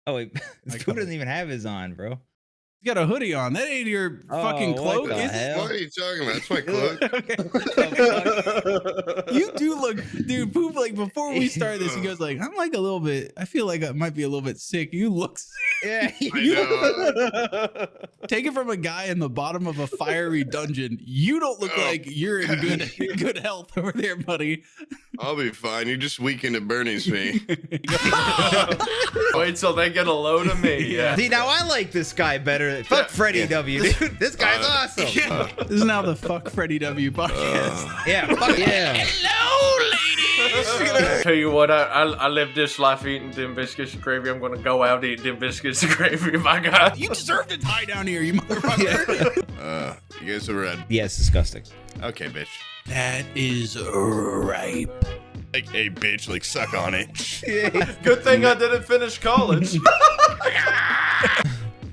Oh wait, Poob doesn't even have his on, bro. You got a hoodie on. That ain't your fucking cloak, is it? What are you talking about? That's my cloak. You do look, dude. Poob, like before we start this, he goes like, "I'm like a little bit. I feel like I might be a little bit sick." You look sick. Yeah, Take it from a guy in the bottom of a fiery dungeon. You don't look like you're in good health over there, buddy. I'll be fine. You're just weakened at Bernie's me. Wait till they get a load of me. Yeah. See, now I like this guy better. Fuck Freddie W, dude. This guy's awesome. This is now the Fuck Freddie W podcast. Yeah, fuck yeah. Hello, ladies. Tell you what, I live this life eating dim biscuits and gravy. I'm gonna go out eat dim biscuits and gravy. My God, You deserve to die down here, you motherfucker. You guys are red. Yeah, it's disgusting. Okay, bitch. That is right. Like, hey, bitch, like, suck on it. good thing I didn't finish college.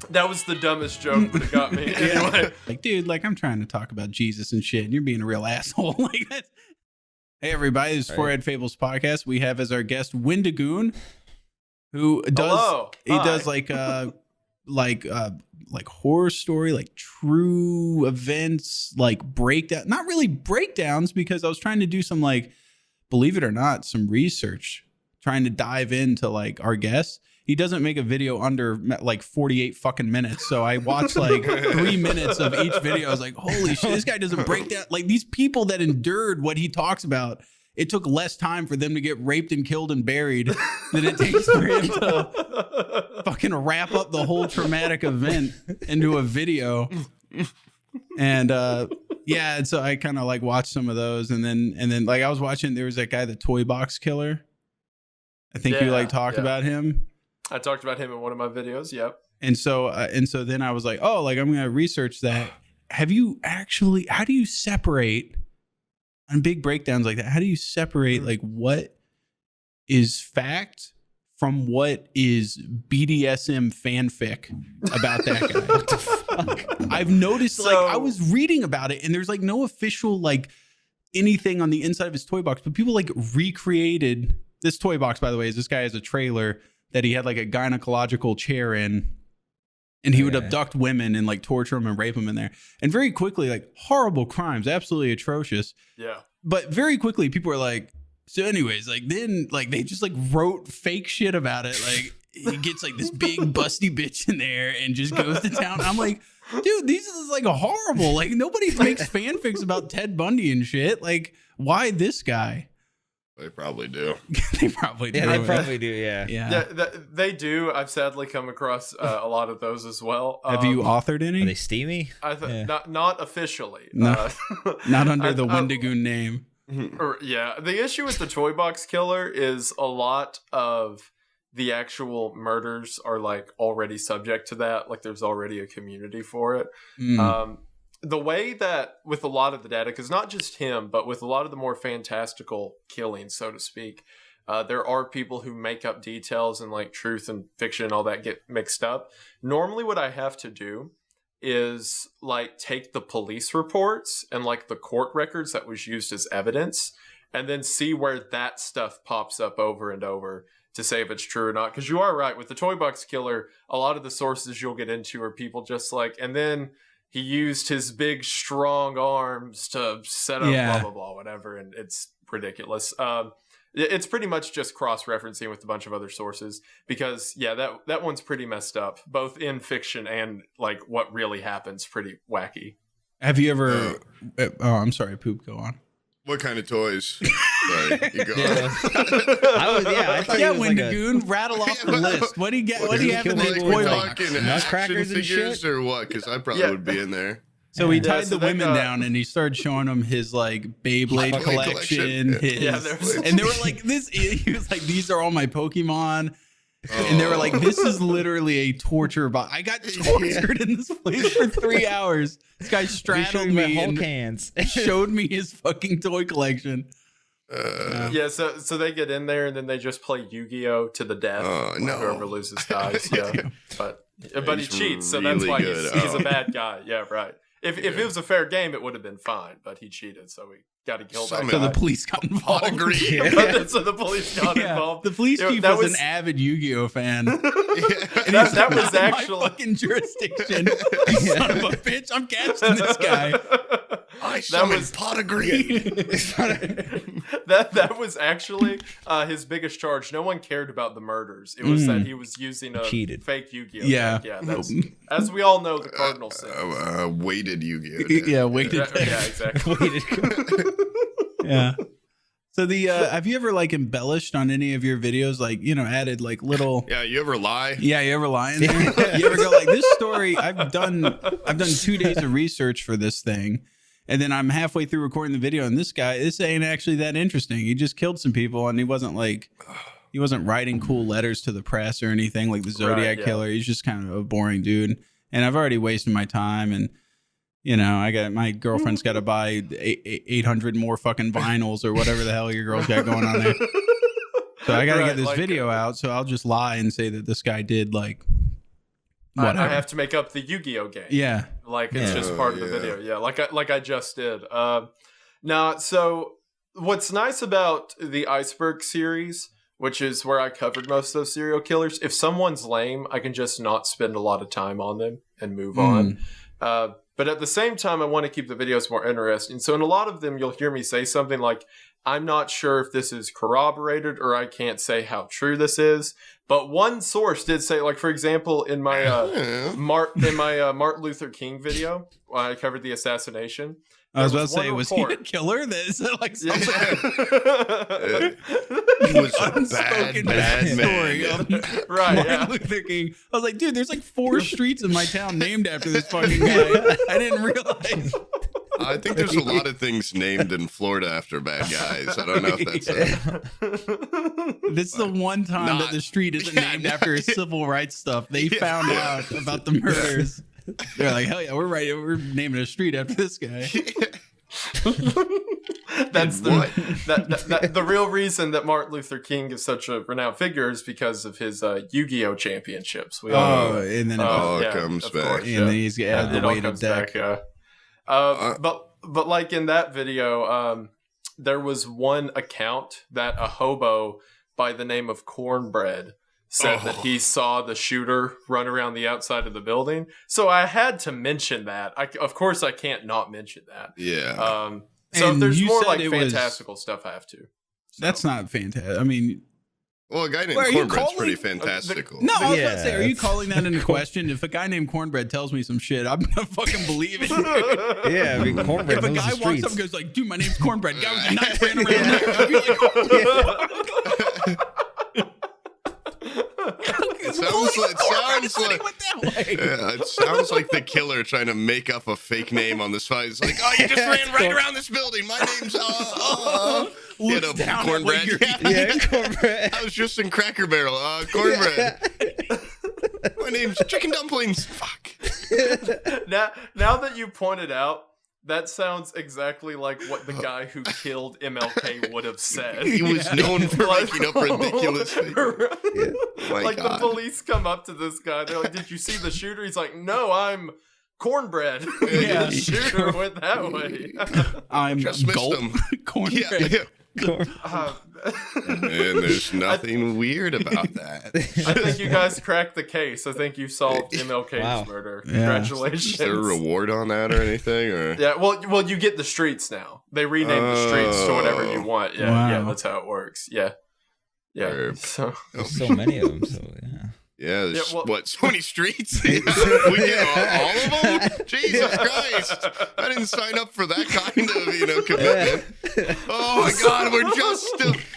That was the dumbest joke, but it got me. Anyway. Like, dude, like I'm trying to talk about Jesus and shit, and you're being a real asshole. Like that. Hey, everybody, this is Forehead Fables podcast. We have as our guest Wendigoon, who does does like horror story, like true events, like breakdown. Not really breakdowns, because I was trying to do some, like, believe it or not, some research, trying to dive into like our guests. He doesn't make a video under like 48 fucking minutes. So I watched like 3 minutes of each video. I was like, holy shit, this guy doesn't break down. Like, these people that endured what he talks about, it took less time for them to get raped and killed and buried than it takes for him to fucking wrap up the whole traumatic event into a video. And yeah, and so I kind of like watched some of those, and then like I was watching, there was that guy, the Toy Box Killer. I think you like talked about him. I talked about him in one of my videos. Yep. And so then I was like, oh, like I'm gonna research that. How do you separate on big breakdowns like that? How do you separate like what is fact from what is BDSM fanfic about that guy? What the fuck? I've noticed, like, I was reading about it, and there's like no official like anything on the inside of his toy box, but people like recreated this toy box. By the way, is this guy has a trailer that he had like a gynecological chair in, and he would abduct women and like torture them and rape them in there. And very quickly, like, horrible crimes, absolutely atrocious. Yeah. But very quickly, people were like, so anyways, like then like they just like wrote fake shit about it. Like he gets like this big busty bitch in there and just goes to town. I'm like, dude, these is like horrible. Like nobody makes fanfics about Ted Bundy and shit. Like, why this guy? They probably do. They probably do. Yeah, they probably do. Yeah. Yeah, they do. I've sadly come across a lot of those as well. Have you authored any? Are they steamy? Not officially. No, not under the Wendigoon name. Yeah, the issue with the Toy Box Killer is a lot of the actual murders are like already subject to that. Like there's already a community for it. The way that with a lot of the data, because not just him, but with a lot of the more fantastical killings, so to speak, there are people who make up details and like truth and fiction and all that get mixed up. Normally what I have to do is like take the police reports and like the court records that was used as evidence and then see where that stuff pops up over and over to say if it's true or not. Because you are right, with the Toy Box Killer, a lot of the sources you'll get into are people just like, and then he used his big, strong arms to set up blah, blah, blah, whatever. And it's ridiculous. It's pretty much just cross-referencing with a bunch of other sources because, yeah, that one's pretty messed up, both in fiction and, like, what really happens. Pretty wacky. Have you ever... I'm sorry, Poob, go on. What kind of toys? Sorry, you go. I thought he was Wendigoon, rattle off the list. What do you get? What do you have in the toy box? Nutcrackers and shit, or what? Because I probably would be in there. So he tied the women down and he started showing them his like Beyblade collection. And they were like, he was like, these are all my Pokemon. And they were like, this is literally a torture box. I got tortured in this place for 3 hours. This guy straddled me and showed me his fucking toy collection. So they get in there and then they just play Yu-Gi-Oh to the death. Whoever loses dies. Yeah, but he cheats, so that's why he's a bad guy. Yeah, right. If it was a fair game, it would have been fine, but he cheated, so we got to kill that guy. So the police got involved. So the police got involved. The police chief was an avid Yu-Gi-Oh fan. That was actually my fucking jurisdiction. You son of a bitch! I'm catching this guy. I summoned pot of green. That was actually his biggest charge. No one cared about the murders. It was that he was using a fake Yu-Gi-Oh. Yeah, yeah. That's, as we all know, the cardinal sin. Weighted Yu-Gi-Oh. Yeah, weighted. Yeah, exactly. Yeah. So have you ever like embellished on any of your videos, like, you know, added like little? Yeah, you ever lie? Yeah, you ever lie in there? You ever go like, this story? I've done 2 days of research for this thing, and then I'm halfway through recording the video, and this ain't actually that interesting. He just killed some people, and he wasn't writing cool letters to the press or anything like the Zodiac Killer. He's just kind of a boring dude, and I've already wasted my time. And you know, my girlfriend's got to buy 800 more fucking vinyls or whatever the hell your girl's got going on there. So I got to get this video out. So I'll just lie and say that this guy did like whatever. I have to make up the Yu-Gi-Oh game. Yeah, like it's just part of the video. Yeah, like I just did. Now, so what's nice about the Iceberg series, which is where I covered most of those serial killers, if someone's lame, I can just not spend a lot of time on them and move on. But at the same time, I want to keep the videos more interesting. So in a lot of them, you'll hear me say something like, I'm not sure if this is corroborated or I can't say how true this is. But one source did say, like, for example, in my Martin Luther King video, when I covered the assassination. I was about to say, was he a killer? Is that like something? He was a bad story of Martin Luther King. I was like, dude, there's like 4 streets in my town named after this fucking guy. I didn't realize. I think there's a lot of things named in Florida after bad guys. I don't know if that's This is the one time that the street isn't named after civil rights stuff. They found out about the murders. They're like, hell yeah, we're naming a street after this guy. That's the real reason that Martin Luther King is such a renowned figure is because of his Yu-Gi-Oh championships. And then it comes back, course, and then he's added the weighted deck. But like in that video, there was one account that a hobo by the name of Cornbread said that he saw the shooter run around the outside of the building. So I had to mention that. Of course, I can't not mention that. Yeah. So if there's more like fantastical stuff, I have to. So. That's not fantastic. I mean, well, a guy named Cornbread's pretty fantastical. No, I was about to say, are you calling that into question? If a guy named Cornbread tells me some shit, I'm gonna fucking believe it. Yeah, I mean, Cornbread. If a guy walks up and goes like, "Dude, my name's Cornbread," guy with a knife ran around there, I'd be like, "Oh, it sounds like the killer trying to make up a fake name on the spot. He's like, "Oh, you just ran right around this building. My name's Cornbread." Cornbread. I was just in Cracker Barrel. Cornbread. My name's Chicken Dumplings. Fuck. Now that you pointed out, that sounds exactly like what the guy who killed MLK would have said. He was known for making up ridiculous things. The police come up to this guy. They're like, "Did you see the shooter?" He's like, "No, I'm Cornbread." The shooter went that way. I'm just Gulp Cornbread. Yeah. And there's nothing weird about that. I think you guys cracked the case. I think you solved MLK's murder. Congratulations. Is there a reward on that or anything? Or yeah, well, you get the streets now. They renamed the streets to whatever you want. Yeah, that's how it works. Yeah. So there's so many of them. So yeah, there's so many streets? We get all of them? Jesus Christ. I didn't sign up for that kind of, commitment. Oh my God,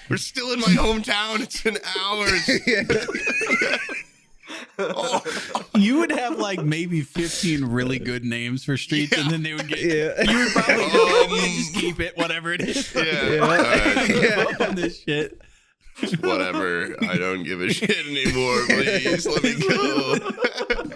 we're still in my hometown. It's been hours. You would have like maybe 15 really good names for streets, and then they would get. You would probably just keep it, whatever it is. On this shit. Whatever. I don't give a shit anymore. Please let me go.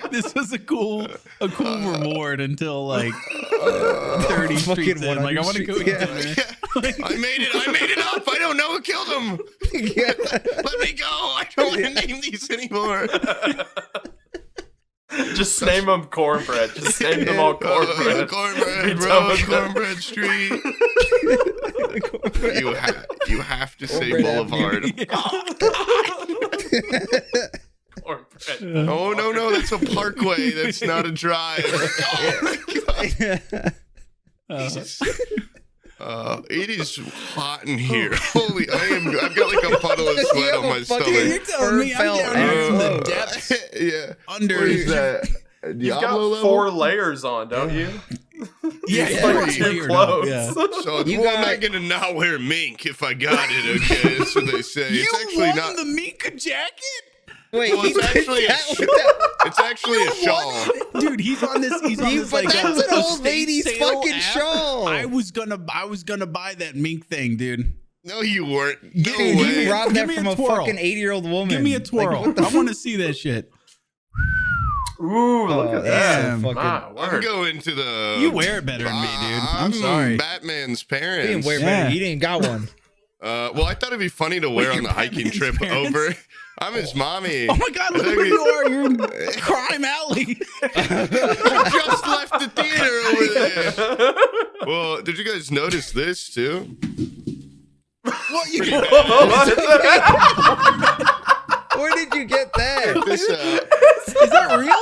This was a cool reward until like 30 streets in. Like I want to go eat dinner. I made it up. I don't know who killed him. Let me go. I don't want to name these anymore. Just name them cornbread. Just name them all cornbread. Cornbread, bro. Cornbread Street. You have to say Boulevard. Cornbread. Oh, no. That's a parkway. That's not a drive. It is hot in here. Holy, I've got like a puddle of sweat on my stomach. You're telling me I'm down here in the depths. Yeah. Under. What is that? You've got 4 layers on, don't you? Yeah, It's like 2 clothes. Yeah. So I'm not gonna not wear mink if I got it. Okay, that's what they say. You It's actually won not. the mink jacket? Wait, Well, it's actually a shawl. Dude, he's on this. He's on this but like that's an old estate lady's sale fucking app. shawl. I was gonna buy that mink thing, dude. No, you weren't. No Dude, way. you robbed Give that me from a a twirl. fucking 80-year-old woman. Give me a twirl. Like, I want to see that shit. Ooh, look at that. damn. Fucking, My I'm word. going to the. You wear it better than me, dude. I'm sorry. Batman's he parents. didn't wear Yeah. better. He didn't got one. Well, I thought it'd be funny to wear on the hiking Batman's trip parents? over. I'm his mommy. Oh my god, look where you are. You're in Crime Alley. I just left the theater over there. Well, did you guys notice this too? What you Where did you get that? Check this out. Is that real?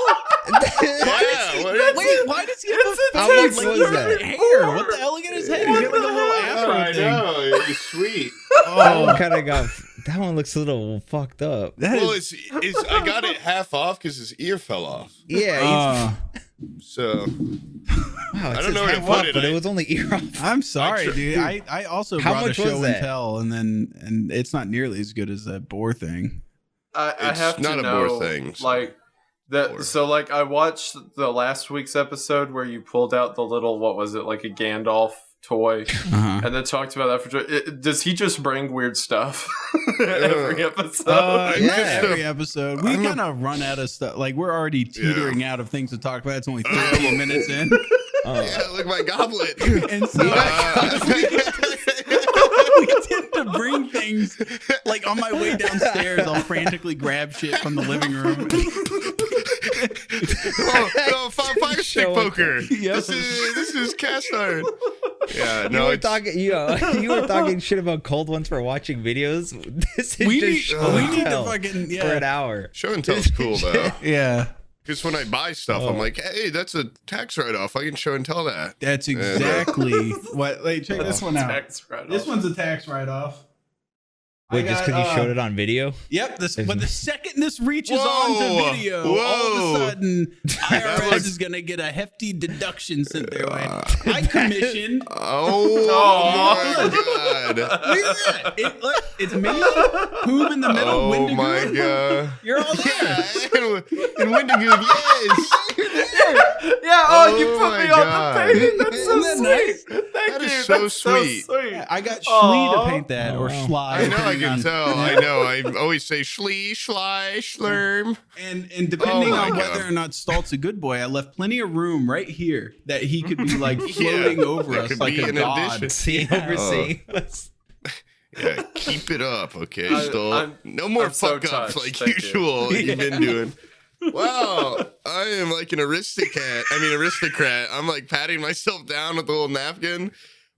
Yeah, what is Wait, why does he have a How face? much Like, was he that? has hair. What the hell? Look at his head. He's got like a little afro I thing. know. He's sweet. That one kind of got. That one looks a little fucked up. That Well, is- I got it half off because his ear fell off. Yeah. So Wow, I don't know where to put it. but it was only ear off. I'm sorry, I tr- dude. I also How brought a much show was and that? tell, and it's not nearly as good as that boar thing. I It's have not to a know, boar thing, so- like that. So, like, I watched the last week's episode where you pulled out the little, what was it, like a Gandalf toy, Uh-huh. and then talked about that for. Does he just bring weird stuff every episode? yeah. Every episode, we I'm a- kind of run out of stuff. Like we're already teetering out of things to talk about. It's only 30 minutes in, yeah, look my goblet. and so we tend to bring things. Like on my way downstairs, I'll frantically grab shit from the living room. No, fire stick poker. Yep. This is cast iron. Yeah, You no, were it's talking. You were talking shit about cold ones for watching videos. This is We just need, show we and need to tell fucking for an yeah. hour. show and tell's cool though. Yeah, Because when I buy stuff, I'm like, hey, that's a tax write-off. I can show and tell that. that's exactly what. Like, check this one out. Text right This off. one's a tax write-off. Wait, just because you showed it on video? Yep, but the second this reaches Whoa, onto video, all of whoa. a sudden IRS looks- is gonna get a hefty deduction sent their way. I commissioned. Oh my god. Look at that! Look, it's me, Poob in the middle, Oh Wendigoon. my god. You're all there. And Wendigoon, yes. Yeah, oh, you Oh put my me God. on the page. That's so Isn't that sweet. nice? Thank That you. is so That's sweet. So sweet. I got Schlee Aw. to paint that, or Oh. Schly. I know, I depending can on- tell. I know. I always say schlee, schly, schlurm. And depending Oh my on God. whether or not Stalt's a good boy, I left plenty of room right here that he could be like floating over that us could like be a an god. addition. Seeing, overseeing us. Yeah, keep it up, okay, I- Stolt. I'm- No more I'm so fuck ups touched. like Thank you. usual you've been doing. Wow, I am like an aristocrat. I'm like patting myself down with a little napkin.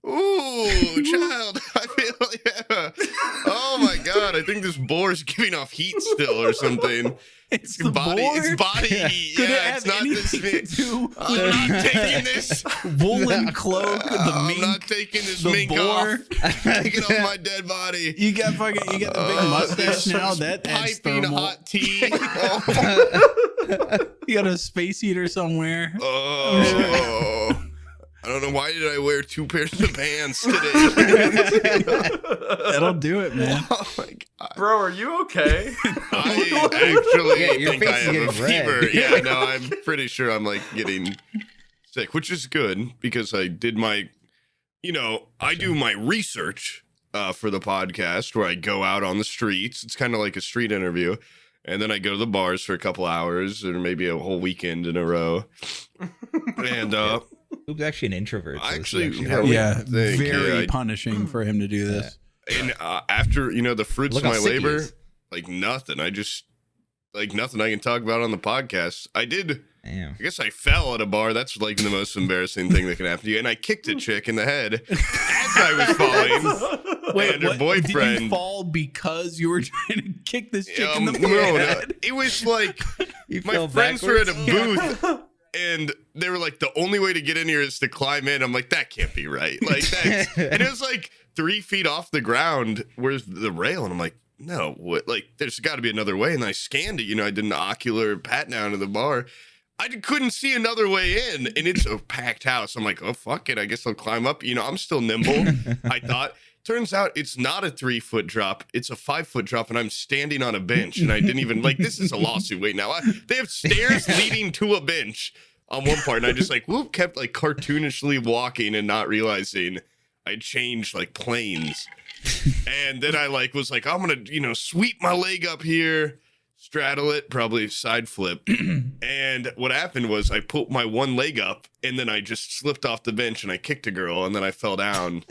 Ooh, child. I feel yeah. Oh my god, I think this boar's giving off heat still or something. It's the Body, boar. its body. Could it Yeah, have it's not this anything mink. to do I'm not taking this. woolen cloak of the I'm mink? not taking this the mink boar. off. Take it off my dead body. You got the big mustache now. That adds piping thermal. hot tea. Oh. You got a space heater somewhere. Oh. I don't know, why did I wear 2 pairs of pants today? That'll do it, man. Oh my god. Bro, are you okay? I actually Yeah, your think face I is have a getting red. fever. Yeah, no, I'm pretty sure I'm like getting sick, which is good because I did my, I do my research for the podcast where I go out on the streets. It's kind of like a street interview. And then I go to the bars for a couple hours or maybe a whole weekend in a row. And Poob's actually an introvert. So Actually, this is yeah, hard. Yeah, think, very yeah, punishing for him to do this. and after the fruits Look of how my sick he labor, is. like nothing. I just like nothing I can talk about on the podcast. I did. Damn. I guess I fell at a bar. That's like the most embarrassing thing that can happen to you. And I kicked a chick in the head as I was falling. Wait, and her boyfriend. Did you fall because you were trying to kick this chick in the head? No. It was like my friends were at a booth. And they were like, the only way to get in here is to climb in. I'm like, that can't be right. Like that. And it was like 3 feet off the ground. Where's the rail? And I'm like, no, what? Like, there's got to be another way. And I scanned it. I did an ocular pat down to the bar. I couldn't see another way in. And it's a packed house. I'm like, oh, fuck it. I guess I'll climb up. I'm still nimble. I thought. Turns out it's not a 3-foot drop. It's a 5-foot drop, and I'm standing on a bench, and I didn't even this is a lawsuit. Wait, now they have stairs leading to a bench on one part, and I just kept cartoonishly walking and not realizing I changed planes. And then I was like, I'm gonna sweep my leg up here, straddle it, probably side flip. And what happened was I put my one leg up, and then I just slipped off the bench, and I kicked a girl, and then I fell down.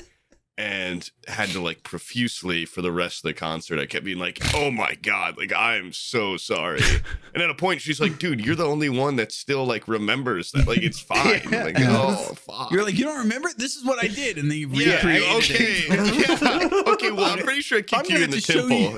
And had to profusely for the rest of the concert. I kept being like, oh my God, I am so sorry. And at a point she's like, dude, you're the only one that still remembers that. It's fine. Oh, fuck. You're like, you don't remember? This is what I did. And then you recreated it. Okay, well, I'm pretty sure I kicked you in the temple. I'm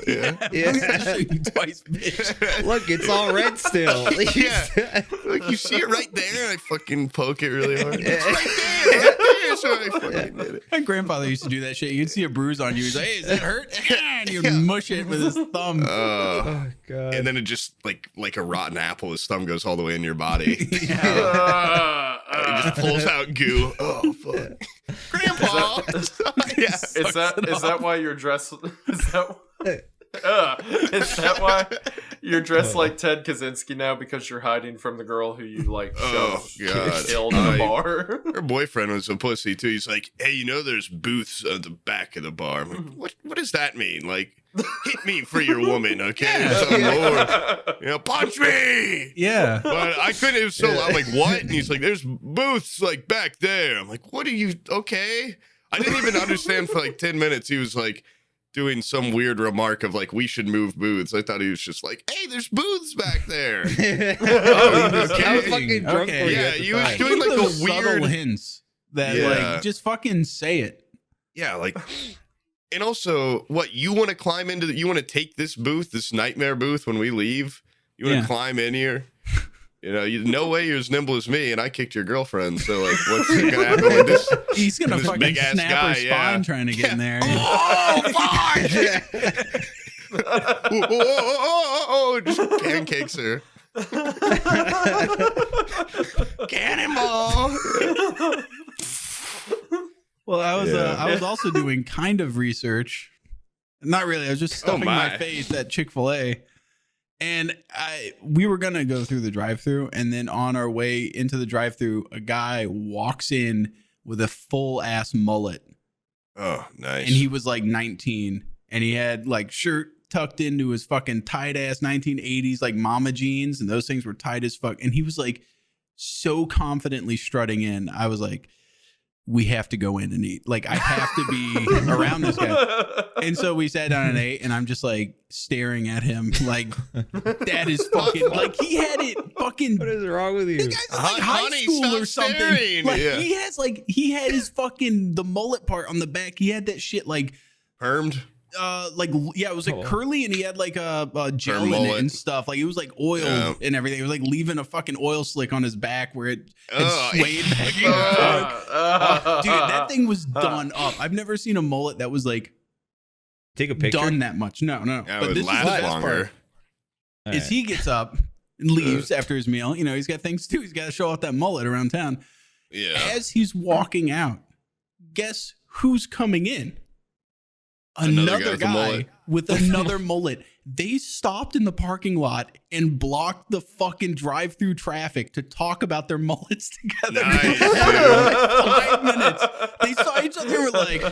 going to show you twice, bitch. Look, it's all red still. Yeah. You see it right there? I fucking poke it really hard. It's right there. So I fucking did it. My grandfather used to do that shit. You'd see a bruise on you. He's like, hey, does that hurt? And you'd mush it with his thumb. Oh, God. And then it just, like a rotten apple, his thumb goes all the way in your body. Yeah. It just pulls out goo. Oh, fuck. Grandpa! Is that why you're dressed? Is that why you're dressed like Ted Kaczynski now? Because you're hiding from the girl who you killed in a bar? Her boyfriend was a pussy too. He's like, hey, there's booths at the back of the bar. I'm like, what does that mean? Hit me for your woman, okay? Punch me! Yeah. But I couldn't. It was so loud. I'm like, what? And he's like, there's booths back there. I'm like, what are you? Okay. I didn't even understand for 10 minutes. He was doing some weird remark of we should move booths. I thought he was just like, hey, there's booths back there. I was fucking drunk. Okay. Yeah, he was doing a weird subtle hints that just fucking say it. Yeah, and also what you want to climb into? You want to take this booth, this nightmare booth when we leave? You want to climb in here? No way you're as nimble as me, and I kicked your girlfriend. So, what's gonna happen with this? He's gonna fucking snap her spine trying to get in there. Oh, fuck! Oh, just pancakes her. Cannonball! Well, I was also doing kind of research. Not really. I was just stuffing my face at Chick-fil-A. And we were going to go through the drive-thru, and then on our way into the drive-thru, a guy walks in with a full-ass mullet. Oh, nice. And he was 19, and he had shirt tucked into his fucking tight-ass 1980s mama jeans, and those things were tight as fuck. And he was so confidently strutting in. I was like, we have to go in and eat. I have to be around this guy. And so we sat down and ate, and I'm just staring at him that is fucking he had it fucking. What is wrong with you? The guy's high school or something. Staring. He had his fucking the mullet part on the back. He had that shit permed. It was curly, and he had a gel in it and stuff. It was oil and everything. It was leaving a fucking oil slick on his back where it had swayed back and forth. Dude, that thing was done up. I've never seen a mullet that was take a picture done that much. No. Yeah, but this is the best longer. Part. Is he gets up and leaves after his meal. He's got things to do. He's got to show off that mullet around town. Yeah. As he's walking out, guess who's coming in? Another guy with another mullet. They stopped in the parking lot and blocked the fucking drive-through traffic to talk about their mullets together. Nice, for 5 minutes. They saw each other and were like,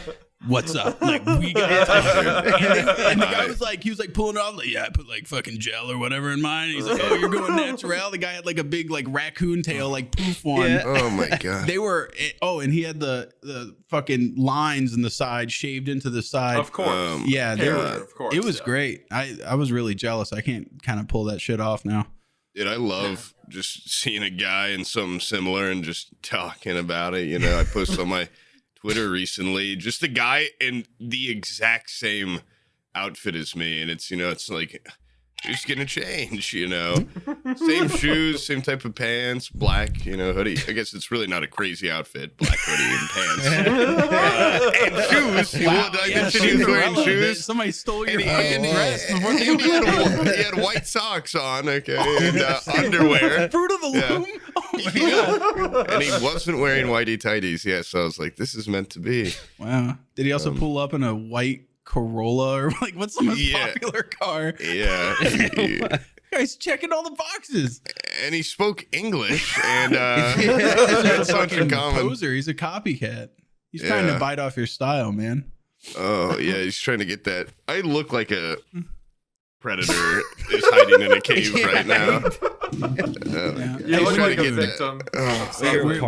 what's up? Like, we got to and the guy was like, he was like pulling it off, like, yeah, I put like fucking gel or whatever in mine. And he's like, oh, you're going natural. The guy had like a big like raccoon tail, like poof one. Yeah. Oh my God. They were, and he had the fucking lines in the side shaved into the side. Of course. Yeah, they were, Of course, it was great. I was really jealous. I can't kind of pull that shit off now. Dude, I love just seeing a guy in something similar and just talking about it. You know, I posted on my Twitter recently, just a guy in the exact same outfit as me. And it's, you know, it's like, who's gonna change, you know? Same shoes, same type of pants, black, you know, hoodie. I guess it's really not a crazy outfit, black hoodie and pants. And shoes. Wow, I yeah, mentioned he was wearing shoes. Somebody stole your And fucking dress before they he had white socks on, okay, and underwear. Fruit of the Yeah. Loom? Oh my God. And he wasn't wearing whitey tighties. Yeah, so I was like, this is meant to be. Wow. Did he also pull up in a white Corolla or like what's the most popular car? Yeah. Guy's checking all the boxes. And he spoke English, and that's such a common. Poser. He's a copycat. He's trying to bite off your style, man. Oh yeah, he's trying to get that. I look like a predator is hiding in a cave right now. You look like a victim.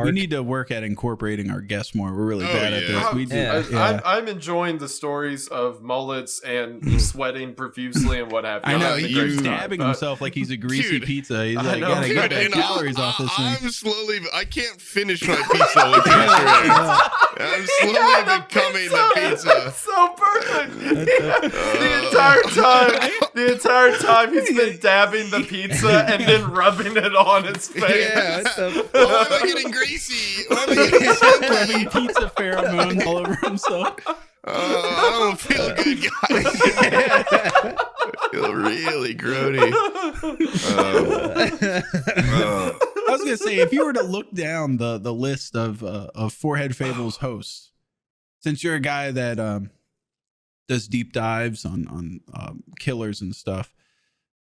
We need to work at incorporating our guests more. We're really bad at this. We do. I'm enjoying the stories of mullets and sweating profusely and what have you. I know Having a he's great time, stabbing but- himself like he's a greasy pizza. He's like, know. gotta get that And calories off this thing. I'm slowly. I can't finish my pizza with pizza. I'm slowly becoming the pizza. That's so perfect. The entire time he's been dabbing the pizza and then rubbing it on his face. Yeah, what's up? Why am I getting greasy? Why am I getting so Rubbing pizza pheromones all over himself. I don't feel good, guys. I feel really grody. I was gonna say, if you were to look down the list of Forehead Fables hosts, since you're a guy that does deep dives on killers and stuff,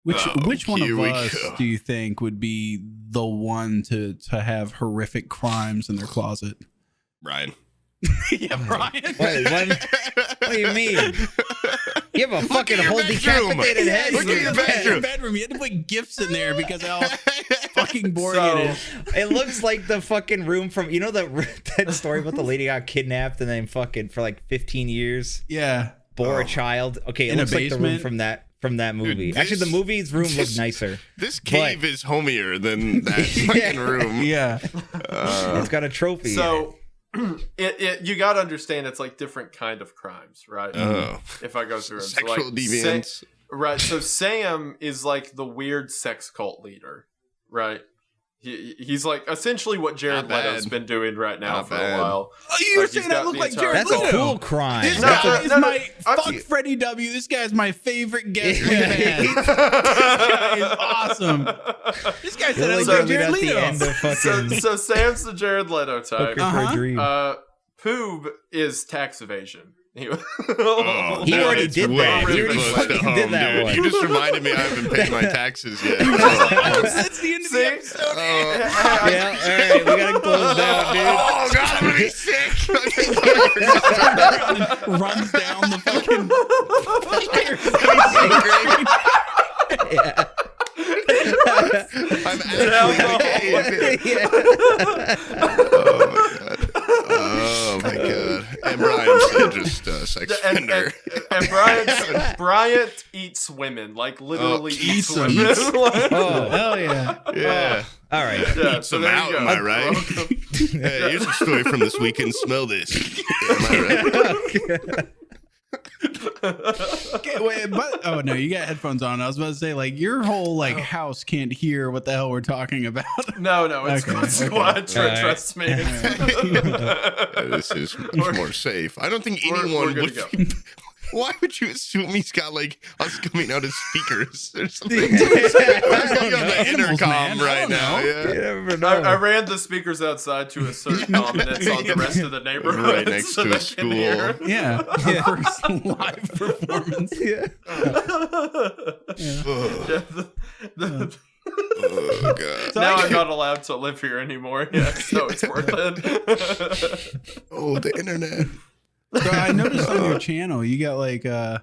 which one of us do you think would be the one to have horrific crimes in their closet? Bryan. Yeah, Bryan. Wait, what do you mean? You have a fucking whole decapitated head. Look at your bedroom. You had to put gifts in there because how fucking boring it is. It looks like the fucking room from, you know, that story about the lady got kidnapped and then fucking for like 15 years Yeah. bore a child. Okay, it In a looks like the room basement? from that movie. Dude, Actually, the movie's room looked nicer. This cave is homier than that fucking room. Yeah. It's got a trophy. So you got to understand it's like different kind of crimes, right? If I go through them. Sexual so like, deviance. Right. So Sam is like the weird sex cult leader, right? He's like essentially what Jared Leto's been doing right now for a while. Oh, you're saying I look like Jared That's Leto? a cool crime. This guy is fuck Freddie W. This guy's my favorite guest we've had. This guy is awesome. This guy said I look like Jared Leto. So Sam's the Jared Leto type. For a dream. Poob is tax evasion. He already did that. He already fucking did that one. You just reminded me I haven't paid my taxes yet. That's the end of the episode. Yeah, all right, we gotta close down, dude. Oh god, I'm gonna be sick. Runs down the fucking Yeah. I'm Oh my god. And Bryan said just sex offender. And Bryan eats women, like literally eats women. Oh, hell yeah. Yeah. All right. Yeah, Eats them out, am I right? Hey, here's a story from this weekend. Smell this. Am I right? Okay, wait, but oh no, you got headphones on. I was about to say, like, your whole like house can't hear what the hell we're talking about. No, it's squad. Trust me. This is much more safe. I don't think anyone would. Why would you assume he's got like us coming out as speakers or something? We're coming on the intercom right now. Yeah. You never know. I ran the speakers outside to assert dominance on the rest of the neighborhood. Right next to a school. Yeah, our first live performance. Yeah. Oh god. Now I'm not allowed to live here anymore. Yeah, so it's worth it. Oh, the internet. So I noticed on your channel you got like how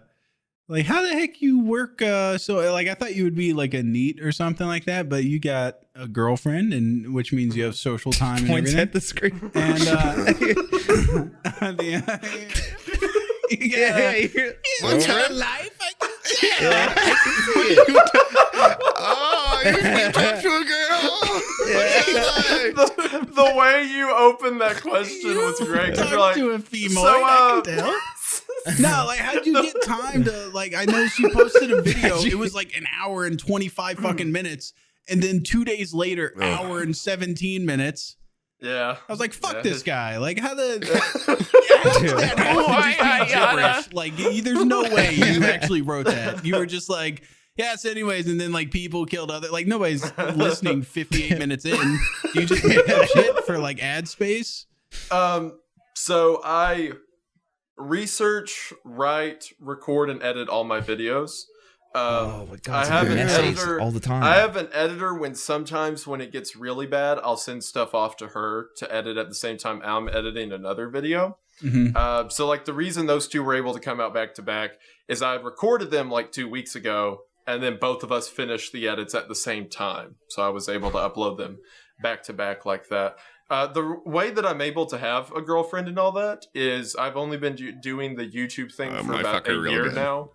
the heck you work? So like I thought you would be like a NEET or something like that, but you got a girlfriend, and which means you have social time and Points everything. at the screen. And What's her life? I can talk to a girl. The way you opened that question was great. 'Cause you're like, to a femoid, so, I can tell. No, like how'd you get time to like? I know she posted a video. It was like an hour and 25 fucking minutes, and then 2 days later, hour and 17 minutes. Yeah, I was like, "Fuck this guy!" Like, how the gibberish? Like, there's no way you actually wrote that. You were just like, "Yes." Anyways, and then like people killed other. Like nobody's listening 58 minutes in. You just make up shit for like ad space. So I research, write, record, and edit all my videos. Oh my God! I have an editor all the time. I have an editor when it gets really bad, I'll send stuff off to her to edit at the same time I'm editing another video. Mm-hmm. So like the reason those two were able to come out back to back is I recorded them like 2 weeks ago, and then both of us finished the edits at the same time. So I was able to upload them back to back like that. The way that I'm able to have a girlfriend and all that is I've only been doing the YouTube thing for about a year now.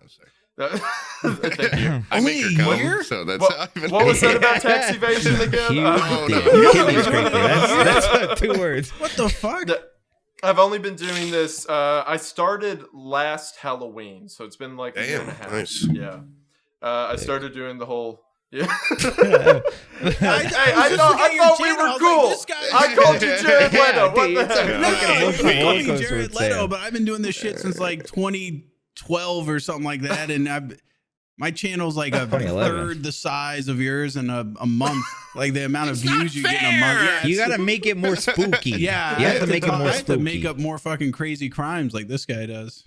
Thank you. I make her come, so that's what was that about tax evasion again? That's 2 words. What the fuck? I've only been doing this. I started last Halloween, so it's been like a year and a half. Nice. Yeah. I started doing the whole. Yeah. I thought we were cool. I called you Jared Leto. What the heck? No, you call me Jared Leto, but I've been doing this shit since like 2012 or something like that, and my channel's like a third the size of yours in a month. Like the amount of views you get in a month. Yeah, you gotta make it more spooky. Yeah, you have to make it more I have spooky. to make up more fucking crazy crimes like this guy does.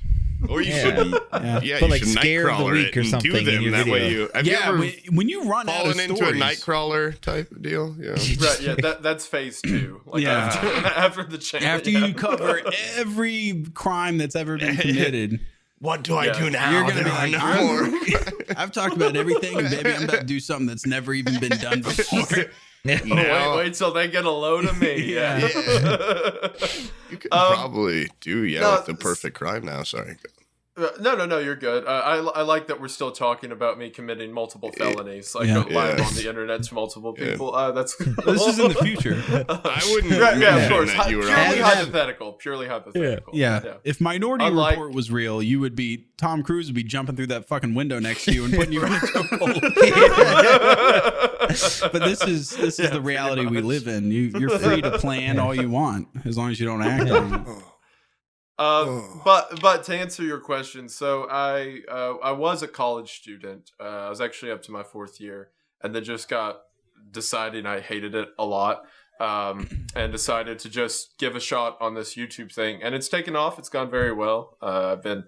Or you should, But you like should scare of the Nightcrawler week or and something do them. in your That video. way you have you ever when you run out of fallen stories, into a Nightcrawler type of deal? Yeah. Right, yeah, that's phase 2. Like Yeah. after the channel. after you cover every crime that's ever been committed. What do I do now? You're gonna be There like, are no more. I've talked about everything, and baby, I'm about to do something that's never even been done before. Now- Wait till they get a load of me. Yeah. You could probably do no, the perfect crime now. Sorry. No, you're good. I like that we're still talking about me committing multiple felonies, like Yeah. live on the internet to multiple people. That's This is in the future. I wouldn't. yeah, of course. That you were Purely on. hypothetical. Yeah. If Minority Unlike- Report was real, you would be Tom Cruise would be jumping through that fucking window next to you and putting you in a chokehold. But this is the reality we live in. You're free to plan all you want as long as you don't act on it. But to answer your question, so I was a college student. I was actually up to my 4th year, and then just got deciding I hated it a lot, and decided to just give a shot on this YouTube thing, and it's taken off. It's gone very well. I've been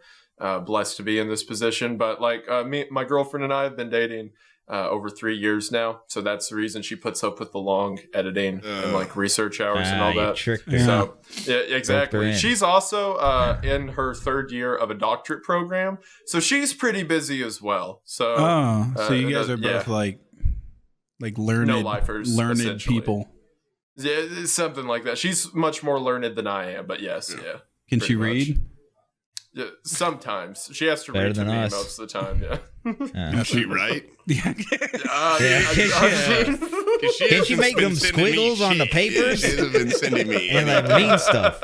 blessed to be in this position, but like my girlfriend and I have been dating over 3 years now, so that's the reason she puts up with the long editing and like research hours and all that. So yeah, exactly. She's also in her 3rd year of a doctorate program, so she's pretty busy as well. So so you guys are both like learned no-lifers, learned people. Yeah, it's something like that. She's much more learned than I am, but yes, yeah. Can she read? Yeah, sometimes she has to Better read to than me us. most of the time. Yeah. Is she right? Yeah. Can she make them squiggles on the papers? She hasn't been sending me And like mean stuff.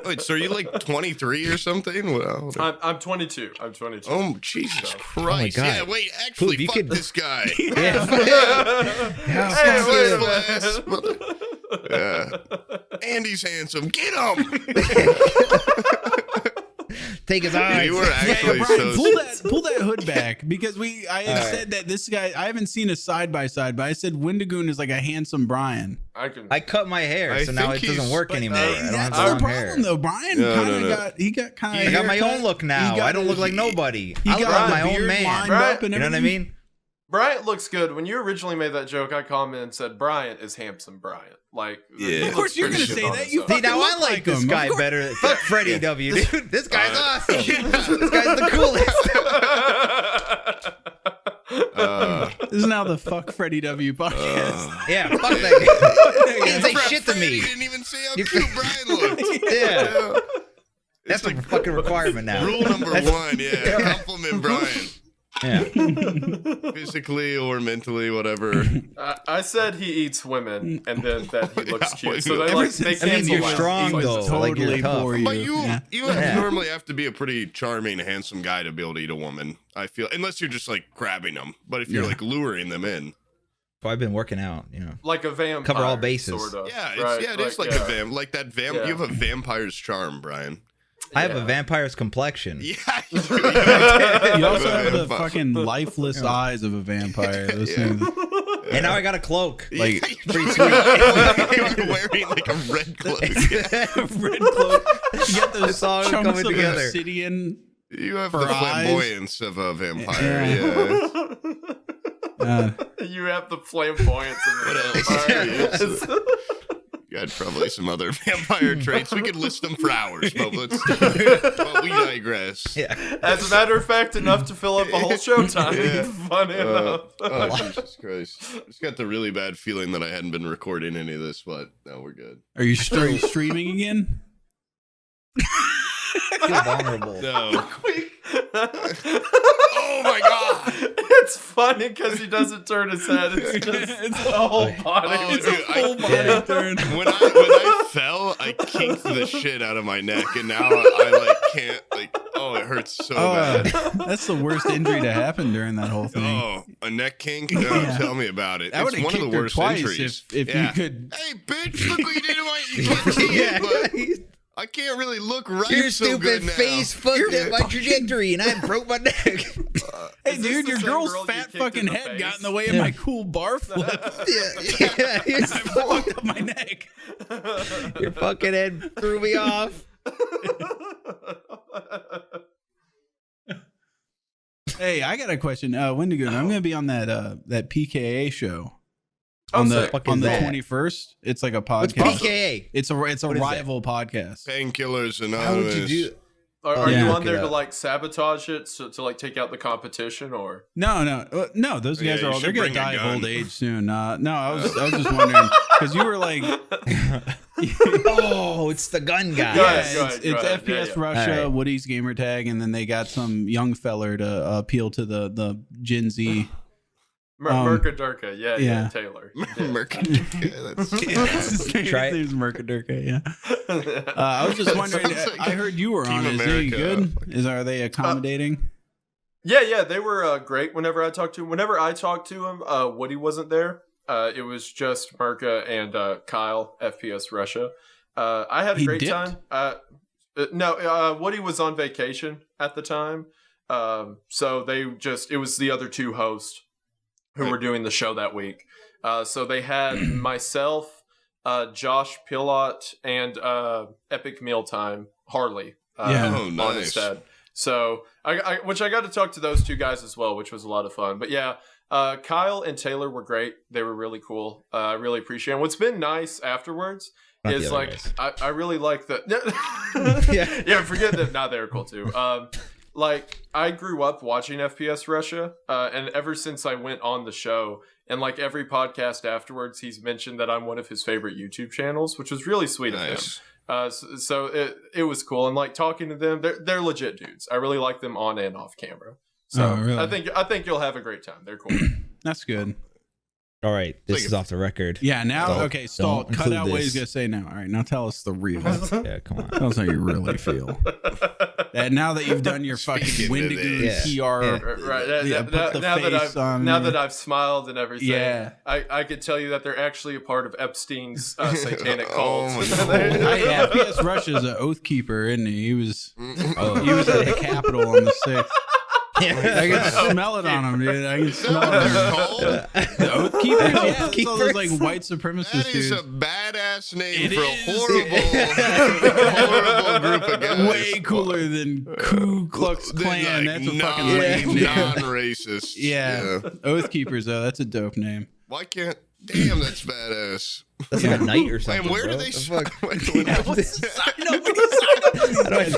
Wait, so are you like 23 or something? Well, I'm 22. I'm 22. oh, Jesus Christ. God. Yeah, wait, actually, Poob, you fuck could- this guy. Yeah. Hey, wait, Yeah. Andy's handsome. Get him! Take his eyes. You were actually Bryan, so... pull that hood back because I had said that this guy. I haven't seen a side by side, but I said Wendigoon is like a handsome Bryan. I cut my hair, so now it think doesn't work anymore. I don't have That's long the hair. problem, though. Bryan got kind of. I got my own look now. I don't look like nobody. I look like my own man. Lined Right. up and You know what I everything. mean? Bryant looks good. When you originally made that joke, I commented and said Bryant is handsome Bryant. Like, yeah. Of course you're gonna say that. You See, now I like this guy better. Fuck Freddie W, dude. This guy's awesome. This guy's the coolest. This is now the Fuck Freddie W podcast. Yeah, fuck that guy. He didn't say shit to me. He didn't even say how cute Bryan looked. Yeah. That's It's a fucking requirement now. Rule number 1, yeah. Compliment Bryan. Yeah. Physically or mentally, whatever. I said he eats women, and then that he looks cute. So they Ever like since they then, cancel you're out. strong, He's though. Like, you're Totally tough. for you. But you Yeah. normally have to be a pretty charming, handsome guy to be able to eat a woman, I feel. Unless you're just like grabbing them. But if you're like luring them in. So I've been working out, you know. Like a vampire. Cover all bases. Sort of. Yeah, Right, it is like a like that Yeah. You have a vampire's charm, Bryan. I have a vampire's complexion. Yeah. You also have the fucking lifeless eyes of a vampire. Those things. And now I got a cloak. Like, Pretty sweet. You're wearing like a red cloak. red cloak. You got those It's all chunks coming of together. obsidian. You have For the eyes. flamboyance of a vampire. Yeah. You have the flamboyance of the vampire. You had probably some other vampire traits. We could list them for hours, but but we digress. Yeah. As a matter of fact, enough to fill up a whole showtime. Yeah. Funny enough. Oh, Jesus Christ. I just got the really bad feeling that I hadn't been recording any of this, but no, we're good. Are you streaming again? I feel vulnerable. No. Oh my God. It's funny because he doesn't turn his head. It's just It's the whole body. Oh, It's dude, a full body turn. When I fell, I kinked the shit out of my neck, and now I like can't like. Oh, it hurts so bad. That's the worst injury to happen during that whole thing. Oh, a neck kink? No, Yeah. tell me about it. I would It's have one of kicked the her worst twice injuries. if Yeah. you could. Hey, bitch! Look what you did to my. You can't see it, but I can't really look right. Your so good stupid now. face fucked up my trajectory, and I broke my neck. Hey, Is this dude, the your same girl's girl you fat kicked fucking in the head face? got in the way of my cool bar flip. Yeah, I fucked up my neck. your fucking head threw me off. Hey, I got a question. Wendigoon, I'm going to be on that PKA show Oh, on the sick. Fuck is on the that? 21st. It's like a What's podcast. PKA? It's a What is rival podcast. Painkillers How would Anonymous. you do? Are Yeah. you Look on it there to up. like sabotage it to like take out the competition or? No. Those Yeah, guys you are all they're should gonna bring a die of gun. old age soon. No, I was just wondering because you were like, Oh, it's the gun guy. Go yeah, ahead, it's go ahead. FPS Yeah, yeah. Russia, All right. Woody's gamer tag, and then they got some young feller to appeal to the Gen Z. Mercadurka, yeah, Taylor. That's His Try it. name's Mercadurka, yeah. I was just wondering. Sounds like I heard you were Team on. Is he America. good? Are they accommodating? Yeah, they were great. Whenever I talked to him, Woody wasn't there. It was just Merca and Kyle, FPS Russia. I had a He great dipped? time. No, Woody was on vacation at the time. So it was the other two hosts who were doing the show that week. So they had myself, Josh Pilot, and Epic Mealtime Harley Yeah. Oh, on nice. instead. So I got to talk to those two guys as well, which was a lot of fun. But yeah, Kyle and Taylor were great. They were really cool. I really appreciate it. What's been nice afterwards Not the is other like guys. I really like the Yeah. yeah, forget that. Nah, they were cool too. Like I grew up watching FPS Russia, and ever since I went on the show, and like every podcast afterwards, he's mentioned that I'm one of his favorite YouTube channels, which was really sweet of him. Nice. So it was cool, and like talking to them, they're legit dudes. I really like them on and off camera. So Oh, really? I think you'll have a great time. They're cool. That's good. All right, this like is off the record. Yeah. Now, Don't- okay. Stall. don't Cut include out what he's this. gonna say now. All right. Now tell us the real. Yeah, come on. Tell us how you really feel. That now that you've done your fucking Speaking of Wendigoon this. PR. Yeah. Right. Yeah, put the face on now there. that I've smiled and everything, Yeah. I could tell you that they're actually a part of Epstein's satanic Oh cult. my God. Yeah, FPS Russia's an oath keeper, isn't he? He was at the Capitol on the 6th. I can smell it on them, dude. I can smell it. The Oath Keepers? Yeah, that's all those like white supremacists. That is dude. a badass name for a horrible group of guys. Way cooler than Ku Klux Klan. Like that's a fucking lame name. Non-racist. Yeah. Oath Keepers, though. That's a dope name. Why can't... Damn, that's badass. That's like a knight or something. Man, where do they... Fuck? How When you sign up for these How do I Do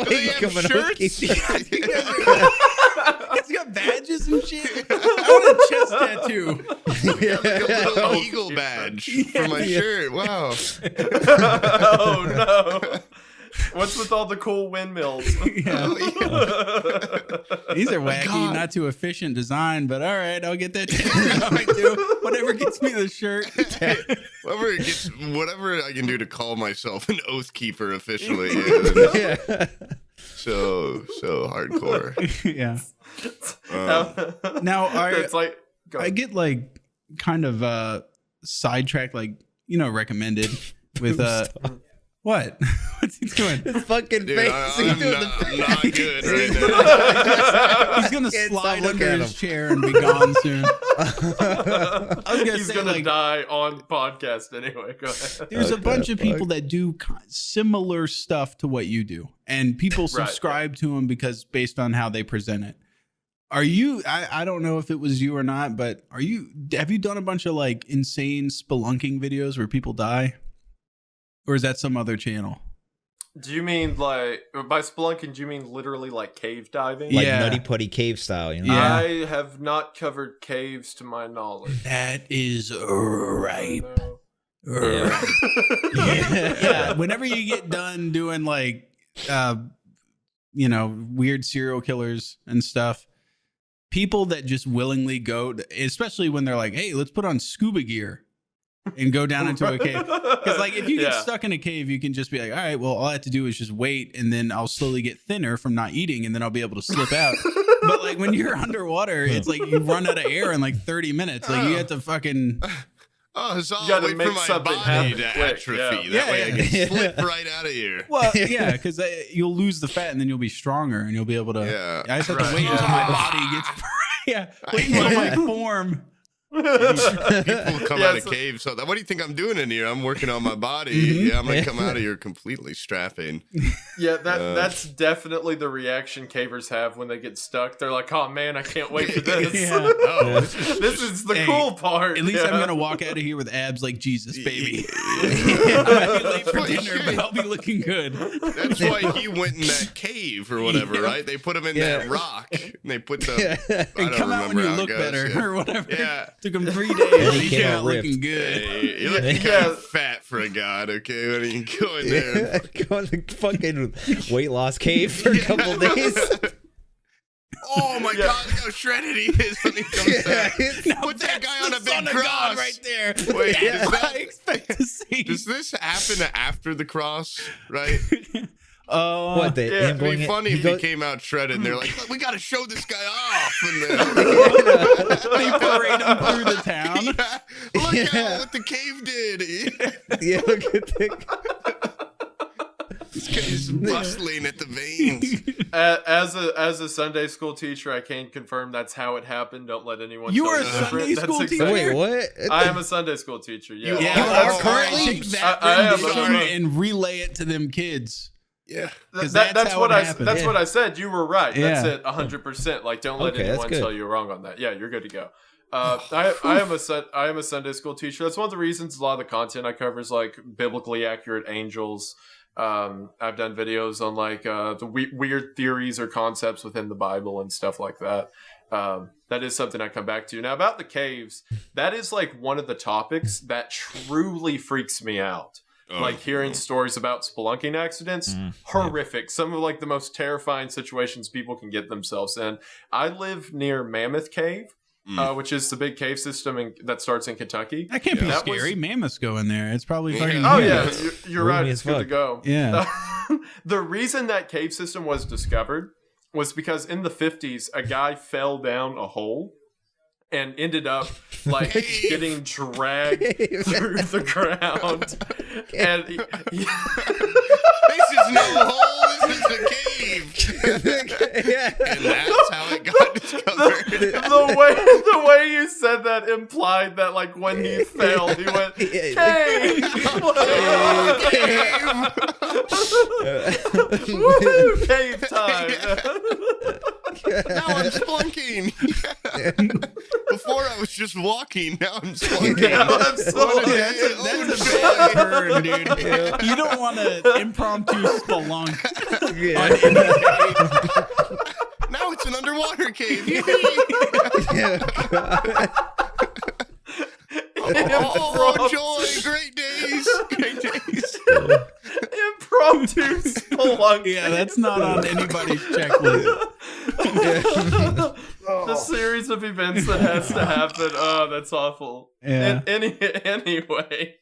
they become have an oath shirts? keeper? It's got badges and shit. I want a chest tattoo. Like a little eagle badge for my shirt. Wow. Oh no. What's with all the cool windmills? Yeah. These are wacky, God. not too efficient design, but all right, I'll get that tattoo. I might do whatever gets me the shirt. Whatever I can do to call myself an oath keeper officially. Yeah. So hardcore. Yeah. Now, it's like I get like kind of sidetracked, like recommended with what? What's he doing? His fucking Dude, face. I'm not good right now. He's gonna Can't slide stop under looking at his him. chair and be gone soon. I was gonna he's say, gonna like, die on podcast anyway. Go ahead. there's a bunch of people that do similar stuff to what you do, and people subscribe to them because based on how they present it. Are you? I don't know if it was you or not, but have you done a bunch of like insane spelunking videos where people die, or is that some other channel? Do you mean like by spelunking? Do you mean literally like cave diving? Like Yeah. Nutty Putty cave style, you know? Yeah. I have not covered caves to my knowledge. That is right. Yeah. Yeah. Whenever you get done doing like, weird serial killers and stuff, people that just willingly go, especially when they're like, hey, let's put on scuba gear and go down into a cave. Because like if you get stuck in a cave, you can just be like, all right, well, all I have to do is just wait, and then I'll slowly get thinner from not eating, and then I'll be able to slip out. But like when you're underwater, it's like you run out of air in like 30 minutes. Like you have to fucking... Oh, so You gotta I'll wait make for my something body happen to quick, atrophy. yeah. That way I Yeah. can slip right out of here. Well, yeah, because you'll lose the fat and then you'll be stronger and you'll be able to... Yeah. I just have to Right. wait until my body gets... Yeah, wait until my form... People come out of so- caves. So what do you think I'm doing in here? I'm working on my body. Mm-hmm. Yeah, I'm gonna come out of here completely strapping. Yeah, that's definitely the reaction cavers have when they get stuck. They're like, "Oh man, I can't wait for this. Yeah. Oh, This is the Hey, cool part." At least yeah. I'm gonna walk out of here with abs like Jesus, baby. I might be late for dinner, but I'll be looking good. that's why he went in that cave or whatever, right? They put him in that rock. And they put the. I And don't come out when remember you how it look goes, better yeah. or whatever. Yeah. Took him 3 days. he He came came out out looking ripped. good. Hey, you're looking kind Yeah. of fat for a god, okay? When you go in there. Go in the fucking weight loss cave for a couple days. Oh my god, look how shredded he is when he comes out. Now Put that that's guy on the a big Son of cross. God right there. Wait, That's is what that- I expect to see. Does this happen after the cross, right? What, the Yeah, him It'd going be funny he if goes- he came out shredded and they're like, "Look, we got to show this guy off. And then, They parade him through the town. yeah, look at what the cave did. Yeah, look at the... This guy's bustling at the veins. As a Sunday school teacher, I can confirm that's how it happened. Don't let anyone. You tell were you a different. Sunday That's school exactly- teacher? Wait, what? I am a Sunday school teacher. Yeah. Yeah, are all currently? right, take that I am, rendition but- and relay it to them kids. Yeah. 'Cause That's that's how what it I. happened. That's Yeah. what I said. You were right. Yeah. That's it. 100%. Like, don't let Okay, that's anyone good. tell you wrong on that. Yeah, you're good to go. I am a Sunday school teacher. That's one of the reasons a lot of the content I cover is like biblically accurate angels. I've done videos on like the weird theories or concepts within the Bible and stuff like that. That is something I come back to. Now about the caves, that is like one of the topics that truly freaks me out. Like hearing stories about spelunking accidents, horrific. Some of like the most terrifying situations people can get themselves in. I live near Mammoth Cave, which is the big cave system that starts in Kentucky. That can't be That scary. Was- Mammoths go in there. It's probably fucking. Oh huge. yeah, you're right. Roomy It's as good to fuck. go. Yeah. The reason that cave system was discovered was because in the 50s, a guy fell down a hole and ended up like getting dragged through the ground. And This is no hole. This is a cave. Yeah. And that's how it got discovered. The way you said that implied that like when he fell, he went cave. Woo, cave time. Now I'm splunking. Before I was just walking. Now I'm splunking. That's a bad turn, dude. Yeah. You don't want to impromptu spelunk. Yeah. Now it's an underwater cave. Oh, joy! Great days. Great days. Impromptu spelunking. Yeah, that's not on anybody's checklist. The series of events that has to happen. Oh, that's awful. Yeah. Anyway,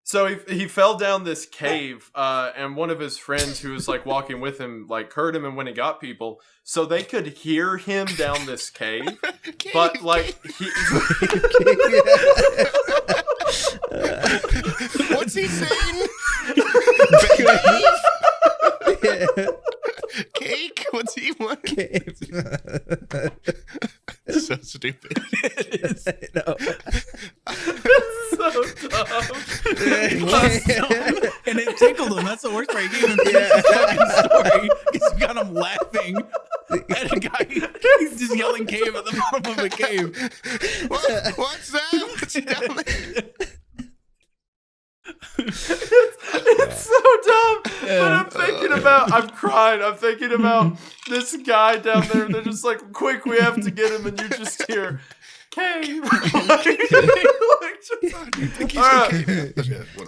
so he fell down this cave, and one of his friends who was like walking with him like heard him, and when he got people, so they could hear him down this cave, but like he. What's he saying? Cake? What's he want? So stupid. No. So dumb. And it tickled him. That's the worst part. He didn't even finish his fucking story because you got him laughing at a guy. He's just yelling cave at the bottom of a cave. What's that? What's down there? It's so dumb. But I'm crying. I'm thinking about this guy down there. They're just like, quick, we have to get him. And you just hear, cave.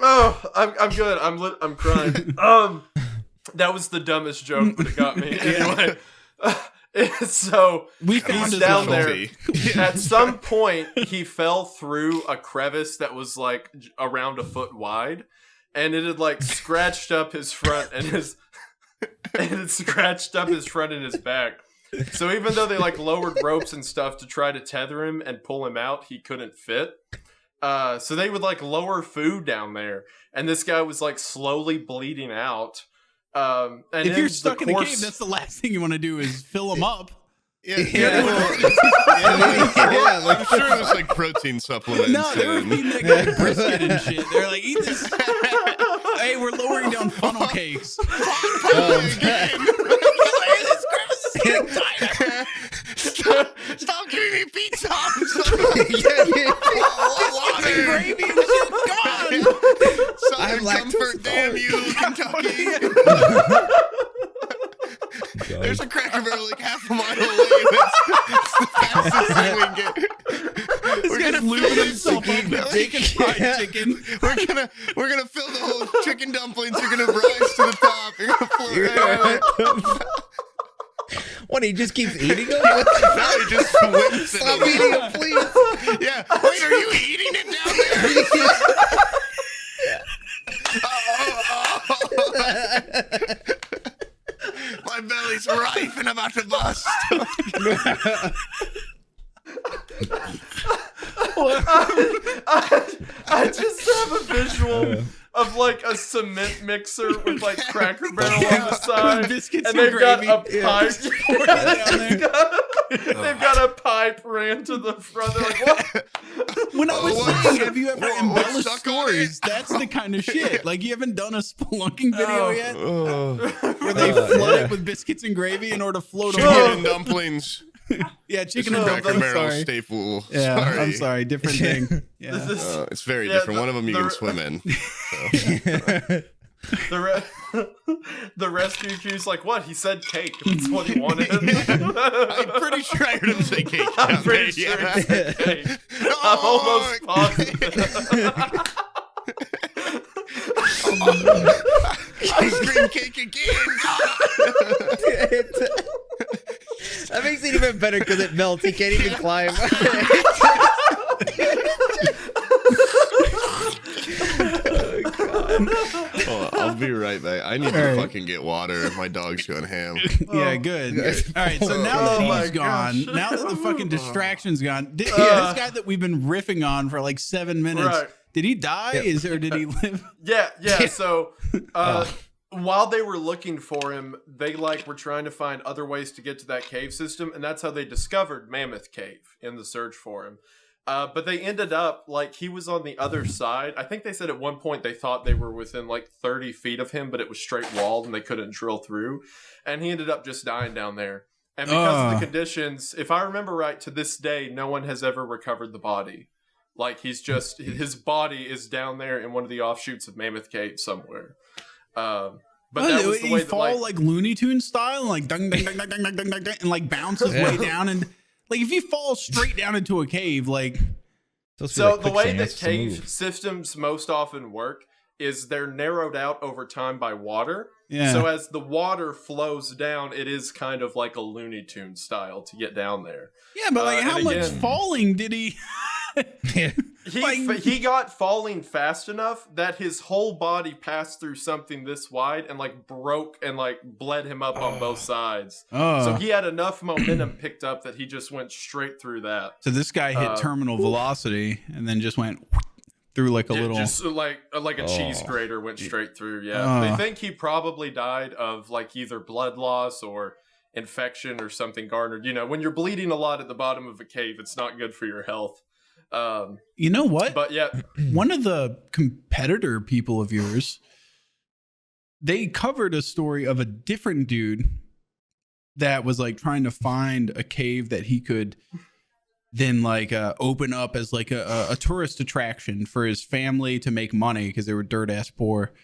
Oh, I'm good. I'm crying. That was the dumbest joke, but it got me. Anyway. So we found he's down there. At some point, he fell through a crevice that was like around a foot wide, and it had like scratched up his front and his back. So even though they like lowered ropes and stuff to try to tether him and pull him out, he couldn't fit. So they would like lower food down there, and this guy was like slowly bleeding out. And if you're stuck in a cave, that's the last thing you want to do is fill them up. I'm sure it was like protein supplements. No, they were feeding that guy brisket and shit. They're like, eat this. Hey, we're lowering down funnel cakes. Stop giving me pizza. Water, gravy and shit. Come on. Southern comfort, damn you, Kentucky. There's a Cracker Barrel like half a mile away. That's the fastest thing we can get. This guy's lubing himself up with bacon fried chicken. We're gonna fill the whole chicken dumplings. You're gonna rise to the top. You're gonna float. What, he just keeps eating them? No, he just swims. Stop eating them, please. Yeah. Wait, are you eating it down there? My belly's ripe and about to bust. I just have a visual of like a cement mixer with like Cracker Barrel on the side, biscuits and they've got gravy. a pipe. They've got a pipe ran to the front. They're like, what? When I was saying, have you ever embellished stories? That's the kind of shit. Like, you haven't done a spelunking video yet, where they flood it with biscuits and gravy in order to float them Chicken up. and dumplings. Yeah, chicken and Cracker dumplings. Barrel Sorry. staple. Yeah, Sorry. I'm sorry. Different thing. Yeah. It's very different. One of them you can swim in. So. The rescue crew's like, what? He said cake. That's what he wanted. I'm pretty sure I heard him say cake. I'm pretty sure he said cake. I'm almost positive. Ice cream cake again. That makes it even better because it melts. He can't even climb. Oh, I'll be right back. I need to fucking get water. My dog's going ham. Yeah, good. All right, so now that he's gone, now that the fucking distraction's gone, this guy that we've been riffing on for like 7 minutes, Right. did he die? Or did he live? Yeah. So while they were looking for him, they like were trying to find other ways to get to that cave system, and that's how they discovered Mammoth Cave in the search for him. But they ended up, like, he was on the other side. I think they said at one point they thought they were within, like, 30 feet of him, but it was straight walled and they couldn't drill through. And he ended up just dying down there. And because of the conditions, if I remember right, to this day, no one has ever recovered the body. Like, he's just, his body is down there in one of the offshoots of Mammoth Cave somewhere. But that was the way that, fall like Looney Tunes style, like, dung, dung, dung, dung, dung, dung, dung, dung, and, like, bounces way down and... Like, if you fall straight down into a cave, like... So the way that cave systems most often work is they're narrowed out over time by water. Yeah. So as the water flows down, it is kind of like a Looney Tunes style to get down there. Yeah, but like, how much falling did he... He got falling fast enough that his whole body passed through something this wide and like broke and like bled him up on both sides. So he had enough momentum picked up that he just went straight through that. So this guy hit terminal velocity and then just went through like a little... Just like a cheese grater went straight through, yeah. They think he probably died of like either blood loss or infection or something garnered. You know, when you're bleeding a lot at the bottom of a cave, it's not good for your health. You know what? But yeah, one of the competitor people of yours, they covered a story of a different dude that was like trying to find a cave that he could then like open up as like a tourist attraction for his family to make money because they were dirt ass poor.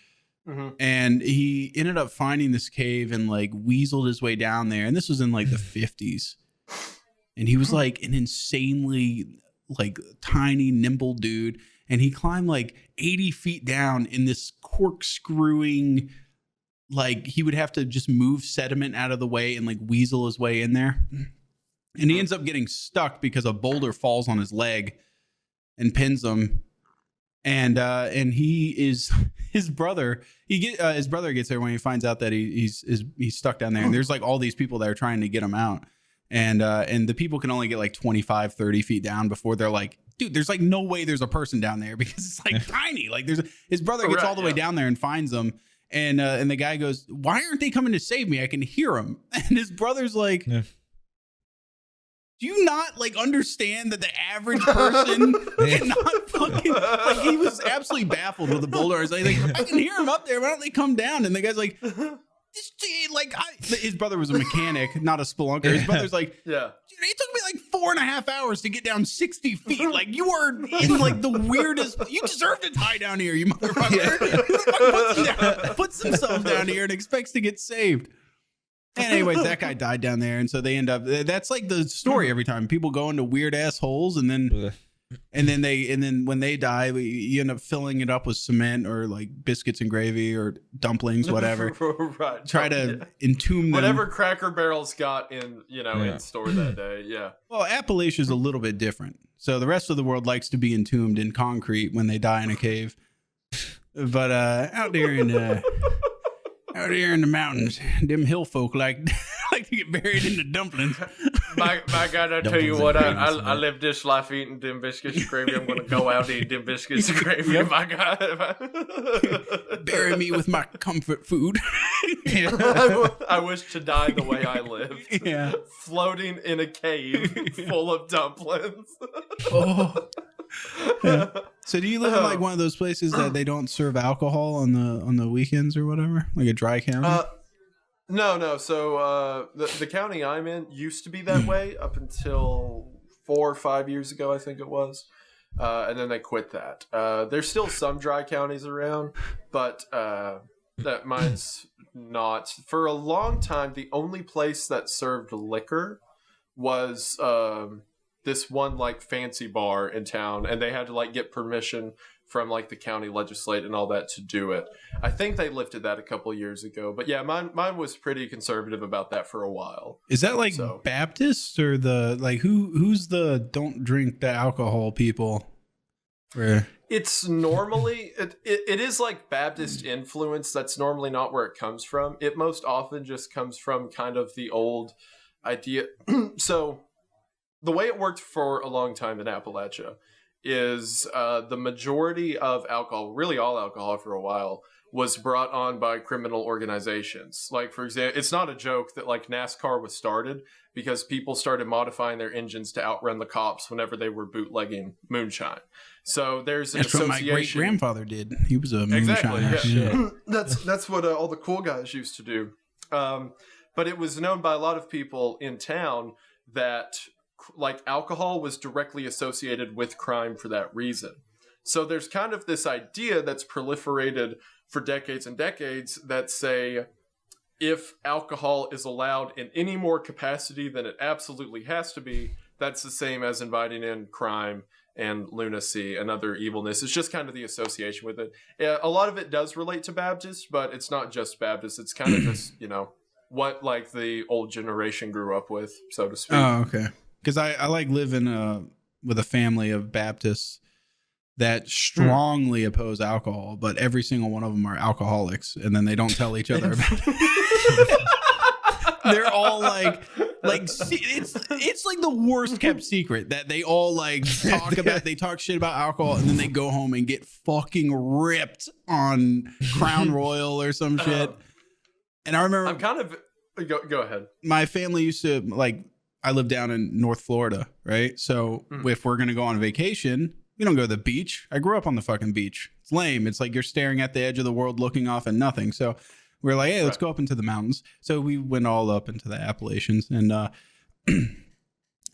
Mm-hmm. And he ended up finding this cave and like weaseled his way down there. And this was in like the 50s. And he was like an insanely like tiny, nimble dude. And he climbed like 80 feet down in this corkscrewing, like he would have to just move sediment out of the way and like weasel his way in there. And he ends up getting stuck because a boulder falls on his leg and pins him. And his brother gets there when he finds out that he's stuck down there. And there's like all these people that are trying to get him out. And the people can only get like 25, 30 feet down before they're like, dude, there's like no way there's a person down there because it's like tiny. Like his brother gets all the way down there and finds them. And the guy goes, why aren't they coming to save me? I can hear them. And his brother's like, do you not like understand that the average person cannot fucking, like he was absolutely baffled with the boulder. I was like, I can hear him up there. Why don't they come down? And the guy's like, his brother was a mechanic, not a spelunker. His brother's like, yeah, dude, it took me like 4.5 hours to get down 60 feet. Like you are in like the weirdest. You deserve to die down here, you motherfucker. Who the fuck puts themselves down here and expects to get saved? And anyways, that guy died down there, and so they end up. That's like the story every time people go into weird ass holes, and then when they die, you end up filling it up with cement or like biscuits and gravy or dumplings, whatever. Right. Try to entomb them. Whatever Cracker Barrel's got in store that day. Yeah. Well, Appalachia's a little bit different. So the rest of the world likes to be entombed in concrete when they die in a cave. But out there in the mountains, them hill folk like to get buried in the dumplings. My God, I tell you what, I live this life eating them biscuits and gravy. I'm going to go out and eat them biscuits and gravy. My God. Bury me with my comfort food. I wish to die the way I lived. Yeah. Floating in a cave full of dumplings. Yeah. So do you live in like one of those places that they don't serve alcohol on the weekends or whatever, like a dry county? No. So the county I'm in used to be that way up until 4 or 5 years ago, I think it was, and then they quit that. There's still some dry counties around, but that mine's not. For a long time, the only place that served liquor was this one like fancy bar in town, and they had to like get permission from like the county legislate and all that to do it. I think they lifted that a couple of years ago, but yeah, mine was pretty conservative about that for a while. Is that like Baptist or the like who's the don't drink the alcohol people? Where it's normally it is like Baptist influence. That's normally not where it comes from. It most often just comes from kind of the old idea. So the way it worked for a long time in Appalachia is the majority of alcohol, really all alcohol for a while, was brought on by criminal organizations. Like, for example, it's not a joke that like NASCAR was started because people started modifying their engines to outrun the cops whenever they were bootlegging moonshine. So there's an association. What my great grandfather did. He was a moonshiner. Exactly. Yeah. That's what all the cool guys used to do. But it was known by a lot of people in town that like alcohol was directly associated with crime for that reason. So there's kind of this idea that's proliferated for decades and decades that say if alcohol is allowed in any more capacity than it absolutely has to be, that's the same as inviting in crime and lunacy and other evilness. It's just kind of the association with it. A lot of it does relate to Baptists, but it's not just Baptists. It's kind of just, what like the old generation grew up with, so to speak. Oh, okay. Because I like living with a family of Baptists that strongly oppose alcohol, but every single one of them are alcoholics, and then they don't tell each other about it. They're all like it's like the worst kept secret that they all like talk shit about alcohol, and then they go home and get fucking ripped on Crown Royal or some shit. And I remember I'm kind of go ahead. My family used to I live down in North Florida, right? So if we're gonna go on vacation, we don't go to the beach. I grew up on the fucking beach. It's lame. It's like you're staring at the edge of the world looking off at nothing. So we're like, hey, let's go up into the mountains. So we went all up into the Appalachians. And I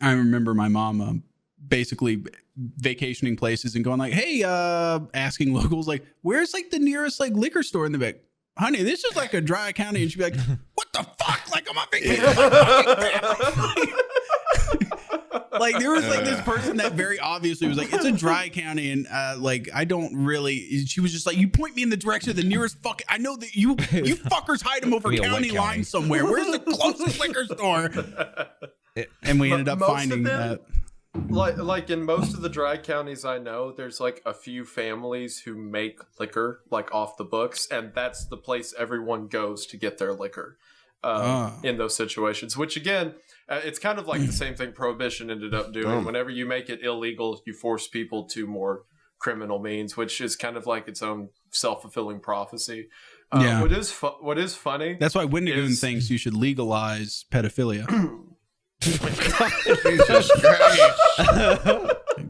remember my mom basically vacationing places and going like, hey, asking locals, like, where's like the nearest like liquor store in the back? Honey, this is like a dry county. And she'd be like, what the fuck? Like, I'm on vacation. Like there was like this person that very obviously was like, it's a dry county, and like I don't really. She was just like, you point me in the direction of the nearest fucking. I know that you fuckers hide them over county lines somewhere. Where's the closest liquor store? And we ended up finding that. Like in most of the dry counties I know, there's like a few families who make liquor like off the books, and that's the place everyone goes to get their liquor. In those situations, which again, it's kind of like the same thing Prohibition ended up doing. Whenever you make it illegal, you force people to more criminal means, which is kind of like its own self-fulfilling prophecy. What is funny? That's why Wendigoon thinks you should legalize pedophilia. Jesus Christ.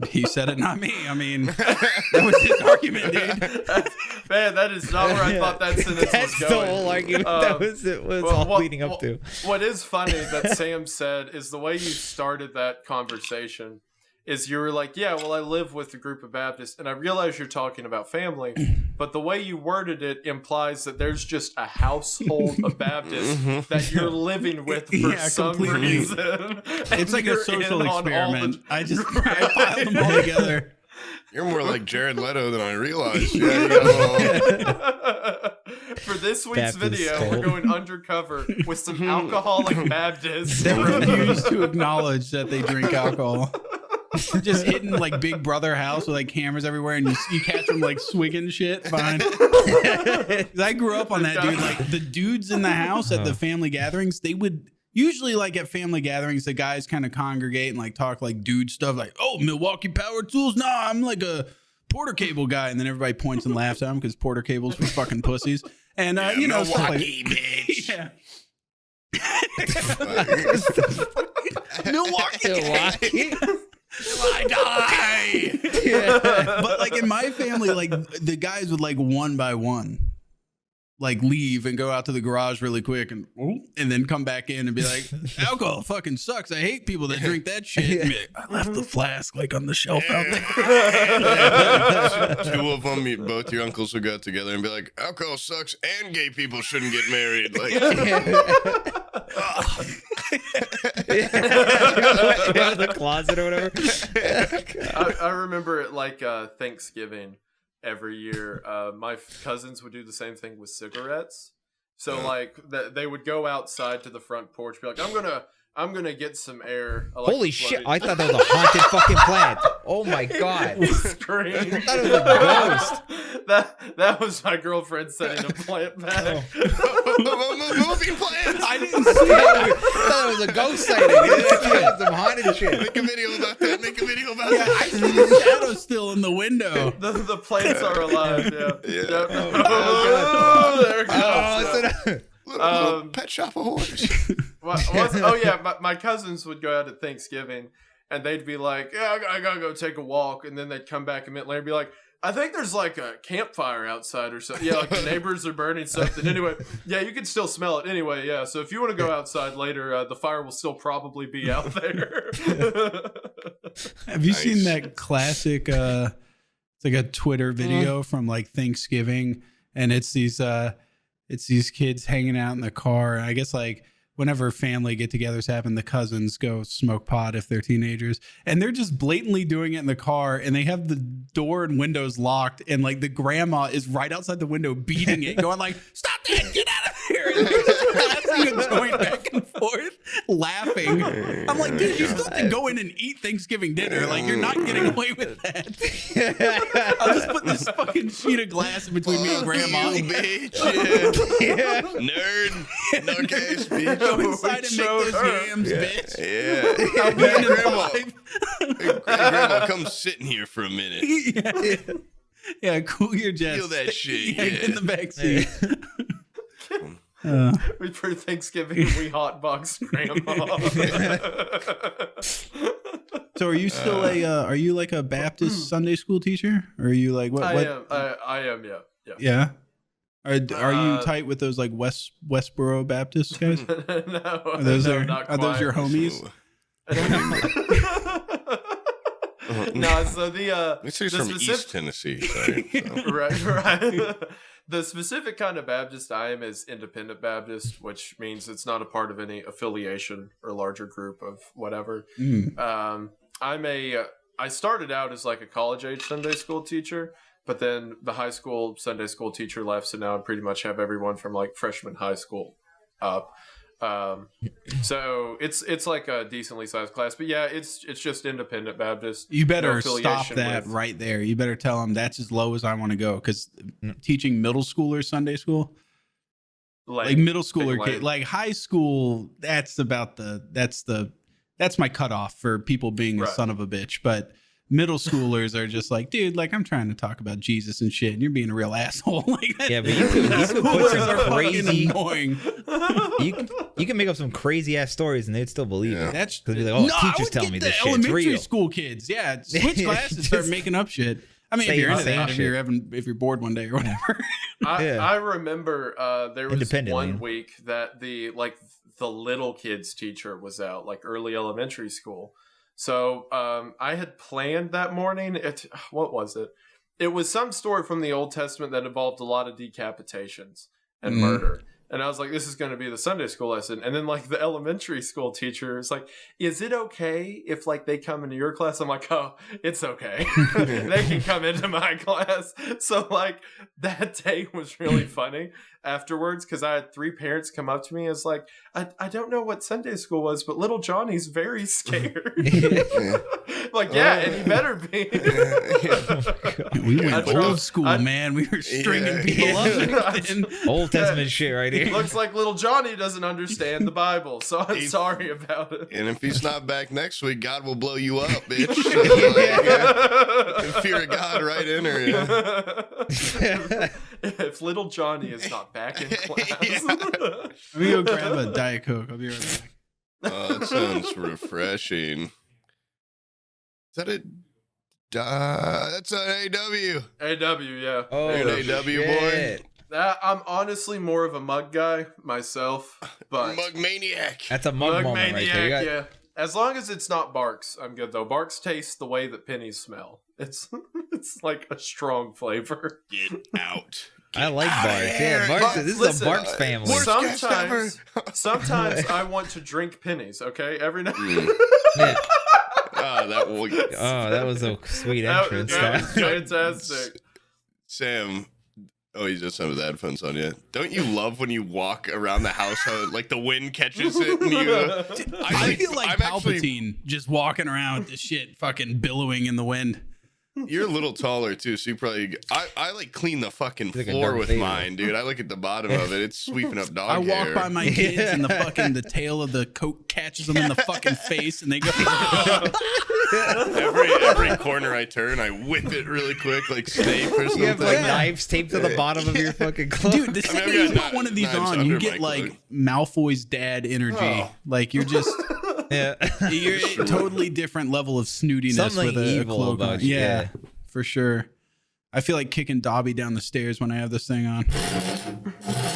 He said it, not me. I mean, that was his argument, dude. Man, that is not where I thought that sentence That's was going. the whole argument. That was it. Was all leading up to. What is funny that Sam said is the way you started that conversation is you were like, yeah, well, I live with a group of Baptists, and I realize you're talking about family, but the way you worded it implies that there's just a household of Baptists that you're living with for some reason. It's like a social experiment. I piled them all together. You're more like Jared Leto than I realized. For this week's video, we're going undercover with some alcoholic Baptists. They refuse to acknowledge that they drink alcohol. Just hitting like Big Brother house with like cameras everywhere, and you catch them like swigging shit. Fine. I grew up on that, dude. Like the dudes in the house at the family gatherings, they would usually like at family gatherings, the guys kind of congregate and like talk like dude stuff, like, oh, Milwaukee Power Tools. Nah, I'm like a Porter Cable guy, and then everybody points and laughs at them because Porter Cables were fucking pussies. And you know, Milwaukee, bitch. Yeah. Milwaukee. I die. Yeah. But like in my family, like the guys would like one by one like leave and go out to the garage really quick and then come back in and be like, alcohol fucking sucks. I hate people that drink that shit. Like, I left the flask like on the shelf out there. Two of them, both your uncles would go together and be like, alcohol sucks and gay people shouldn't get married. Like, the closet or whatever. I remember it like Thanksgiving every year. My cousins would do the same thing with cigarettes. So like they would go outside to the front porch, be like, I'm gonna get some air. Holy shit! I thought that was a haunted fucking plant. Oh my god! Scream. I thought it was a ghost. That was my girlfriend setting a plant back. Moving plants. I didn't see it. I thought it was a ghost sighting. It was some haunted shit. Make a video about that. I see the shadow still in the window. The plants are alive. Yeah. Yeah. There it goes. Little pet shop of horse. My cousins would go out at Thanksgiving, and they'd be like, "Yeah, I gotta go take a walk," and then they'd come back a minute later and be like, "I think there's like a campfire outside or something. Yeah, like the neighbors are burning something. Anyway, yeah, you can still smell it. Anyway, yeah. So if you want to go outside later, the fire will still probably be out there." Have you seen that classic? It's like a Twitter video from like Thanksgiving, and it's these kids hanging out in the car. I guess like whenever family get-togethers happen, the cousins go smoke pot if they're teenagers, and they're just blatantly doing it in the car, and they have the door and windows locked, and like the grandma is right outside the window beating it, going like, "Stop that! Get out of here!" And they're just passing a joint back and forth, laughing. I'm like, dude, you still have to go in and eat Thanksgiving dinner. Like, you're not getting away with that. I'll just put this fucking sheet of glass in between me and grandma. You bitch. Yeah. Nerd. Nutcase, bitch. Go inside and make those yams, bitch. Yeah. I'll be in Grandma. five. Grandma, come sit in here for a minute. Yeah, cool your jets. Feel that shit. Yeah, get in the back seat. For Thanksgiving, we hotbox grandma. So are you still are you like a Baptist Sunday school techer? Or are you like what? I am, yeah. Yeah. Are you tight with those like Westboro Baptist guys? No. Are those not those your homies? No, so the This is from East Tennessee. Sorry, so. right. The specific kind of Baptist I am is independent Baptist, which means it's not a part of any affiliation or larger group of whatever. I started out as like a college age Sunday school teacher, but then the high school Sunday school teacher left, so now I pretty much have everyone from like freshman high school up. So it's like a decently sized class, but yeah, it's just independent Baptist. You better stop that right there. You better tell them that's as low as I want to go, because teaching middle schoolers Sunday school, like middle schooler kid, like high school, that's my cutoff for people being a son of a bitch. But middle schoolers are just like, dude, like I'm trying to talk about Jesus and shit, and you're being a real asshole. Like, yeah, but you could put some crazy, annoying. You can make up some crazy ass stories and they'd still believe it. That's because be like, oh, teachers tell me this shit. Elementary school kids, yeah, switch classes and start making up shit. I mean, if you're into that, if you're bored one day or whatever. I remember there was one week that the little kids teacher was out, like early elementary school. So I had planned that morning. What was it? It was some story from the Old Testament that involved a lot of decapitations and murder. And I was like, this is going to be the Sunday school lesson. And then like the elementary school teacher is like, is it okay if like they come into your class? I'm like, oh, it's okay. They can come into my class. So like that day was really funny afterwards, because I had 3 parents come up to me as like, I don't know what Sunday school was, but little Johnny's very scared. Like, yeah, and he better be. We went old school, man. We were stringing people up. Old Testament shit right here. Looks like little Johnny doesn't understand the Bible, so I'm sorry about it. And if he's not back next week, God will blow you up, bitch. So, fear of God right in her. Yeah. If little Johnny is not back in class. Let me go grab a Diet Coke. I'll be right back. That sounds refreshing. Is that it? That's an AW. AW, yeah. Oh, you're an AW boy? I'm honestly more of a mug guy myself, but mug maniac. That's a mug moment maniac, right there. Yeah. As long as it's not Barks, I'm good though. Barks tastes the way that pennies smell. It's like a strong flavor. Get out. I like Barks. Yeah, Barks. This is a Barks family. Sometimes I want to drink pennies. Okay, every night. Yeah. That was a sweet entrance. That was fantastic. Sam. Oh, you just have his headphones on, yeah. Don't you love when you walk around the house, how, like, the wind catches it? And you, I feel like Palpatine just walking around with this shit fucking billowing in the wind. You're a little taller too, so you probably. I like clean the fucking Like a floor Darth with Vader. mine, dude. I look at the bottom of it; it's sweeping up dog I walk hair. by my kids and the tail of the coat catches them in the fucking face and they go. every corner I turn, I whip it really quick, like steak or something. You have like knives taped to the bottom of your fucking clothes. Dude, the second you put one of these on, you get like Malfoy's dad energy. Like you're just. Yeah. You're a totally different level of snootiness Something with a evil cloak about on. you, Yeah, for sure. I feel like kicking Dobby down the stairs when I have this thing on.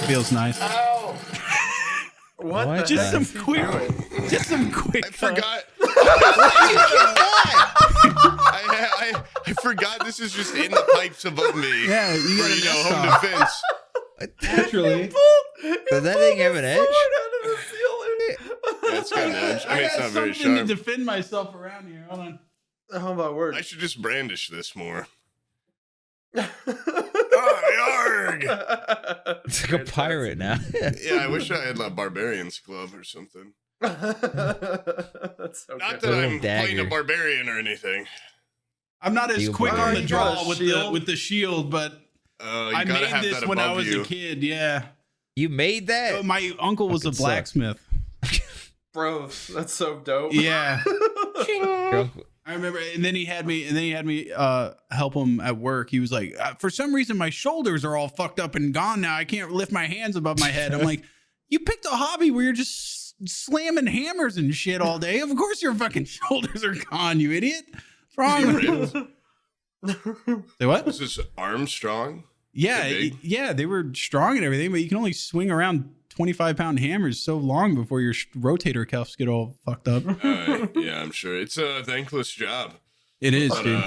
Feels nice. Ow! What? Just some quick. Just some quick. I forgot. I forgot this is just in the pipes above me. Yeah, you got for, to home defense. Naturally. Does that thing have an edge? Yeah, it's got an edge. I mean, it's not very something sharp. to defend myself around here. Hold on. Oh my word! I should just brandish this more. Oh, yarg! It's like a pirate now. Yeah, I wish I had a barbarian's glove or something. That's so Not good. that I'm Dagger. playing a barbarian or anything. I'm not as You quick on the barbarian. draw You got a with shield? the shield, but You I gotta made have this that when I above was you. a kid. Yeah. You made that? Oh, my uncle was a Fucking sucks. blacksmith. Bro, that's so dope. Yeah. Your uncle- I remember, and then he had me help him at work. He was like, for some reason, my shoulders are all fucked up and gone now. I can't lift my hands above my head. I'm like, you picked a hobby where you're just slamming hammers and shit all day. Of course, your fucking shoulders are gone, you idiot. What's wrong with you? Say what? Was this Armstrong? Yeah, big? yeah, they were strong and everything, but you can only swing around 25-pound hammers so long before your rotator cuffs get all fucked up. Yeah, I'm sure. It's a thankless job. It is, But, dude.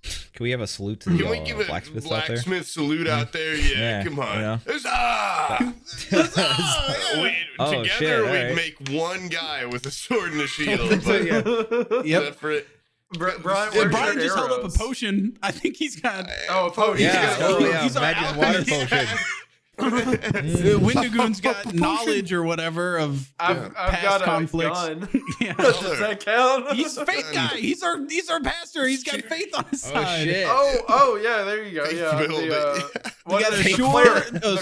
Can we have a salute to the can we give a blacksmiths out there? blacksmith salute out there? Yeah, Yeah, come on. you know. Huzzah! Huzzah! Oh, Together shit, all we'd right. make one guy with a sword and a shield. So, yeah. Yep. Separate. Brian, Yeah, where's Brian your just held up a arrows? potion. I think he's got Oh, a potion. Yeah, oh yeah, He's our magic water alchemist. potion. Wendigoon's got knowledge or whatever of I've past got a conflicts. gun. Yeah. Does that count? He's a faith guy. He's our pastor. He's got faith on his Oh side. shit. Oh, yeah, there you go. Faith Yeah, build the, We what got is a it?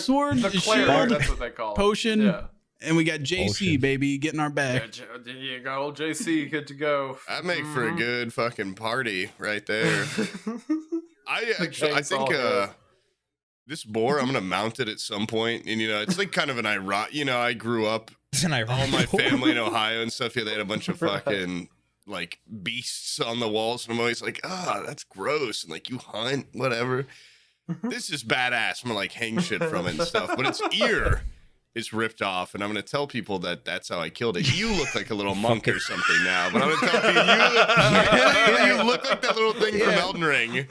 sword, The a cleric, shield, that's what they call it. potion, Yeah. and we got JC, Potion. baby, getting our Yeah, back. there you go, old JC, good to go. That make for a good fucking party right there. I gang's think all good. this boar, I'm gonna mount it at some point, and it's like kind of an ironic. I grew up And I all my family in Ohio and stuff. Yeah, they had a bunch of fucking like beasts on the walls, and I'm always like, that's gross, and like you hunt, whatever. This is badass. I'm gonna like hang shit from it and stuff, but its ear is ripped off, and I'm gonna tell people that that's how I killed it. You look like a little monk or something now, but I'm gonna tell people you look like that little thing from Elden Ring.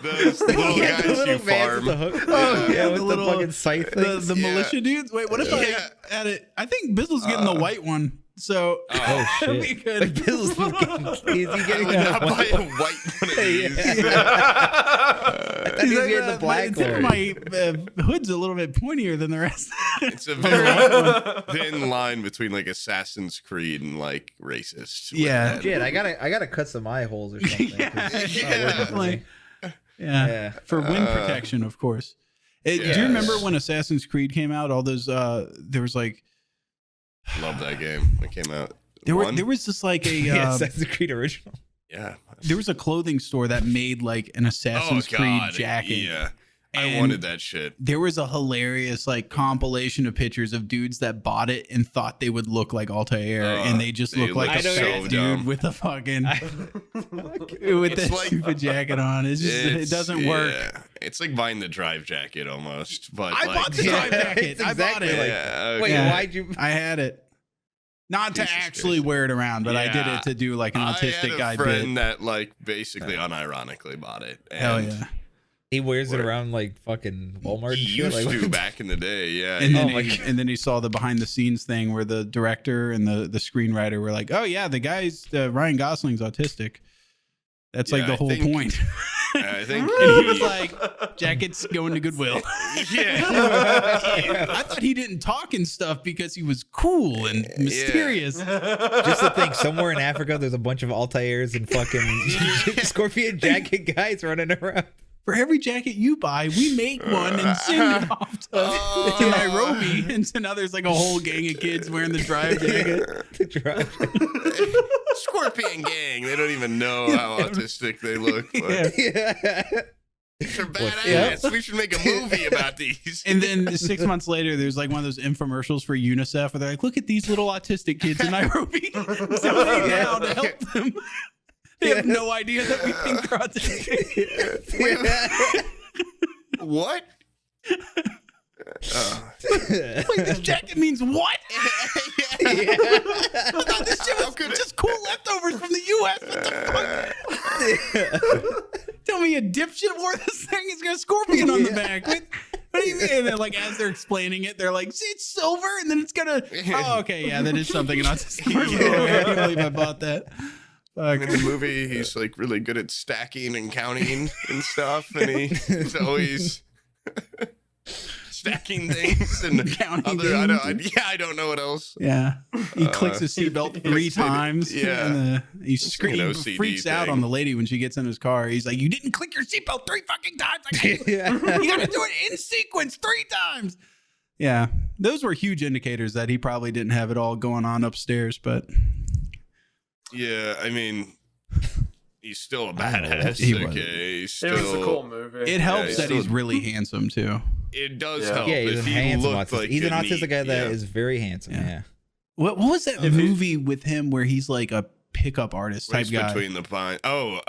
The little Yeah, the guys little you vans farm. with the hook. Oh, yeah, with The the little- fucking scythe The things. militia dudes. Wait, what if Yeah. I had it? I think Bizzle's getting the white one. So Oh shit. we could. Bill's getting, is he I getting would not the buy a white one of these. I thought he was getting the black one. My hood's a little bit pointier than the rest. It's a very thin line between like Assassin's Creed and like racist. with Yeah. that. Shit, I gotta cut some eye holes or something. 'cause it's not Yeah. working for me. Yeah. Yeah. For wind protection, of course. Do you Yes. remember when Assassin's Creed came out? All those there was like Love that game. It came out. there One? was just like a Yeah, Assassin's Creed original. Yeah. there was a clothing store that made like an Assassin's Creed jacket. Yeah. I And wanted that shit. There was a hilarious like compilation of pictures of dudes that bought it and thought they would look like Altair, and they just they look like look a so fat dude dumb. with a fucking with It's that like- stupid jacket on. It's just it doesn't work. Yeah. It's like buying the drive jacket almost. But I like, bought the drive jacket. It's I bought exactly it. like- yeah, Wait, Yeah. why'd you? I had it. Not to Jesus actually Christ. wear it around, but I did Yeah. it to do like an autistic I guy had a friend bit. that like basically unironically bought it. Hell and yeah. He wears it Word. around like fucking Walmart. and He shit? used Like, to what? back in the day, yeah. And then, Oh my he, God. and then he saw the behind the scenes thing where the director and the screenwriter were like, "Oh yeah, the guy's Ryan Gosling's autistic." That's like Yeah, the I whole think- point. I think And he was like, jacket's going to Goodwill. yeah. I thought he didn't talk and stuff because he was cool and mysterious. Just to think, somewhere in Africa, there's a bunch of Altairs and fucking scorpion jacket guys running around. For every jacket you buy, we make one and send it off to Nairobi. And so now there's like a whole gang of kids wearing the Drive jacket. Scorpion gang. They don't even know how autistic they look. But they're badass. We should make a movie about these. And then 6 months later, there's like one of those infomercials for UNICEF where they're like, look at these little autistic kids in Nairobi. Somebody now to help them. They have no idea that we think they're autistic. What? Like, this jacket means what? I thought this shit was just cool leftovers from the U.S. What the fuck? Tell me a dipshit wore this thing. It's got a scorpion on the back. What do you mean? And then, like, as they're explaining it, they're like, see, it's silver, and then it's gonna. Oh, okay, yeah, that is something an autistic person. I can't believe I bought that. In the movie, he's like really good at stacking and counting and stuff, and he's always stacking things and Counting other. things. I don't know what else. Yeah, he clicks his seatbelt 3 times. Yeah. And, he an screams, OCD freaks out thing. on the lady when she gets in his car. He's like, "You didn't click your seatbelt 3 fucking times. Yeah. You got to do it in sequence 3 times." Yeah, those were huge indicators that he probably didn't have it all going on upstairs, but. Yeah, I mean, he's still a badass. He was. Okay, he's It was still. a cool movie. It helps that still- he's really handsome too. It does Yeah. help. Yeah, he's if a he handsome looked autistic. like He's an a autistic neat- guy that yeah. is very handsome. Yeah. Yeah. What was that movie with him where he's like a pickup artist type Race guy, between the pine. Oh,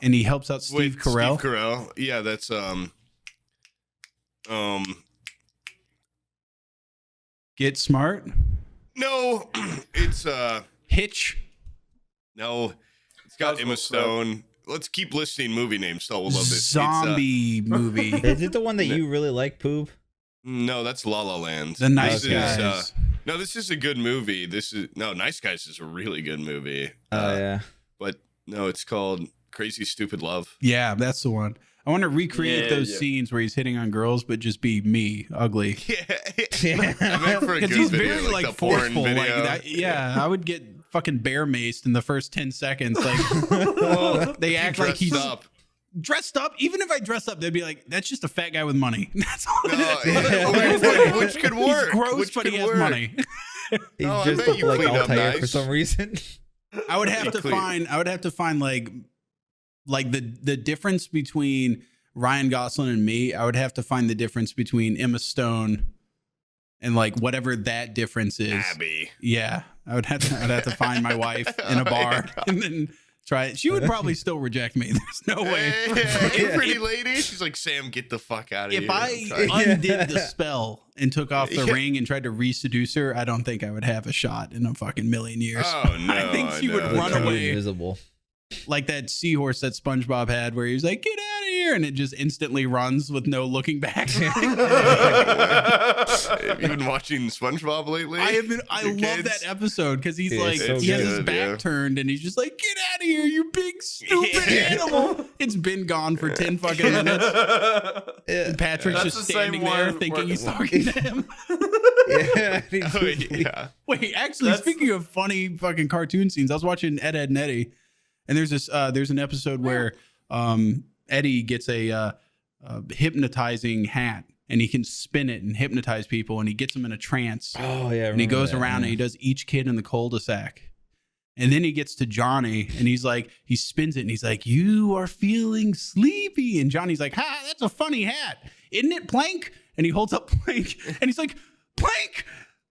and he helps out Steve with Carell? Steve Carell. Yeah, that's Get Smart, No, it's Hitch. no, it's got Emma Stone. Let's keep listing movie names, so we'll love this. Zombie movie. Is it the one that you really like, Poob? No, that's La La Land. The Nice This is, Guys. no, this is a good movie. Nice Guys is a really good movie. Oh yeah. But no, it's called Crazy Stupid Love. Yeah, that's the one. I want to recreate those scenes where he's hitting on girls, but just be me, ugly. Yeah, I meant for a Because good he's video, very like the porn forceful, like video. that. Yeah, I would get fucking bear maced in the first 10 seconds. Like they act like he's dressed up. Even if I dress up, they'd be like, "That's just a fat guy with money." That's all it is. Which could work. He's gross, Which but could he has work. money. He Oh, I just bet looked you like cleaned up Altair nice. for some reason. I would have to find like the difference between Ryan Gosling and me. I would have to find the difference between Emma Stone and like whatever that difference is. Abby. Yeah, I'd have to find my wife in a bar and then try it. She would probably still reject me. There's no way. Hey, pretty lady. She's like, Sam, get the fuck out of here. If I undid the spell and took off the ring and tried to re-seduce her, I don't think I would have a shot in a fucking million years. Oh, no. I think she would no, run no. away. Invisible. Like that seahorse that SpongeBob had where he was like, "Get out of here," and it just instantly runs with no looking back. Have you been watching SpongeBob lately? I love kids? that episode because he's Dude, like, it's so he has his good, back yeah. turned and he's just like, "Get out of here, you big stupid animal." It's been gone for 10 fucking minutes. And Patrick's That's just the same standing there one thinking where- he's talking to him. Yeah. Oh, yeah. Wait, actually, speaking of funny fucking cartoon scenes, I was watching Ed, Edd, and Eddy, and there's an episode where Eddie gets a hypnotizing hat, and he can spin it and hypnotize people, and he gets them in a trance. Oh yeah. And he goes around and he does each kid in the cul-de-sac. And then he gets to Johnny and he's like, he spins it and he's like, "You are feeling sleepy." And Johnny's like, "Ha, that's a funny hat. Isn't it, Plank?" And he holds up Plank and he's like, "Plank,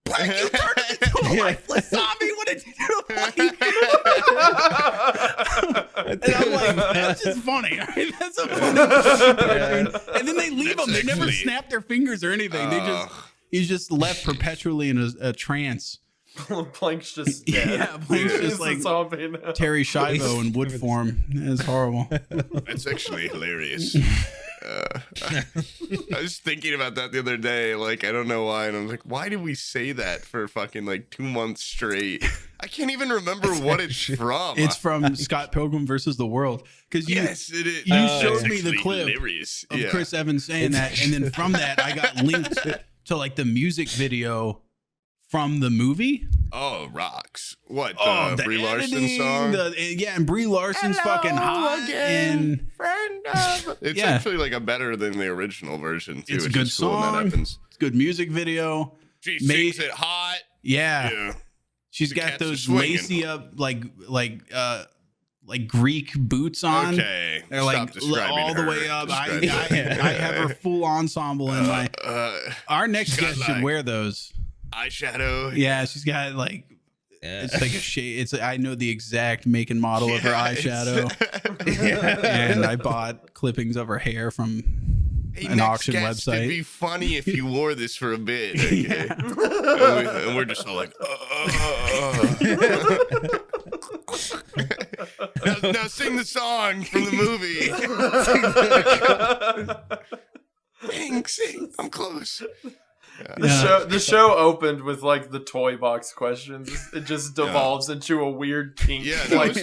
Plank, you turned him into a lifeless zombie. What did you do to Plank?" And I'm like, "That's just funny. Right? That's a funny cartoon." And then they leave That's him. They never actually- snap their fingers or anything. He's just left perpetually in a trance. Plank's just dead. Yeah, Plank's Yeah. just He's like a zombie now. Terry Schiavo in wood form. It's horrible. That's actually hilarious. I was thinking about that the other day. Like, I don't know why. And I was like, why did we say that for fucking like 2 months straight? I can't even remember what it's from. It's from Scott Pilgrim versus the World. Because yes, it is. You showed me the clip hilarious. of Chris Evans saying that, and then from that, I got linked to like the music video from the movie. Oh, rocks! What? The Brie Larson editing, song? And Brie Larson's fucking hot. Again, it's actually like a better than the original version too. It's a good song. It's a good music video. She sings it hot. Yeah. She's got those lacy up like Greek boots on. Okay, they're like all the way up. I have her full ensemble in my. Our next guest should wear those. Eyeshadow. Yeah, she's got like it's like a shade. I know the exact make and model of her eyeshadow, and I bought clippings of her hair from an auction website. It'd be funny if you wore this for a bit. Okay? And we're just all like, now sing the song from the movie. Sing. I'm close. The show opened with like the toy box questions. It just devolves into a weird kink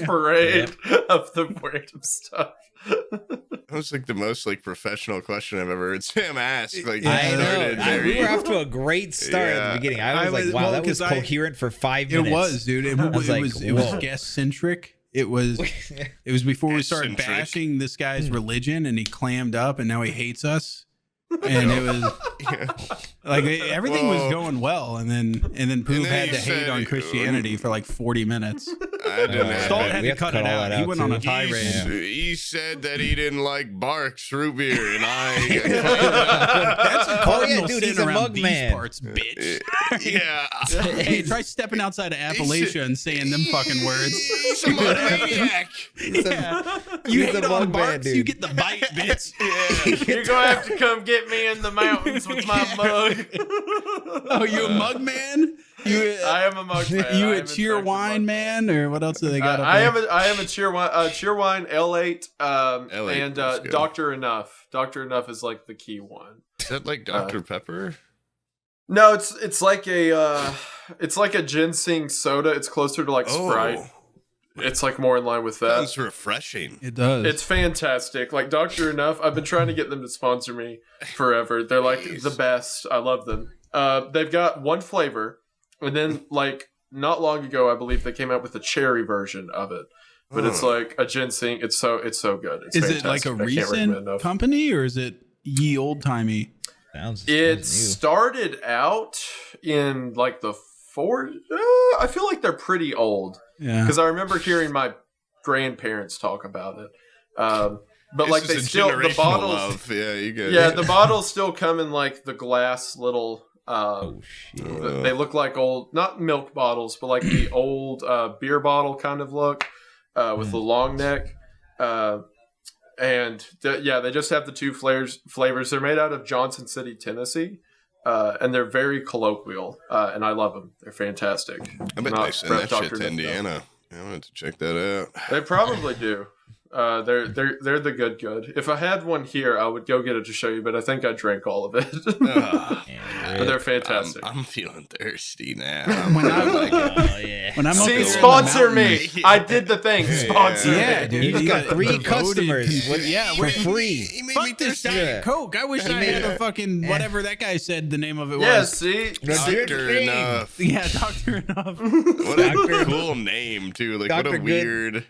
parade of the random stuff. That was like the most like professional question I've ever heard Sam ask. Like, I know. We were off to a great start at the beginning. I was like, wow, that was coherent for 5 minutes. It was, dude. It was guest centric. It was before we started bashing this guy's religion, and he clammed up, and now he hates us. And it was like everything was going well, and then Poob had to hate on Christianity for like 40 minutes. I didn't. Stolt had to cut it out. He went on a tirade. He said that he didn't like Barks root beer, and I. That's a cardinal sin he's a around mug these man. Parts, bitch. Yeah. Hey, try stepping outside of Appalachia and saying them fucking words. He's a mug maniac. You hate on Barks, you get the bite, bitch. You're gonna have to come get me in the mountains with my mug. Oh, you a mug man? I am a mug man. You a cheer wine man, or what else do they got? I am a cheer wine. L8. And Dr. Enough. Dr. Enough is like the key one. Is that like Dr. Pepper? No, it's like a ginseng soda. It's closer to like Sprite. It's like more in line with that. Sounds refreshing. It does. It's fantastic. Like Dr. Enough, I've been trying to get them to sponsor me forever. They're like the best. I love them. They've got one flavor, and then like not long ago, I believe they came out with a cherry version of it. But it's like a ginseng. It's so good. It's fantastic. It like a recent company, or is it ye old timey? It started out in like the I feel like they're pretty old. Yeah, because I remember hearing my grandparents talk about it. But like they still the bottles. The bottles still come in like the glass little. They look like old, not milk bottles, but like the old beer bottle kind of look with the long neck. And they just have the two flavors. They're made out of Johnson City, Tennessee. And they're very colloquial, and I love them. They're fantastic. I bet they send that shit to Indiana. I wanted to check that out. They probably do. They're the good. If I had one here, I would go get it to show you, but I think I drank all of it. But they're fantastic. I'm feeling thirsty now. When I'm sponsor me. I did the thing. Sponsor me. Yeah, dude. You got 3 customers for free. He made me thirsty. Diet Coke. I wish I had a fucking whatever that guy said the name of it was. Yeah, see? Dr. Enough. Yeah, Dr. Enough. What a cool name, too. Like, what a weird...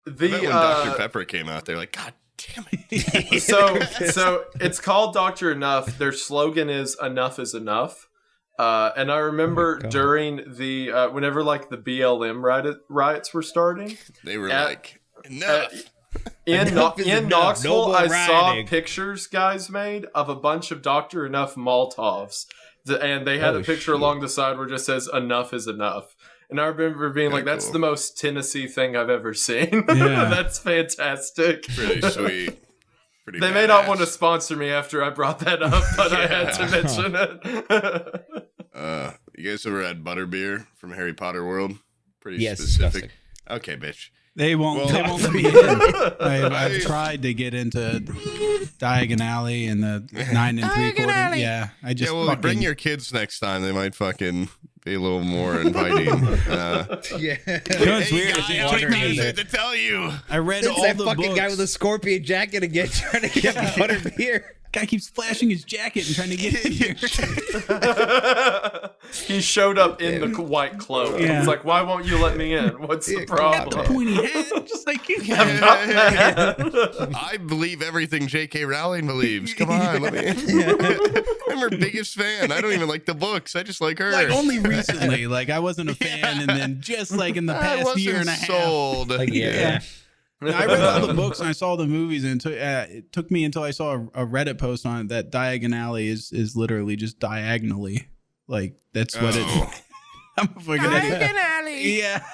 when Dr. Pepper came out, they're like, God damn it. So it's called Dr. Enough. Their slogan is "Enough is enough." And I remember during the whenever like the BLM riots were starting, they were like, enough. In Knoxville, I saw pictures guys made of a bunch of Dr. Enough Molotovs, and they had a picture along the side where it just says "Enough is enough." And I remember being like, that's the most Tennessee thing I've ever seen. Yeah. That's fantastic. Pretty sweet. They may not want to sponsor me after I brought that up, but I had to mention it. You guys ever had butterbeer from Harry Potter World? Pretty specific. Disgusting. Okay, bitch. They won't let me in. I've tried to get into Diagon Alley and the 9 3/4. Yeah, I just bring your kids next time. They might fucking be a little more inviting. Yeah. It's weird. I took me to tell you. I read It's all that the fucking books. guy with a scorpion jacket again trying to get butterbeer. Guy keeps flashing his jacket and trying to get in here. He showed up in the white cloak. Yeah. It's like, why won't you let me in? What's the Got the problem? pointy hat, just like you. I believe everything J.K. Rowling believes. Come on, let me in. I'm her biggest fan. I don't even like the books. I just like her. Like only recently, like I wasn't a fan, and then just like in the I past year and a half. sold. Like, yeah. I read all the books and I saw the movies, and it took me until I saw a Reddit post on it that Diagon Alley is literally just diagonally. Like that's what it. I'm a fucking idiot. Alley. Yeah.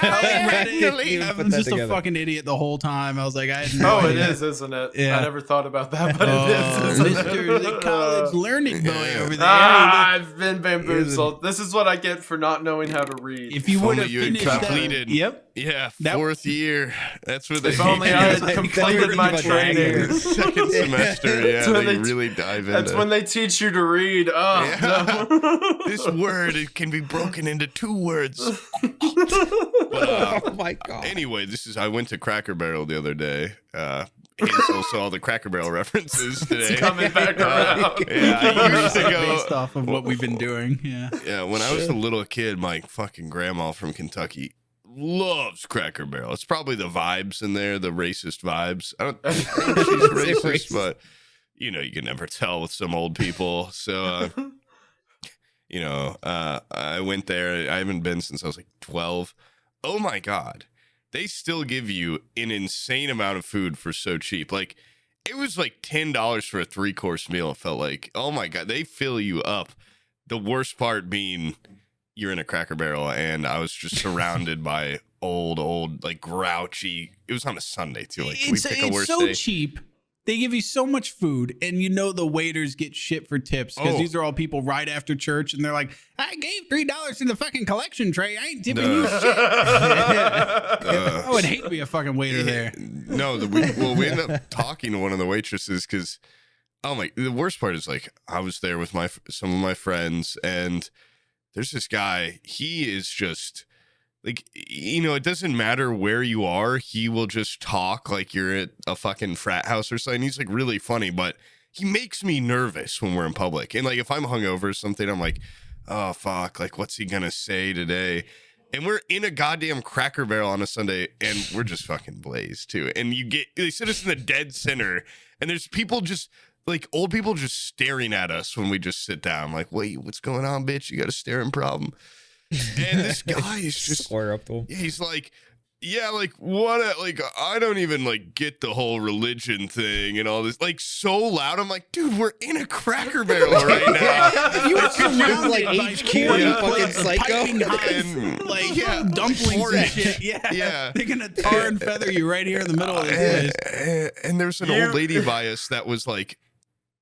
Diagonally. I'm just a fucking idiot the whole time. I was like, I had no Oh, it idea. is, isn't it? Yeah. I never thought about that, but Oh, it is. Isn't it? Mr. the college learning boy over there. I've been bamboozled. This is what I get for not knowing how to read. If you If would only have you had finished that, completed. yep. Yeah, That- 4th year. That's where they. If only I had completed my training. Second semester. Yeah, when they they- really dive into. That's when they teach you to read. Oh, no. This word it can be broken into 2 words. Oh my god. Anyway, I went to Cracker Barrel the other day. Hansel saw the Cracker Barrel references today. Coming back around. Yeah, I used to go. Based off of what we've been doing. Yeah. Yeah, when I was a little kid, my fucking grandma from Kentucky loves Cracker Barrel. It's probably the vibes in there, the racist vibes. I don't think she's racist, but you can never tell with some old people. So, I went there. I haven't been since I was like 12. Oh my God. They still give you an insane amount of food for so cheap. Like, it was like $10 for a 3-course meal. It felt like, oh my God, they fill you up. The worst part being you're in a Cracker Barrel, and I was just surrounded by old, like grouchy. It was on a Sunday too. Like, can we pick a worse so day? cheap. They give you so much food, and the waiters get shit for tips because these are all people right after church, and they're like, I gave $3 in the fucking collection tray. I ain't tipping you shit. I would hate to be a fucking waiter there. No, we ended up talking to one of the waitresses because, the worst part is like I was there with some of my friends, and there's this guy. He is just like, it doesn't matter where you are. He will just talk like you're at a fucking frat house or something. He's like really funny, but he makes me nervous when we're in public. And like, if I'm hungover or something, I'm like, oh fuck, like what's he gonna say today? And we're in a goddamn Cracker Barrel on a Sunday, and we're just fucking blazed too. And they sit us in the dead center, and there's people just like old people just staring at us when we just sit down. Like, wait, what's going on, bitch? You got a staring problem. And this guy is just square up to him. He's like, yeah, like what? Like I don't even like get the whole religion thing and all this. Like so loud, I'm like, dude, we're in a Cracker Barrel right now. You were This is surrounded like by HQ, you 40 fucking psycho. piping hot, And, like yeah, dumplings and orange. shit. Yeah. They're gonna tar and feather you right here in the middle of this place. And there's an old lady by us that was like,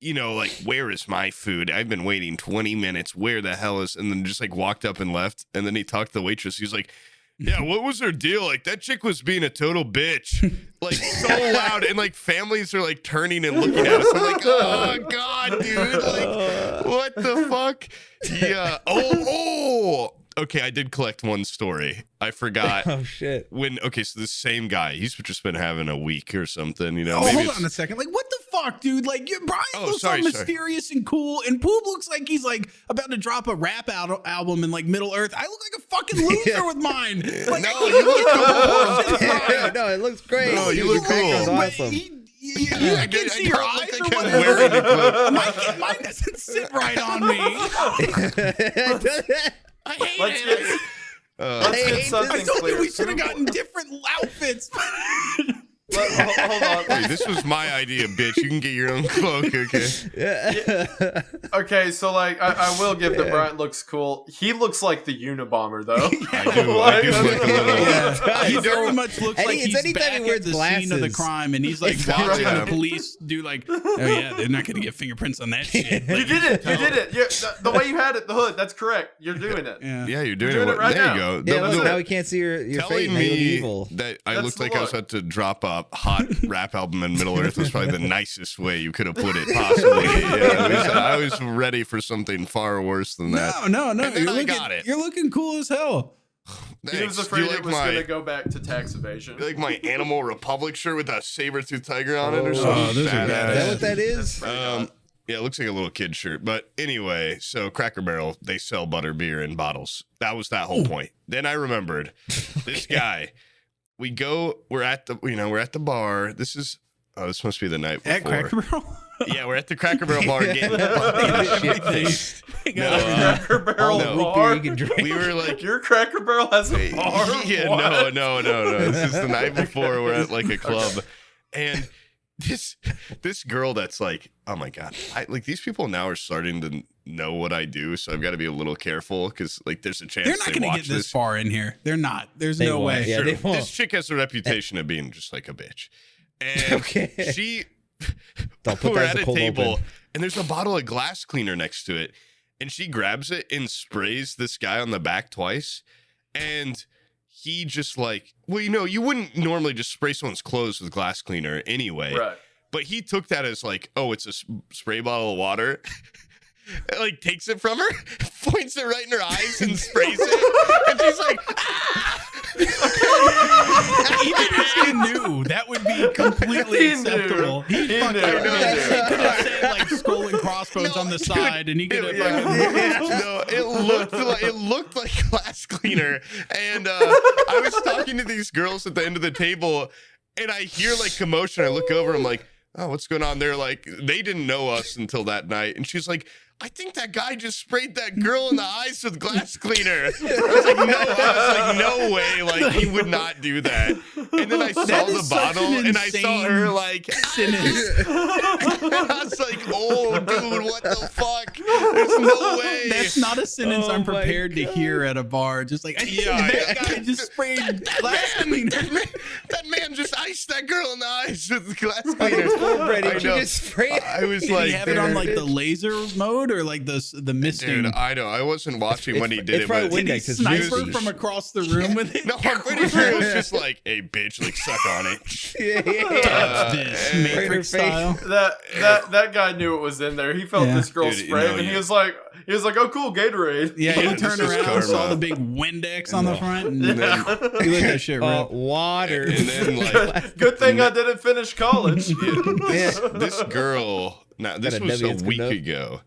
like, where is my food? I've been waiting 20 minutes. Where the hell is? And then just like walked up and left. And then he talked to the waitress. He was like, yeah, what was her deal? Like that chick was being a total bitch, like so loud. And like families are like turning and looking at us. I'm like, oh God, dude. Like, what the fuck? Yeah. Oh. Okay, I did collect one story. I forgot. Oh shit. So this same guy, he's just been having a week or something, Oh, hold on a second. Like, what the fuck, dude? Like, Bryan looks all mysterious and cool, and Poob looks like he's like about to drop a rap album in like Middle Earth. I look like a fucking loser with mine. Like, No, you look cool. No, it looks great. No, you look cool. It's awesome. I can't see your eyes or I'm whatever. wearing the Mine doesn't sit right on me. I hate Let's it. get, let's get something I told clear. you we should have gotten different outfits. Hold on. Hey, this was my idea, bitch. You can get your own cloak, okay? Okay, so like I will give that Bryan looks cool. He looks like the Unabomber though. I do look a little. He very much looks like It's he's anytime back he at wears the scene of the glasses. crime, and he's like Exactly. watching Yeah. the police do like, oh yeah, they're not gonna get fingerprints on that shit. You did it. You did it. The way you had it, the hood. That's correct. You're doing it. Yeah. Yeah, you're doing You're doing it. it right there now. you go. Yeah, look, now we can't see your face. Telling Now you look me evil. that I That's looked the like I was look. about to drop a hot rap album in Middle Earth was probably the nicest way you could have put it, possibly. Yeah, I was ready for something far worse than that. No. I got it. You're looking cool as hell. Thanks. He was afraid it was going to go back to tax evasion. You like my Animal Republic shirt with a saber-toothed tiger on it or something? Oh, those are Is that what that is? Yeah, it looks like a little kid shirt. But anyway, so Cracker Barrel, they sell butter beer in bottles. That was that whole point. Then I remembered this guy. We're at the bar. This must be the night before. At Cracker Barrel? Yeah, we're at the Cracker Barrel bar getting Cracker Barrel bar? You can drink. We were like, your Cracker Barrel has a bar? yeah, What? no. This is the night before. We're at like a club, and this girl that's like, oh my god, these people now are starting to know what I do, so I've got to be a little careful because like there's a chance They're not going to get this far in here. They're not. There's no won't. way. Yeah, Sure. they won't. This chick has a reputation of being just like a bitch, and she. We're at a table, and there's a bottle of glass cleaner next to it, and she grabs it and sprays this guy on the back twice, and he just like, well, you wouldn't normally just spray someone's clothes with glass cleaner anyway, Right. but he took that as like, oh, it's a spray bottle of water. Like takes it from her, points it right in her eyes, and sprays it, and she's like, ah! Even if he knew, that would be completely acceptable. He could have said like skull and crossbones on the side, and he could have No, it looked like glass cleaner, and I was talking to these girls at the end of the table, and I hear like commotion. I look over, I'm like, oh, what's going on? They're like, they didn't know us until that night, and she's like, I think that guy just sprayed that girl in the eyes with glass cleaner. I was like, no way. Like, he would not do that. And then I saw the bottle, and I saw her, like, sentence. And I was like, oh, dude, what the fuck? There's no way. That's not a sentence I'm prepared to hear at a bar. Just like, that guy just sprayed glass cleaner. That man just iced that girl in the eyes with glass cleaner. Did you just spray it? I was Did like, he have it on like the laser mode or like the misting? dude, I know. I wasn't watching when he did it, but Did he sniper from across the room with it? no, I'm pretty sure it was just like, hey, bitch, like, suck on it. Touch this, Matrix style. That guy knew it was in there. He felt this girl spray, and he was like, oh, cool, Gatorade. Yeah, he turned around and saw the big Windex on the front, and then he let that shit rip. Water. And then, like, Good thing I didn't finish college. this girl, now this was a week ago.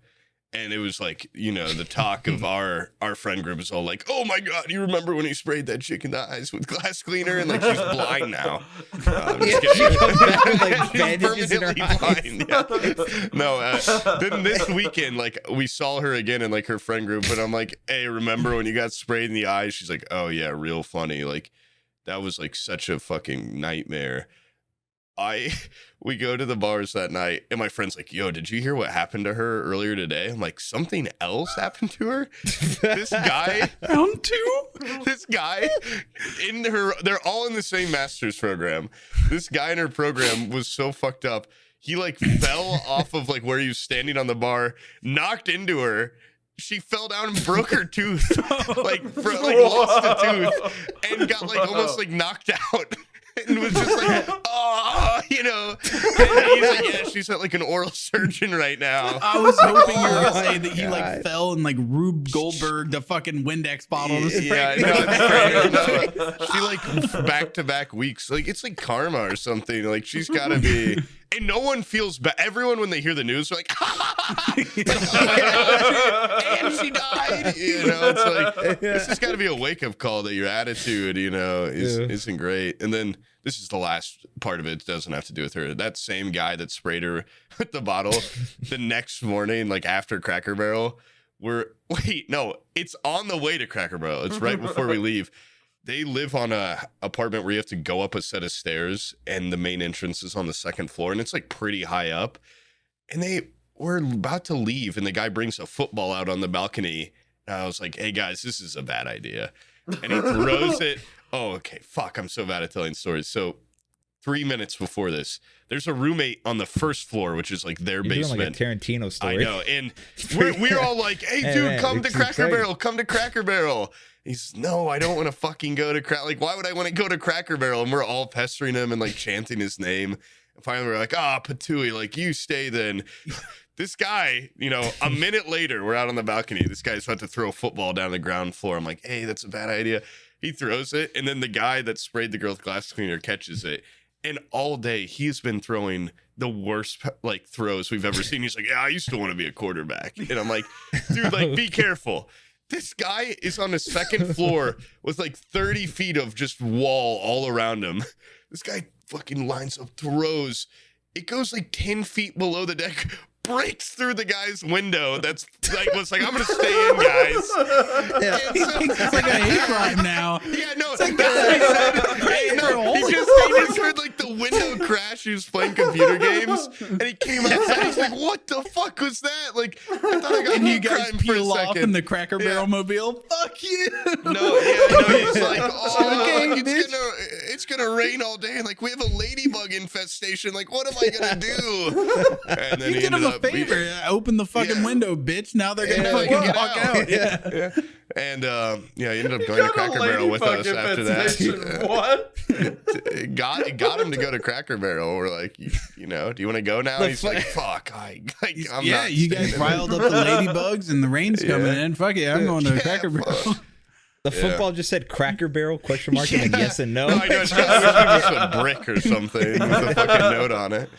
And it was like, the talk of our friend group is all like, oh my God, you remember when he sprayed that chick in the eyes with glass cleaner? And like, she's blind now. I'm just kidding. Bandages in her blind. Yeah. No, then this weekend, like, we saw her again in like her friend group, and I'm like, hey, remember when you got sprayed in the eyes? She's like, oh yeah, real funny. Like, that was like such a fucking nightmare. We go to the bars that night, and my friend's like, yo, did you hear what happened to her earlier today? I'm like, something else happened to her? This guy, round two? This guy they're all in the same master's program. This guy in her program was so fucked up. He like fell off of like where he was standing on the bar, knocked into her. She fell down and broke her tooth, lost a tooth, and got like almost like knocked out. And was just like, oh, And he's like, yeah, she's at like an oral surgeon right now. I was hoping you were gonna say that he like fell and like Rube Goldberg the fucking Windex bottle. Yeah, no. She like back-to-back weeks. Like it's like karma or something. Like she's got to be. And no one feels bad. Everyone, when they hear the news, are like, and she died. It's like, this has got to be a wake-up call that your attitude, isn't great. And then this is the last part of it. It doesn't have to do with her. That same guy that sprayed her with the bottle the next morning, like after Cracker Barrel, it's on the way to Cracker Barrel. It's right before we leave. They live on a apartment where you have to go up a set of stairs, and the main entrance is on the second floor, and it's like pretty high up. And they were about to leave, and the guy brings a football out on the balcony. And I was like, hey guys, this is a bad idea. And he throws it. Oh, okay. Fuck, I'm so bad at telling stories. So 3 minutes before this. There's a roommate on the first floor, which is like their basement. Doing like a Tarantino story. I know, and we're all like, "Hey, dude, man, come to it's Cracker exciting. Barrel, come to Cracker Barrel." He's, "No, I don't want to fucking go to like, why would I want to go to Cracker Barrel?" And we're all pestering him and like chanting his name. And finally, we're like, Patooey, like, you stay then. This guy, a minute later, we're out on the balcony. This guy's about to throw a football down the ground floor. I'm like, "Hey, that's a bad idea." He throws it, and then the guy that sprayed the girl with glass cleaner catches it. And all day, he's been throwing the worst like throws we've ever seen. He's like, "Yeah, I used to want to be a quarterback." And I'm like, "Dude, like, be careful." This guy is on the second floor with like 30 feet of just wall all around him. This guy fucking lines up, throws. It goes like 10 feet below the deck, breaks through the guy's window. That's like, "I'm gonna stay in, guys." It's like a hate crime now. Yeah, no, like he just heard like the window crash. He was playing computer games, and he came outside. He's like, "What the fuck was that?" Like, I thought I got And you hate guys crime for a peel off second. in the Cracker Barrel mobile. Fuck you. No, he's like, it's gonna rain all day. And like, we have a ladybug infestation. Like, what am I gonna do? And then You he did him ended a up favor. Open the fucking window, bitch. Now they're gonna like, fucking get walk out. Yeah. And he ended up going to Cracker Barrel with us after that. What? Got him to go to Cracker Barrel. We're like, do you want to go now? And he's like, "Fuck, I'm not." You guys riled up the ladybugs and the rain's coming in. Fuck it, I'm going to Cracker Barrel. The football just said Cracker Barrel ? And then yes and no. No, I know, it's just a brick or something with a fucking note on it.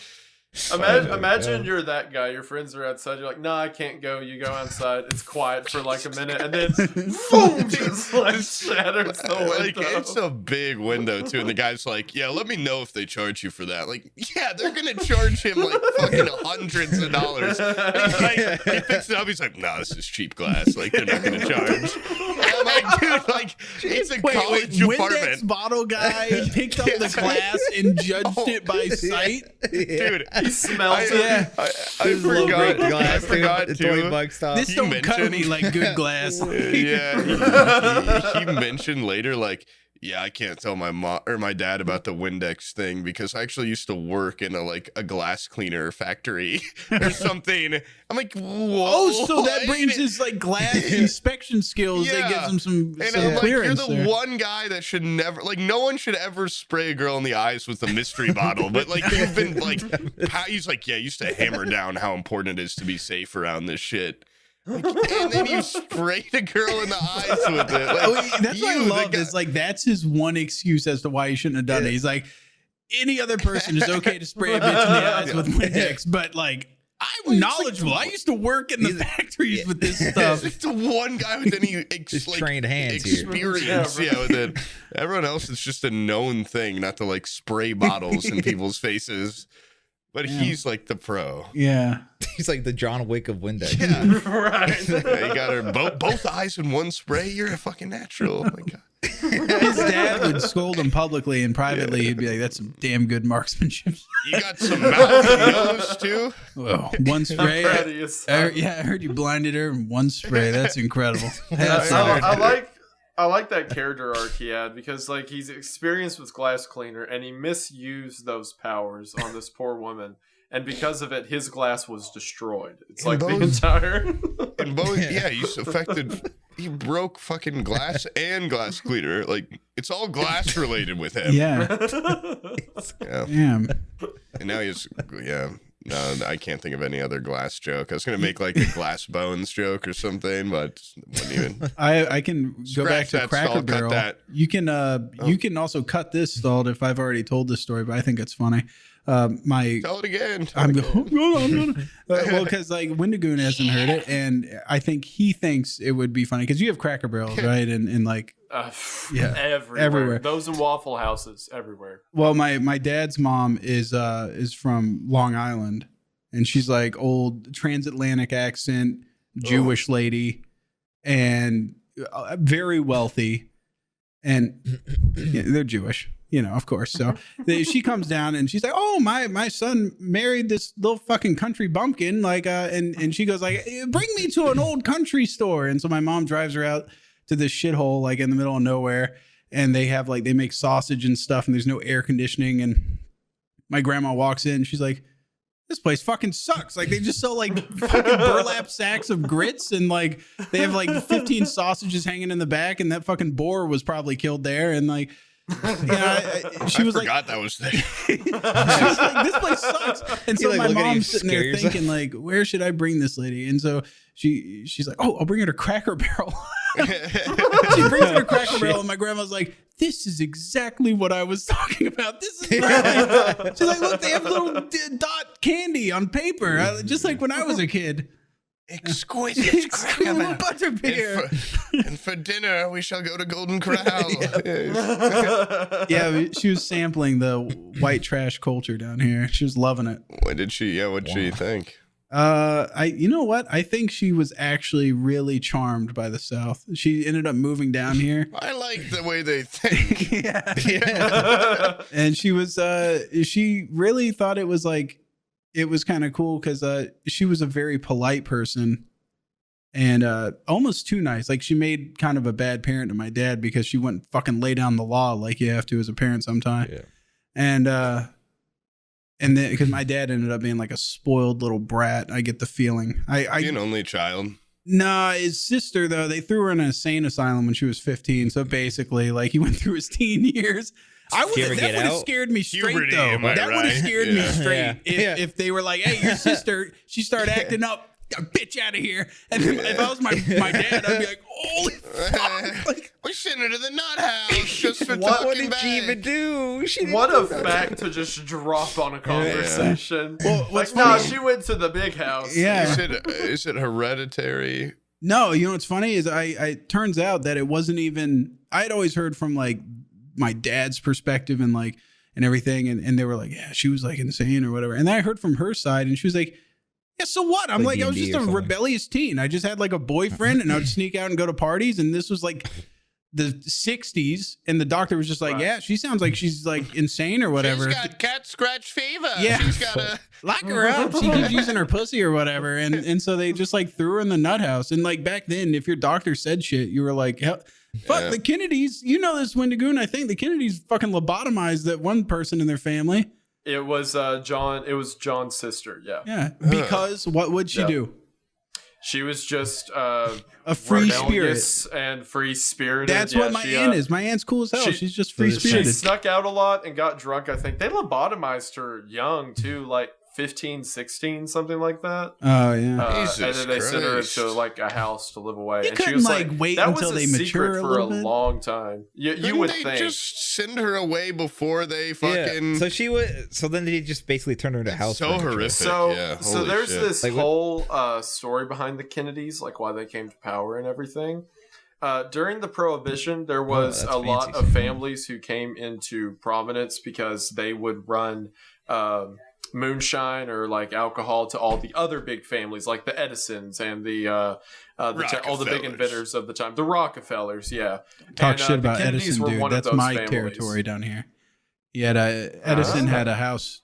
Imagine you're that guy. Your friends are outside. You're like, "No, I can't go." You go outside. It's quiet for like a minute, and then boom, just like shatters the window. Like, it's a big window too, and the guy's like, "Yeah, let me know if they charge you for that." Like, yeah, they're gonna charge him like fucking hundreds of dollars. And he's like, he picks it up. He's like, "No, this is cheap glass. Like, they're not gonna charge." And I'm like, "Dude, like, it's a college apartment." Windex bottle guy picked up the glass and judged it by sight. Dude, He smells it. Yeah. I forgot. I forgot the to. $20 stop. This don't cut mentioned- me like good glass. Yeah, he mentioned later, like, "Yeah, I can't tell my mom or my dad about the Windex thing because I actually used to work in a glass cleaner factory or something." I'm like, "Whoa!" Oh, so that brings his like glass inspection skills. Yeah. That gives him some And I'm like, "You're clearance. the there. one guy that should never, like, no one should ever spray a girl in the eyes with a mystery bottle." But like, you've been like, he's like, "Yeah, I used to hammer down how important it is to be safe around this shit." Like, and then you sprayed a girl in the eyes with it. Like, That's what I love. Is like that's his one excuse as to why he shouldn't have done it. He's like, any other person is okay to spray a bitch in the eyes with Windex, but like, I'm knowledgeable. I used to work in the factories with this stuff. It's the one guy with any trained hands here. experience, with it. Everyone else, it's just a known thing not to like spray bottles in people's faces. But he's like the pro. Yeah. He's like the John Wick of Windex. Yeah, Right. yeah, you got her both eyes in one spray. You're a fucking natural. Oh my God. His dad would scold him publicly, and privately he'd be like, "That's some damn good marksmanship." You got some mouth and nose too. Whoa, one spray. proud of you, son. I heard you blinded her in one spray. That's incredible. I like that character arc he had because like he's experienced with glass cleaner and he misused those powers on this poor woman, and because of it his glass was destroyed. It's like the entire and both he's affected. He broke fucking glass and glass cleaner. Like, it's all glass related with him. Yeah. Yeah. Damn. And now he's no, I can't think of any other glass joke. I was gonna make like a glass bones joke or something, but wouldn't even. I can go back to that, Cracker Stalled, cut Barrel. that. You can also cut this, Stalled, if I've already told this story, but I think it's funny. Tell it again. I'm going. Well, because like Wendigoon hasn't heard it, and I think he thinks it would be funny because you have Cracker Barrels, right? And like everywhere. Those in Waffle Houses everywhere. Well, my dad's mom is from Long Island, and she's like old transatlantic accent Jewish lady, and very wealthy, and they're Jewish. Of course. So she comes down and she's like, "Oh, my son married this little fucking country bumpkin." Like, and she goes like, "Bring me to an old country store." And so my mom drives her out to this shithole, like in the middle of nowhere. And they have they make sausage and stuff and there's no air conditioning. And my grandma walks in. She's like, this place fucking sucks. Like they just sell like fucking burlap sacks of grits and like they have like 15 sausages hanging in the back and that fucking boar was probably killed there. And like, she was forgot that was there. She was like, this place sucks. And so my mom's sitting there thinking like, where should I bring this lady? And so she's like, oh, I'll bring her to Cracker Barrel. She brings her to Cracker Barrel and my grandma's like, this is exactly what I was talking about. This is like, she's like, look, they have little dot candy on paper, just like when I was a kid. Exquisite butterbeer. And for dinner, we shall go to Golden Corral. Yeah, she was sampling the white trash culture down here. She was loving it. What did she? Yeah, what did she think? You know what? I think she was actually really charmed by the South. She ended up moving down here. I like the way they think. Yeah. And she was, she really thought it was like, it was kind of cool because she was a very polite person and almost too nice. Like she made kind of a bad parent to my dad because she wouldn't fucking lay down the law like you have to as a parent sometime. Yeah. And then because my dad ended up being like a spoiled little brat, I get the feeling. An only child. Nah, his sister though, they threw her in an insane asylum when she was 15. So basically, like he went through his teen years. That would have scared me straight, Puberty, though. That would have scared me straight if they were like, "Hey, your sister, she started acting up, bitch out of here." And if I was my dad, I'd be like, "Holy fuck!" Like, we sent her to the nut house just for what talking did back. she even do? What a fact to just drop on a conversation. Yeah. Well, like, no, she went to the big house. Yeah. Is it hereditary? No, you know what's funny is I turns out that it wasn't even. I had always heard from like my dad's perspective and like and everything and they were like, yeah, she was like insane or whatever. And then I heard from her side and she was like, yeah, so what? I'm like I was just a rebellious teen. I just had like a boyfriend and I would sneak out and go to parties and this was like the 60s and the doctor was just like, yeah, she sounds like she's like insane or whatever. She's got cat scratch fever. Yeah. She's got a lock her up. She keeps using her pussy or whatever. And so they just like threw her in the nut house. And like back then, if your doctor said shit, you were like, fuck the Kennedys. You know this, Wendigoon. I think the Kennedys fucking lobotomized that one person in their family. It was John. It was John's sister. Yeah. Yeah. Because what would she do? She was just a free spirit and free spirited. That's what my aunt is. My aunt's cool as hell. She's just free spirited. She snuck out a lot and got drunk. I think they lobotomized her young too, like 15, 16, something like that. Oh yeah. Jesus and then they Christ. sent her into like a house to live away. You and she couldn't was like wait that until was they mature for a bit? long time. You would think just send her away before they fucking. So she would. So then they just basically turned her into house. So horrific. So there's shit. this like, whole story behind the Kennedys, like why they came to power and everything. During the Prohibition, there was a lot of families who came into prominence because they would run moonshine or like alcohol to all the other big families, like the Edisons and all the big inventors of the time, the Rockefellers. Yeah, talk shit about Edison, dude. That's my territory down here. Yeah, Edison had a house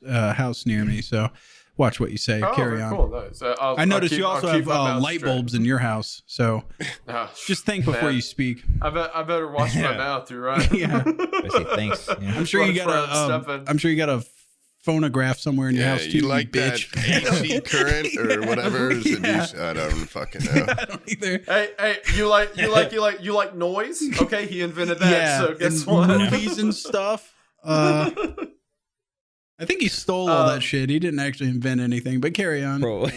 near me, so. Watch what you say. Carry on. Cool, nice. I noticed you also have light bulbs in your house, so just think before you speak. I better watch my mouth. You're right. Yeah. Thanks. Yeah. I'm sure you got a phonograph somewhere in your house too. You like bitch. that AC current or whatever? I don't fucking know. I don't either. Hey, you like noise? Okay, he invented that. Yeah, so guess and what? movies and stuff. I think he stole all that shit. He didn't actually invent anything, but carry on. Bro.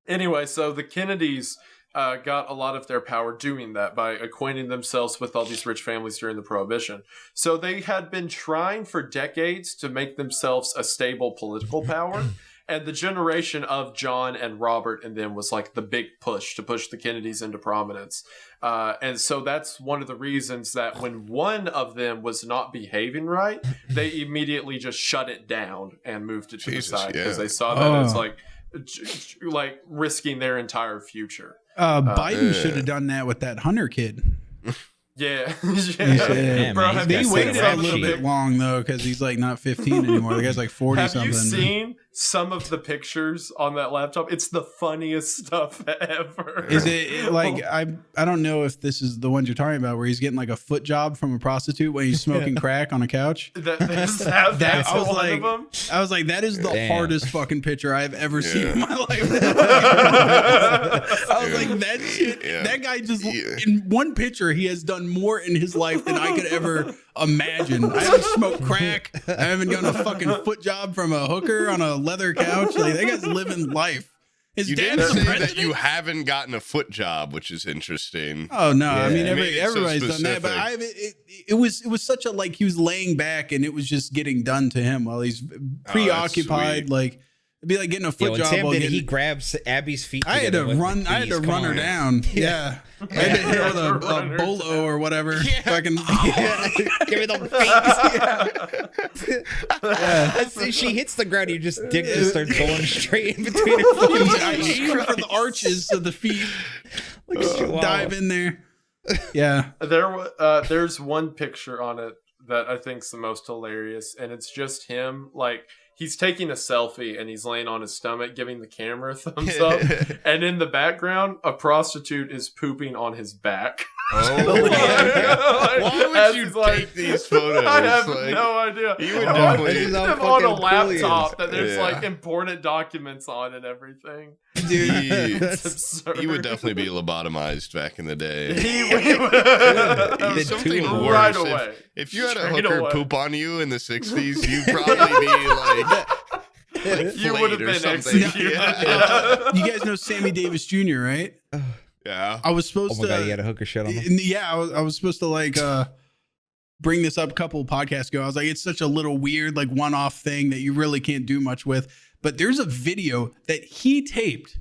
Anyway, so the Kennedys got a lot of their power doing that by acquainting themselves with all these rich families during the Prohibition. So they had been trying for decades to make themselves a stable political power. And the generation of John and Robert and them was like the big push to push the Kennedys into prominence. And so that's one of the reasons that when one of them was not behaving right, they immediately just shut it down and moved it to the side because they saw that as like risking their entire future. Biden should have done that with that Hunter kid. Yeah. Bro, they waited a little bit long though because he's like not 15 anymore. The guy's like 40 something. Have you seen some of the pictures on that laptop, it's the funniest stuff ever. Is it like I don't know if this is the ones you're talking about where he's getting like a foot job from a prostitute when he's smoking crack on a couch? That's I was one like, of them. that is the hardest fucking picture I've ever seen in my life. I was like, that shit, that guy just in one picture he has done more in his life than I could ever imagine. I haven't smoked crack. I haven't done a fucking foot job from a hooker on a leather couch. Like, that guy's living life. His you dad's didn't the say president? that you haven't gotten a foot job, which is interesting. Oh no, I mean Everybody's everybody's done that, but it was such a like he was laying back and it was just getting done to him while he's preoccupied. Like it'd be like getting a foot job. Sam he grabs Abby's feet. I had to run her down. Yeah. I had to hit her with a bolo or whatever. Fucking give me the face. She hits the ground. You just dick just starts going straight in between her feet. I aim for the arches of the feet. Dive in there. Yeah. There's one picture on it that I think's the most hilarious, and it's just him like. He's taking a selfie and he's laying on his stomach, giving the camera a thumbs up. And in the background, a prostitute is pooping on his back. Oh, yeah. Why would you take these photos? I have no idea. You would definitely them on a laptop that there's like important documents on and everything. Dude, it's absurd. He would definitely be lobotomized back in the day. He would. Something worse. Right away. If you had a hooker poop on you in the 60s, you'd probably be like you would have been executed. Yeah. You guys know Sammy Davis Jr., right? Yeah. I was supposed to. Oh my god, he had a hooker shit on him. Yeah, I was supposed to like bring this up a couple of podcasts ago. I was like, it's such a little weird, like one-off thing that you really can't do much with. But there's a video that he taped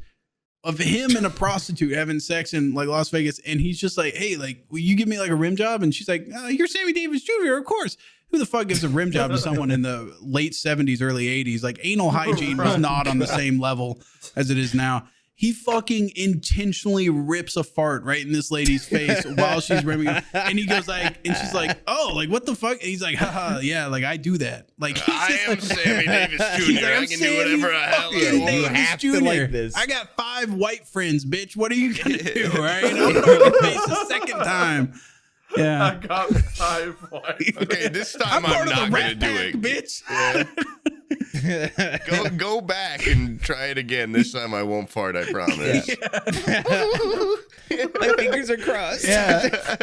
of him and a prostitute having sex in like Las Vegas, and he's just like, "Hey, like, will you give me like a rim job?" And she's like, "You're Sammy Davis Jr., of course." Who the fuck gives a rim job to someone in the late 70s, early 80s? Like, anal hygiene was not on the same level as it is now. He fucking intentionally rips a fart right in this lady's face while she's rimming him. And he goes like, and she's like, "Oh, like what the fuck?" And he's like, "Haha, yeah, like I do that." Like I am Sammy Davis Jr. Like, I can do whatever the hell I want. You have to like this. I got 5 white friends, bitch. What are you gonna do? All right, I'm gonna rip your face a second time. Yeah, I got 5 white. Okay, this time I'm not gonna do it, bitch. Yeah. Go back and try it again. This time I won't fart, I promise. Yeah. My fingers are crossed. Yeah.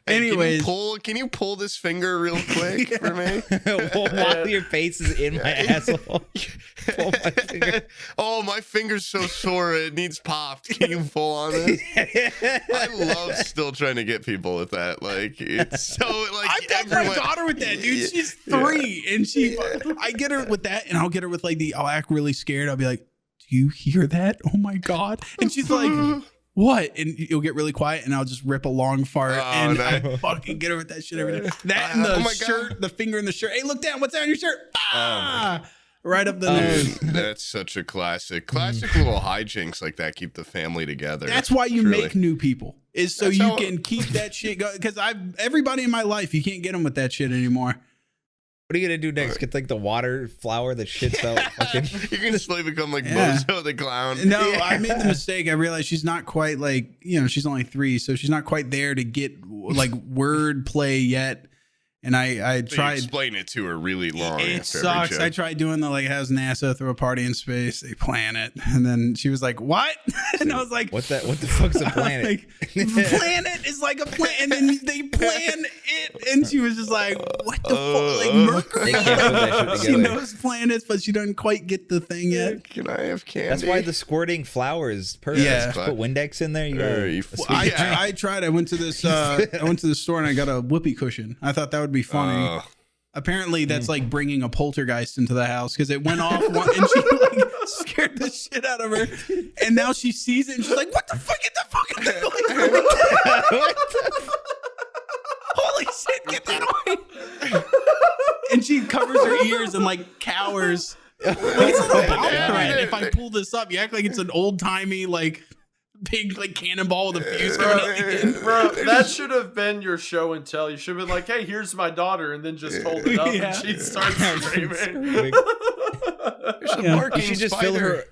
Hey, anyways, can you pull this finger real quick for me? While your face is in my asshole. Pull my finger. Oh, my finger's so sore it needs popped. Can you pull on this? I love still trying to get people with that. Like it's so like I've got my daughter with that, dude. She's 3 and I get her with that, and I'll get her with like I'll act really scared. I'll be like, "Do you hear that? Oh my god!" And she's like, "What?" And you'll get really quiet, and I'll just rip a long fart, and no. I fucking get her with that shit every day. That and the shirt, the finger in the shirt. Hey, look down. What's that on your shirt? Ah, right up the nose. That's such a classic little hijinks like that keep the family together. That's why you truly make new people. Is so you can keep that shit going. Because everybody in my life, you can't get them with that shit anymore. What are you gonna do next? Get like the water flower that shits out. Fucking... You're gonna slowly become like Bozo the clown. No, I made the mistake. I realized she's not quite like, she's only 3, so she's not quite there to get like word play yet. And I tried. You explain it to her really long. It sucks. I tried doing the like, "How's NASA throw a party in space? They plan it," and then she was like, "What?" And I was like, "What the fuck's a planet?" Like, planet is like a planet, and then they plan it, and she was just like, "What the fuck?" Like Mercury. They can't put that shit She together. knows planets, but she doesn't quite get the thing yet. Can I have candy? That's why the squirting flower is perfect. Yeah. Just put Windex in there. I tried. I went to this. I went to the store and I got a whoopee cushion. I thought that would be funny. Apparently, that's like bringing a poltergeist into the house because it went off and she like scared the shit out of her. And now she sees it and she's like, "What the fuck? Get the fucking thing away!" What the holy shit! Get that away! And she covers her ears and like cowers. Like it's a little bomb threat. If I pull this up, you act like it's an old timey like big like cannonball with a fuse going up the end. Bro, that should have been your show and tell. You should have been like, "Hey, here's my daughter," and then just hold it up and she starts screaming. There's a barking You should just spider.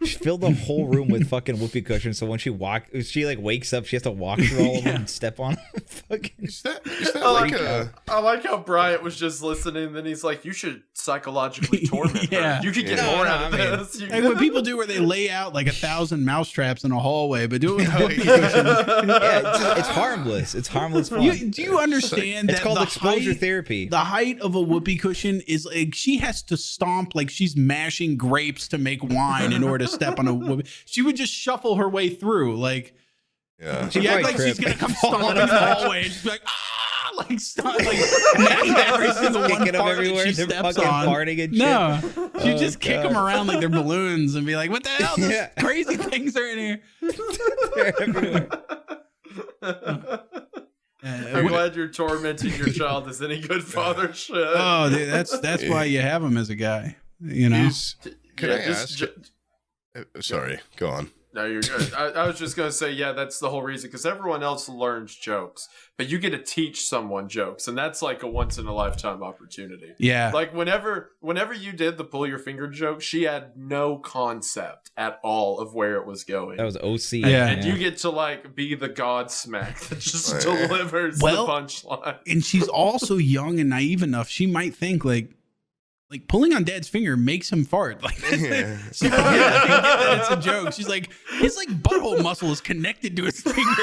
fill the whole room with fucking whoopee cushions. So when she like wakes up, she has to walk through all of them and step on them. Fucking. Is that like a? I like how Bryan was just listening, and then he's like, "You should psychologically torment her. You could get more out of this." Like what people do, where they lay out like 1,000 mousetraps in a hallway, but do it with whoopee cushions. It's harmless. It's harmless fun. Do you understand it's that called the exposure height, therapy? The height of a whoopee cushion is like she has to stomp like she's mashing grapes to make wine in order to step on a whoopee. She would just shuffle her way through, like she act like she's gonna come stomping in the hallway and she's like like every single one kicking them fart everywhere. that she They're steps fucking on. farting and shit. No, you just kick them around like they're balloons and be like, "What the hell? Those crazy things are in here." They're everywhere. I'm glad you're tormenting your child as any good father should. Oh, dude, that's why you have him as a guy. You know. Can I ask? Sorry, go on. No, you're good. I was just going to say, yeah, that's the whole reason, because everyone else learns jokes, but you get to teach someone jokes, and that's like a once-in-a-lifetime opportunity. Yeah. Like, whenever you did the pull your finger joke, she had no concept at all of where it was going. That was OC. Yeah. And you get to, like, be the Godsmack that just delivers the punchline. And she's also young and naive enough, she might think, like pulling on dad's finger makes him fart. Like, she probably doesn't get that it's a joke. She's like, his like butthole muscle is connected to his finger.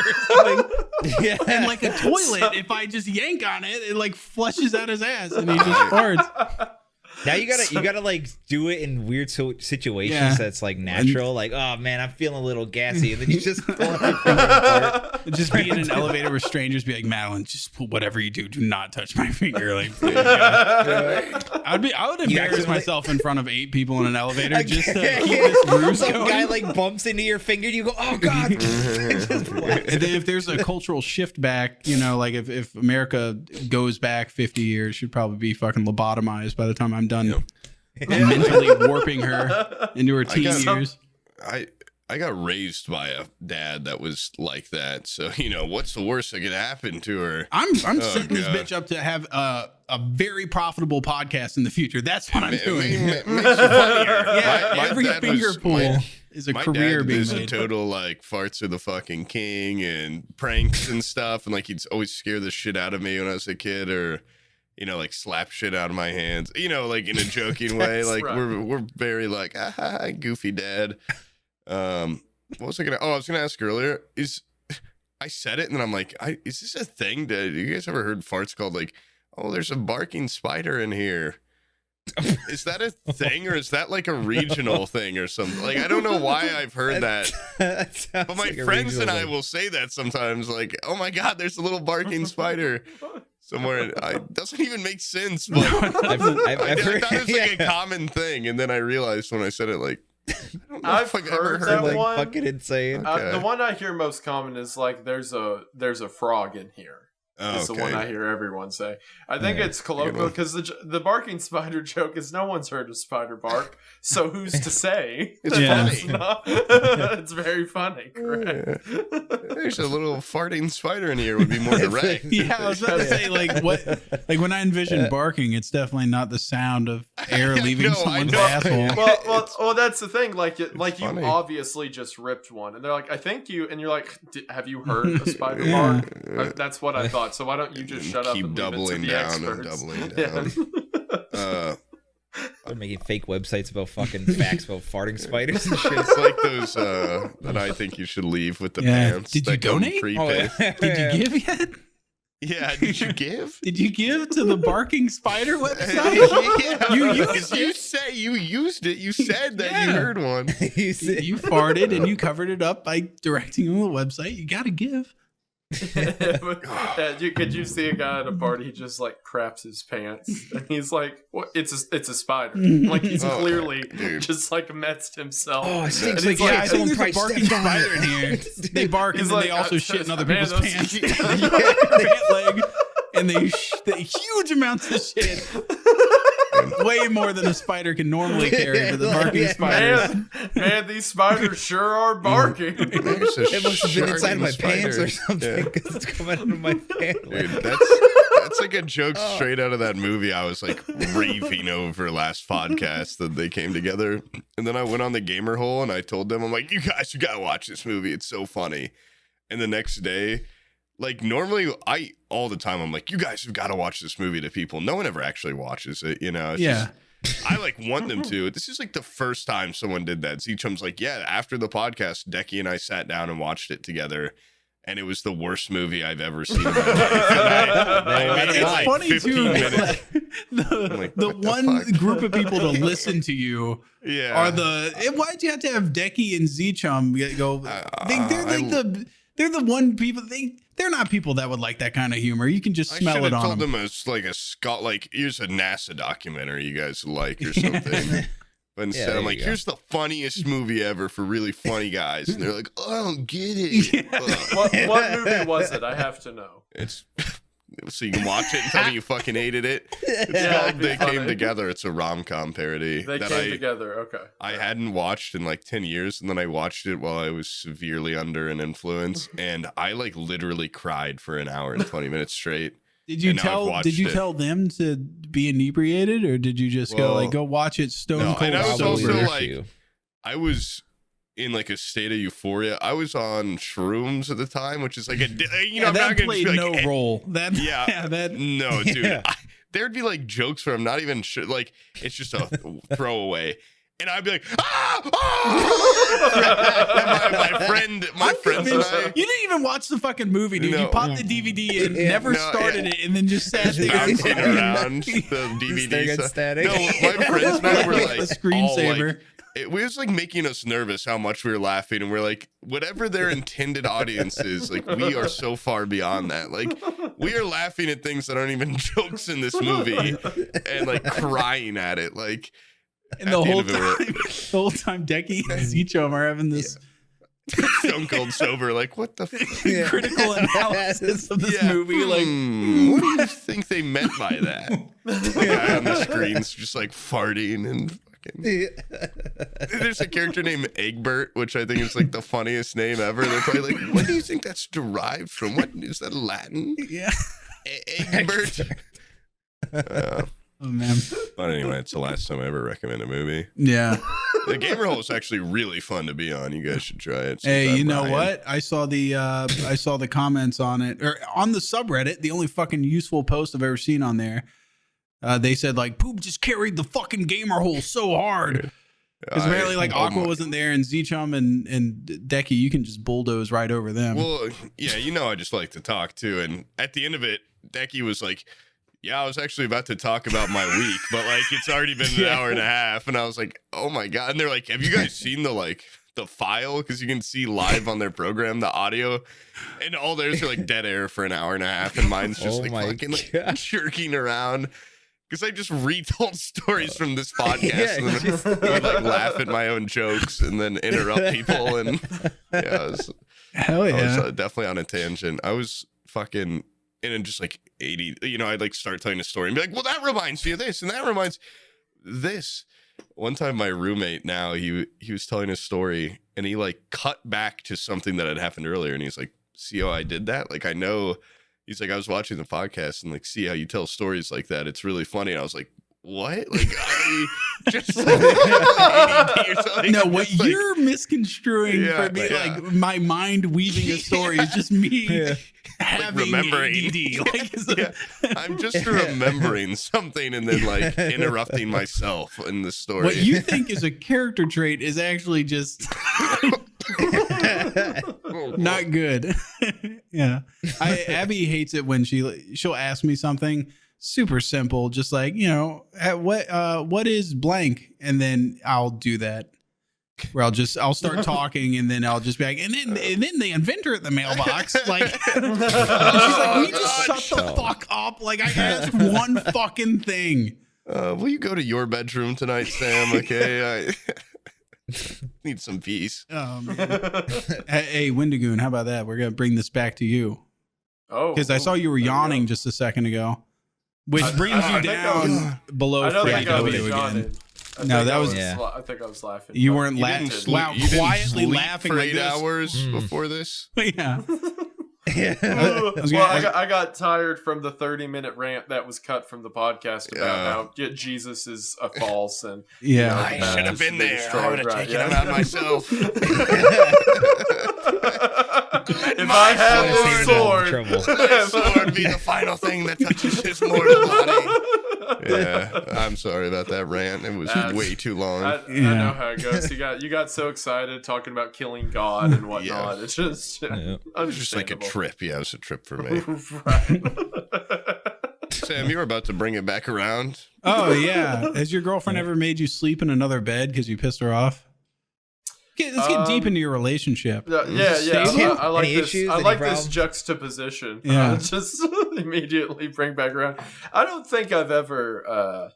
And like a toilet, if I just yank on it, it like flushes out his ass and he just farts. Now you gotta like do it in weird situations that's like natural. Like, oh man, I'm feeling a little gassy, and then you just pull out your finger apart. Just be in an elevator where strangers be like, Madeline, just whatever you do not touch my finger. Like, I would embarrass myself in front of 8 people in an elevator just to keep this ruse Some going. guy like bumps into your finger, and you go, oh god. And then if there's a cultural shift back, you know, like if America goes back 50 years, she'd probably be fucking lobotomized by the time I'm done mentally warping her into her teen years. I got raised by a dad that was like that, so you know what's the worst that could happen to her. I'm setting this bitch up to have a very profitable podcast in the future. That's what I'm doing. Makes you funnier. Every finger pull is a career being made. made. Total like farts are the fucking king and pranks and stuff, and like he'd always scare the shit out of me when I was a kid, or you know, like slap shit out of my hands, you know, like in a joking way. Like right. we're very like goofy dad. What was I was gonna ask earlier I said it and then I'm like, is this a thing? You guys ever heard farts called like, oh, there's a barking spider in here? Is that a thing, or is that like a regional thing or something? Like, I don't know why I've heard that. But my friends and I will say that sometimes, like, oh my god, there's a little barking spider somewhere. It doesn't even make sense. But I've heard, thought it was like a common thing, and then I realized when I said it, like, I don't know I've if I've heard ever that heard like one. Fucking insane. Okay. The one I hear most common is like, there's a frog in here. It's the one I hear everyone say. I think it's colloquial because the barking spider joke is no one's heard a spider bark, so who's to say? It's funny. It's very funny, correct? There's a little farting spider in here would be more direct. Yeah, I was about to say, like when I envision barking, it's definitely not the sound of air leaving someone's asshole. Well, that's the thing. Like you funny. obviously just ripped one, and they're like, I think you, and you're like, have you heard a spider bark? That's what I thought. So why don't you just shut up and doubling leave it to the down experts? and doubling down. They're making fake websites about fucking facts about farting spiders and shit. It's like those that I think you should leave with the pants. Did you that come donate? prepaid. Did you give yet? Yeah, did you give? Did you give to the barking spider website? Yeah, you say you used it. You said that you heard one. You farted and you covered it up by directing them to the website. You got to give. Could you see a guy at a party? He just like craps his pants, and he's like, "What? It's a spider." Like he's clearly just like messed himself. Oh, it stinks like, I think there's a barking spider in here. They bark and then they also shit in other people's pants. Pant leg, and they huge amounts of shit. Way more than a spider can normally carry for the barking spiders. Man, these spiders sure are barking. It must have been inside my pants or something because it's coming out of my pants. Dude, that's That's like a joke straight out of that movie I was like raving over last podcast that they came together. And then I went on the gamer hole and I told them, I'm like, you guys, you gotta watch this movie. It's so funny. And the next day, like normally all the time, I'm like, you guys have got to watch this movie to people. No one ever actually watches it, you know? It's just, I like want them to. This is like the first time someone did that. Z-Chum's like, yeah, after the podcast, Decky and I sat down and watched it together. And it was the worst movie I've ever seen in my life. It's funny too. The one group of people to listen to you are why'd you have to have Decky and Z-Chum go? They're the one people. They're not people that would like that kind of humor. You can just smell it on them. I should have told them it's like a Scott, like here's a NASA documentary you guys like or something. But instead, I'm like, here's the funniest movie ever for really funny guys. And they're like, oh, I don't get it. What movie was it? I have to know. It's so you can watch it and tell me you fucking hated it. It's called They Came Together. It's a rom-com parody. They Came Together, okay. I hadn't watched in like 10 years, and then I watched it while I was severely under an influence, and I like literally cried for an hour and 20 minutes straight. Did you tell them to be inebriated, or did you just go watch it stone cold? And I was also like, I was in like a state of euphoria. I was on shrooms at the time, which is like I'm that not gonna played be no like, role. No, dude. There'd be like jokes where I'm not even sure. Like it's just a throwaway. And I'd be like, my friends and I. You didn't even watch the fucking movie, dude. You popped the DVD in, never started it, and then just sat there bouncing around the DVD. Static. No, my friends and I were like, a screensaver. It was like making us nervous how much we were laughing, and we're like, whatever their intended audience is, like we are so far beyond that. Like we are laughing at things that aren't even jokes in this movie, and like crying at it, like. And the whole time, Decky and Z-Chum are having this stone cold sober, like what the critical analysis of this movie. Like, what do you think they meant by that? The guy on the screen's just like farting and fucking. There's a character named Egbert, which I think is like the funniest name ever. They're probably like, what do you think that's derived from? What is that Latin? Yeah, Egbert. Oh man! But anyway, it's the last time I ever recommend a movie. Yeah, the gamer hole is actually really fun to be on. You guys should try it. Hey, you know what? I saw the comments on it or on the subreddit. The only fucking useful post I've ever seen on there. They said like Poob just carried the fucking gamer hole so hard. Because apparently like Aqua wasn't there, and Z-Chum and Decky, you can just bulldoze right over them. Well, yeah, I just like to talk too. And at the end of it, Decky was like, yeah, I was actually about to talk about my week, but like it's already been an hour and a half. And I was like, oh my God. And they're like, have you guys seen the file? Because you can see live on their program, the audio. And all theirs are like dead air for an hour and a half. And mine's just fucking like jerking around. Because I just retold stories from this podcast and then would like laugh at my own jokes and then interrupt people. And I was definitely on a tangent. I was fucking... And then just like 80, I'd like start telling a story and be like, well, that reminds me of this. And that reminds this. One time my roommate now, he was telling a story and he like cut back to something that had happened earlier. And he's like, see how I did that? Like, I know. He's like, I was watching the podcast and like, see how you tell stories like that. It's really funny. And I was like, what? Like, I just like, ADD or something. No, what you're misconstruing for me, like my mind weaving a story is just me having like remembering. ADD. Like, I'm just remembering something and then like interrupting myself in the story. What you think is a character trait is actually just not good. Yeah, Abby hates it when she'll ask me something super simple, just like, what is blank, and then I'll do that where I'll start talking and then I'll just be like, and then the inventor at the mailbox, like, she's like, will you just shut the fuck up? Like, I asked one fucking thing. Will you go to your bedroom tonight, Sam? Okay, I need some peace. Hey, Wendigoon, how about that? We're gonna bring this back to you. Oh, because I saw you were yawning just a second ago. Which brings you down below Freddy W again. No, that was. I think I was laughing. You weren't laughing. Wow, you quietly didn't laughing for like 8 this. hours before this. Yeah. I got tired from the 30-minute rant that was cut from the podcast about how Jesus is a false and I should have been there. I would have taken him out myself. If I had this sword, that sword would be the final thing that touches his mortal body. Yeah, I'm sorry about that rant. It was way too long. I know how it goes. You got so excited talking about killing God and whatnot. It's just it was just like a trip. Yeah, it was a trip for me. Sam, you were about to bring it back around. Oh yeah. Has your girlfriend ever made you sleep in another bed because you pissed her off? Let's get deep into your relationship. Yeah. I like this. I like this juxtaposition. Yeah. Just immediately bring back around. I don't think I've ever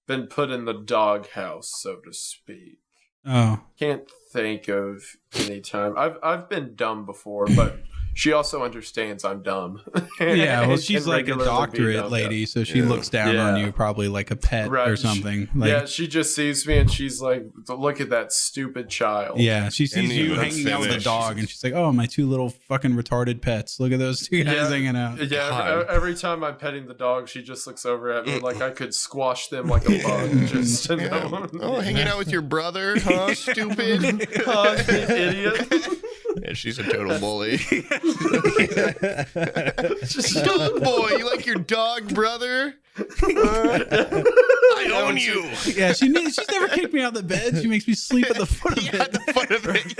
been put in the doghouse, so to speak. Oh. Can't think of any time. I've been dumb before, but she also understands I'm dumb. Yeah, well, she's like a doctorate lady, so she looks down on you probably like a pet or something. She just sees me and she's like, look at that stupid child. Yeah, she sees you hanging out with a dog and she's like, oh, my two little fucking retarded pets. Look at those two guys hanging out. Yeah, every time I'm petting the dog, she just looks over at me like I could squash them like a bug. Just Oh, hanging out with your brother, huh, stupid? Idiot. Yeah, she's a total bully. Dog boy, you like your dog brother? I own you. Yeah, she's never kicked me out of the bed. She makes me sleep at the foot of it. At the foot of it.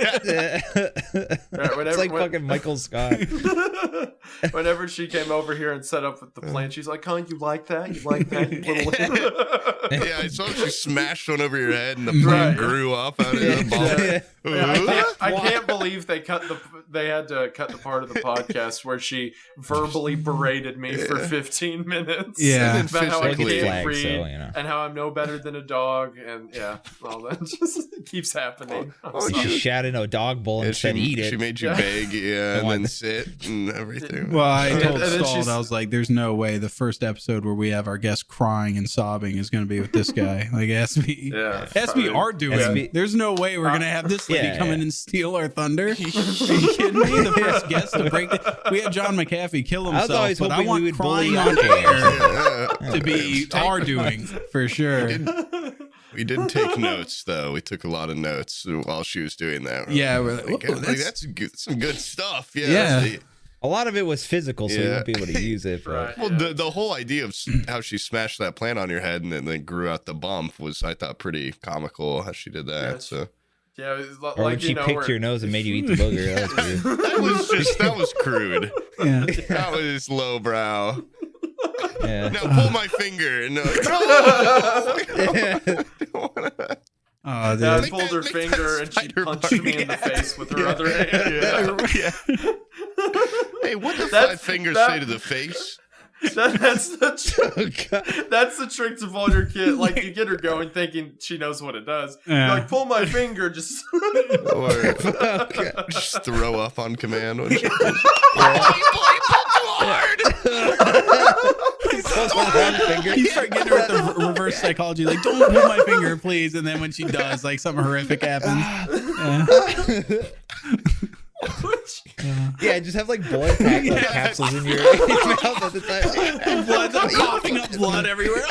It's like fucking Michael Scott. Whenever she came over here and set up with the plant, she's like, "Huh, you like that? You like that? You little." Yeah, I saw she smashed one over your head, and the plant grew up out of the ball. I can't believe they had to cut the part of the podcast where she verbally berated me for 15 minutes. Yeah, about how I can't flag, read and how I'm no better than a dog, and all that just keeps happening. She shat in a dog bowl and said, "Eat it." She made you beg, and then sit and everything. Well, I told Stalled, I was like, "There's no way the first episode where we have our guest crying and sobbing is going to be with this guy." Like, it has to be our doing. There's no way we're going to have this lady come in and steal our thunder. Are you kidding me? The first guest to break it. We had John McAfee kill himself, but I want crying on air to be our doing for sure. We did take notes, though. We took a lot of notes while she was doing that. Yeah, we're like, that's some good stuff. Yeah. A lot of it was physical, so you won't be able to use it. But. Well, the whole idea of how she smashed that plant on your head and then grew out the bump was, I thought, pretty comical how she did that. So. Yeah, it was like, or when she picked your nose and made you eat the booger. That was weird. that was crude. Yeah. That was lowbrow. Yeah. Now pull my finger and I pulled her finger and she punched me in the face with her other hand. Hey, what does 5 fingers say to the face? That's the trick to pull your kid. Like, you get her going thinking she knows what it does. Yeah. You're like, pull my finger, just or just throw up on command when she you pulled too hard. You start getting her with the reverse psychology, like, don't pull my finger, please. And then when she does, like, something horrific happens. Yeah, just have like blood capsules in your mouth at the time. Blood's coughing up blood everywhere.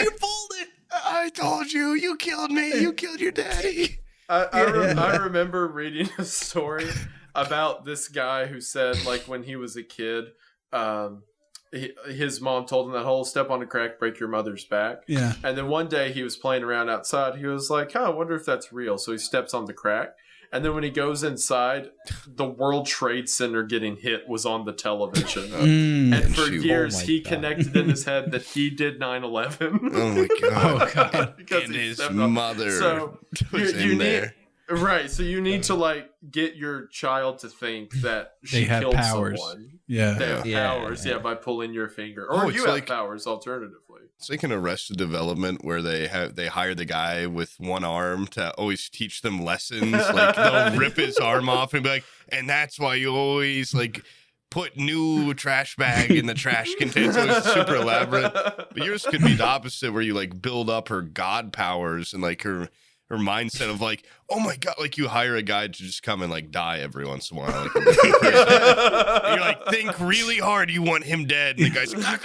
You pulled it. I told you. You killed me. You killed your daddy. I remember reading a story about this guy who said, like, when he was a kid, his mom told him that whole step on a crack, break your mother's back. Yeah. And then one day he was playing around outside. He was like, I wonder if that's real. So he steps on the crack. And then when he goes inside, the World Trade Center getting hit was on the television. And for years, he connected in his head that he did 9/11. Oh, my God. Oh, God. Because and his mother was in there. Right, so you need to, like, get your child to think that she killed someone. Yeah. They have powers, by pulling your finger. Or you have powers, alternatively. It's like an Arrested Development where they hire the guy with one arm to always teach them lessons. Like, they'll rip his arm off and be like, and that's why you always, like, put new trash bag in the trash container. So it's super elaborate. But yours could be the opposite, where you, like, build up her god powers and, like, her her mindset of like, oh my God, like you hire a guy to just come and like die every once in a while. Like, you're like, think really hard. You want him dead. And the guy's like,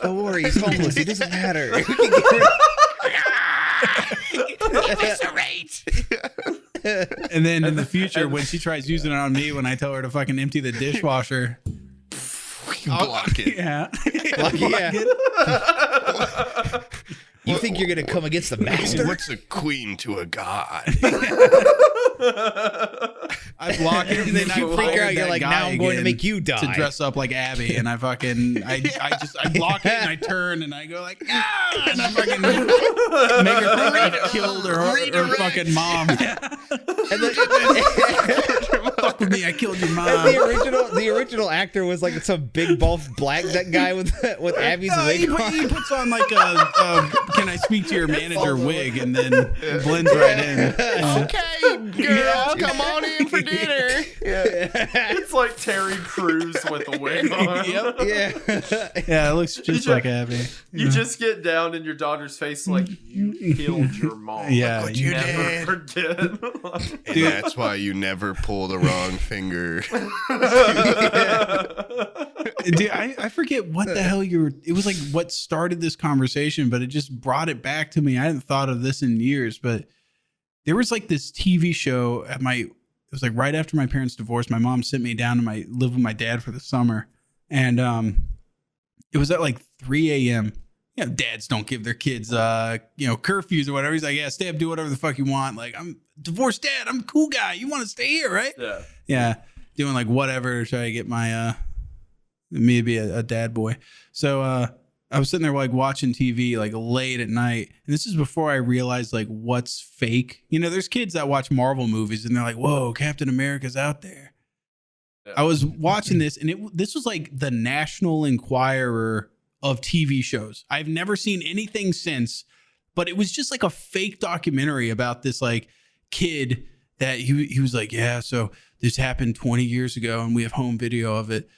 don't worry, he's homeless. It doesn't matter. And then in the future, when she tries using it on me, when I tell her to fucking empty the dishwasher, block it. Yeah. Block it. You think you're gonna come against the master? What's a queen to a god? I block it, and then you freak out. You're like, now I'm going to make you die. To dress up like Abby, and I block it, and I turn, and I go like, ah, and I fucking make her think I killed her fucking mom. And then, fuck with me, I killed your mom. And the original actor was like some big buff black guy with Abby's wig on. He puts on like a can I speak to your manager wig, and then blends right in. Okay, girl, come on in for dinner. It's like Terry Crews with a wig on. Yep. Yeah, it looks just like Abby. You just get down in your daughter's face like you killed your mom. Yeah, what you never did. forget. And that's why you never pull the wrong finger. Dude, I forget what the hell it was like what started this conversation, but it just brought it back to me. I hadn't thought of this in years, but there was like this TV show it was like right after my parents divorced. My mom sent me down to live with my dad for the summer. And it was at like 3 a.m. You know, dads don't give their kids, curfews or whatever. He's like, yeah, stay up, do whatever the fuck you want. Like, I'm divorced dad. I'm a cool guy. You want to stay here, right? Yeah. Yeah. Doing like whatever to try to get me to be a dad boy. So I was sitting there like watching TV like late at night. And this is before I realized like what's fake. You know, there's kids that watch Marvel movies and they're like, whoa, Captain America's out there. Yeah. I was watching this, and this was like the National Enquirer of TV shows. I've never seen anything since, but it was just like a fake documentary about this like kid that he was like, yeah, so this happened 20 years ago and we have home video of it.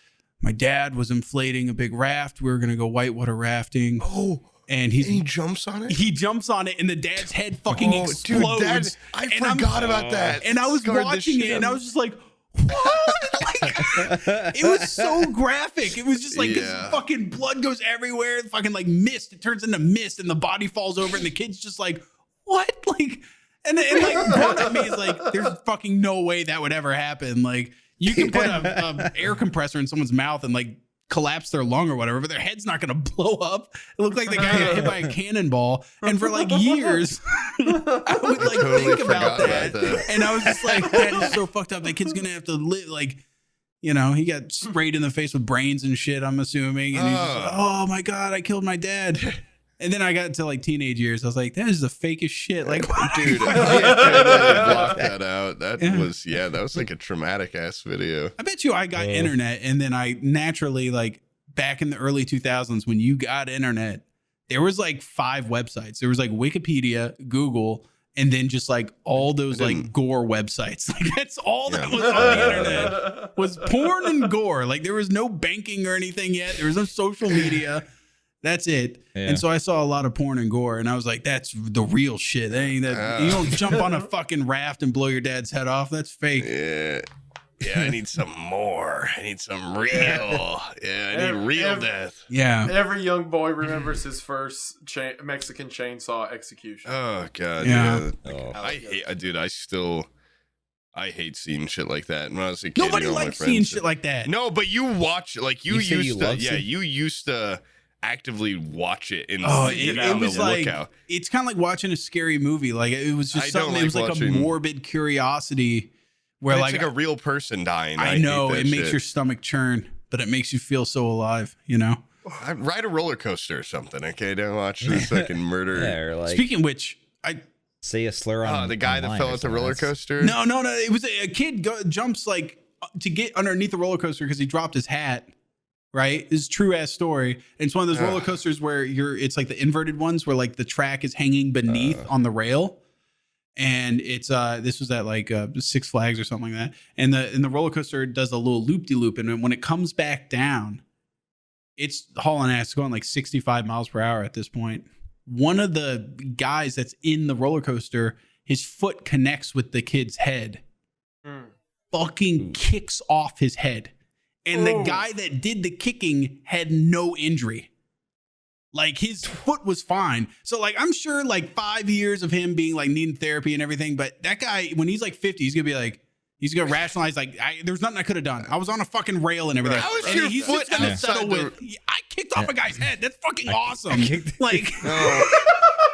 My dad was inflating a big raft. We were going to go whitewater rafting. Oh, and he jumps on it? He jumps on it and the dad's head fucking explodes. Dude, I forgot about that. And I was watching it and I was just like, what? Like, it was so graphic. It was just like this fucking blood goes everywhere. Fucking like mist. It turns into mist and the body falls over and the kid's just like, what? Like, and like part of me is like, there's fucking no way that would ever happen. Like, you can put a air compressor in someone's mouth and like collapse their lung or whatever, but their head's not going to blow up. It looked like the guy got hit by a cannonball. And for like years, I would like think about that. And I was just like, that is so fucked up. That kid's going to have to live like, you know, he got sprayed in the face with brains and shit, I'm assuming. And he's just like, oh my God, I killed my dad. And then I got into like teenage years. I was like, that is the fakest shit. Like, dude, I blocked that out. That was like a traumatic ass video. I bet you I got internet, and then I naturally, like back in the early 2000s when you got internet, there was like 5 websites. There was like Wikipedia, Google, and then just like all those like gore websites. Like that's all that was on the internet was porn and gore. Like there was no banking or anything yet. There was no social media. That's it. Yeah. And so I saw a lot of porn and gore, and I was like, that's the real shit. That ain't that. You don't jump on a fucking raft and blow your dad's head off. That's fake. Yeah. Yeah, I need some more. I need some real. Yeah, I need real death. Yeah. Every young boy remembers his first Mexican chainsaw execution. Oh, God. Yeah. Oh. I hate seeing shit like that. When I was a kid, nobody likes seeing shit like that. No, but you watch, like you used to actively watch it and it was like lookout. It's kind of like watching a scary movie. Like it was just something. It was like a morbid curiosity where it's like a real person dying. I know it makes your stomach churn, but it makes you feel so alive. You know, I ride a roller coaster or something. Okay, don't watch this fucking murder. Yeah, or like, speaking of which, I say a slur on the guy that fell off the roller coaster. No. It was a kid jumps like to get underneath the roller coaster because he dropped his hat. Right, it's a true ass story. And it's one of those roller coasters where it's like the inverted ones where like the track is hanging beneath on the rail. And it's this was at like Six Flags or something like that. And the roller coaster does a little loop-de-loop, and when it comes back down, it's hauling ass, going like 65 miles per hour at this point. one of the guys that's in the roller coaster, his foot connects with the kid's head. Fucking kicks off his head. And the guy that did the kicking had no injury. Like his foot was fine. So like, I'm sure like 5 years of him being like needing therapy and everything. But that guy, when he's like 50, he's going to be like, he's going to rationalize like, there's nothing I could have done. I was on a fucking rail and everything. How is and your he's foot just gonna outside settle with, I kicked off a guy's head. That's fucking awesome. Like,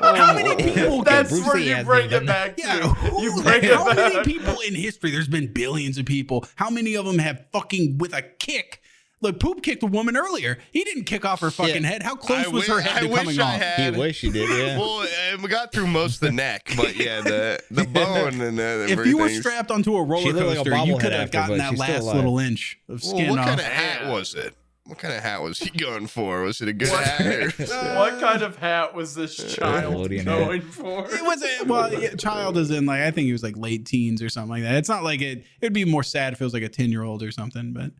Oh, how many people That's Bruce where Lee you hasn't bring even it done back to. yeah, You bring it how many back. people in history? There's been billions of people. How many of them have fucking with a kick? Look, Poob kicked a woman earlier. He didn't kick off her fucking head. How close was her head to coming off? He wish he did, yeah. Well, we got through most of the neck, but yeah, the bone and If you were strapped onto a roller coaster, you could have gotten that last little inch of skin what off. kind of hat was it? What kind of hat was he going for? Was it a good hat? What kind of hat was this child going for? It wasn't, well, child is in like, I think he was like late teens or something like that. It's not like it'd be more sad if it was like a 10-year-old or something, but.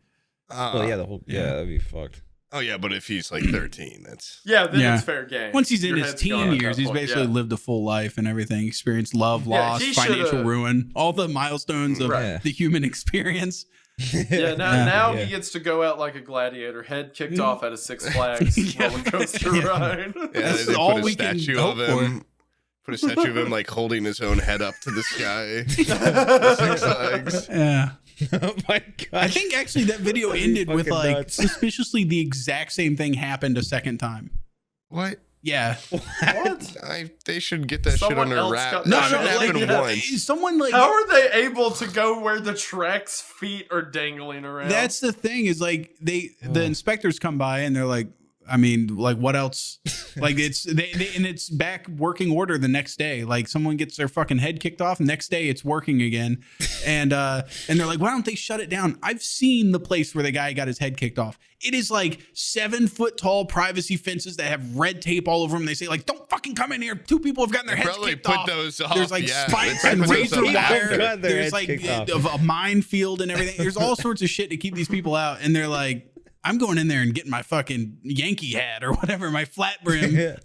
Well, yeah, that'd be fucked. Oh yeah, but if he's like 13, that's then it's fair game. Once he's in Your his head's teen gone at years, that he's point, basically lived a full life and everything, experienced love, loss, he financial should've- ruin, all the milestones of the human experience. Now he gets to go out like a gladiator, head kicked off at a Six Flags roller coaster ride. That's they all put a we can statue hope of him. for. Put a statue of him like holding his own head up to the sky. Six Flags. Yeah. Oh my god! I think actually that video ended with like nuts. suspiciously the exact same thing happened a second time. What? Yeah. What? They should get that Someone shit under else wrap. got- That should like, happen once. someone like How are they able to go where the track's feet are dangling around? that's the thing is like the inspectors come by and they're like, I mean, like what else? Like it's and it's back working order the next day. Like someone gets their fucking head kicked off. Next day it's working again, and they're like, why don't they shut it down? I've seen the place where the guy got his head kicked off. It is like 7 foot tall privacy fences that have red tape all over them. They say like, don't fucking come in here. 2 people have gotten their heads kicked put off. those off. There's like Yeah, spikes they and put those razor up wire. after. God, their There's heads like kicked off. a minefield and everything. There's all sorts of shit to keep these people out, and they're like, I'm going in there and getting my fucking Yankee hat or whatever, my flat brim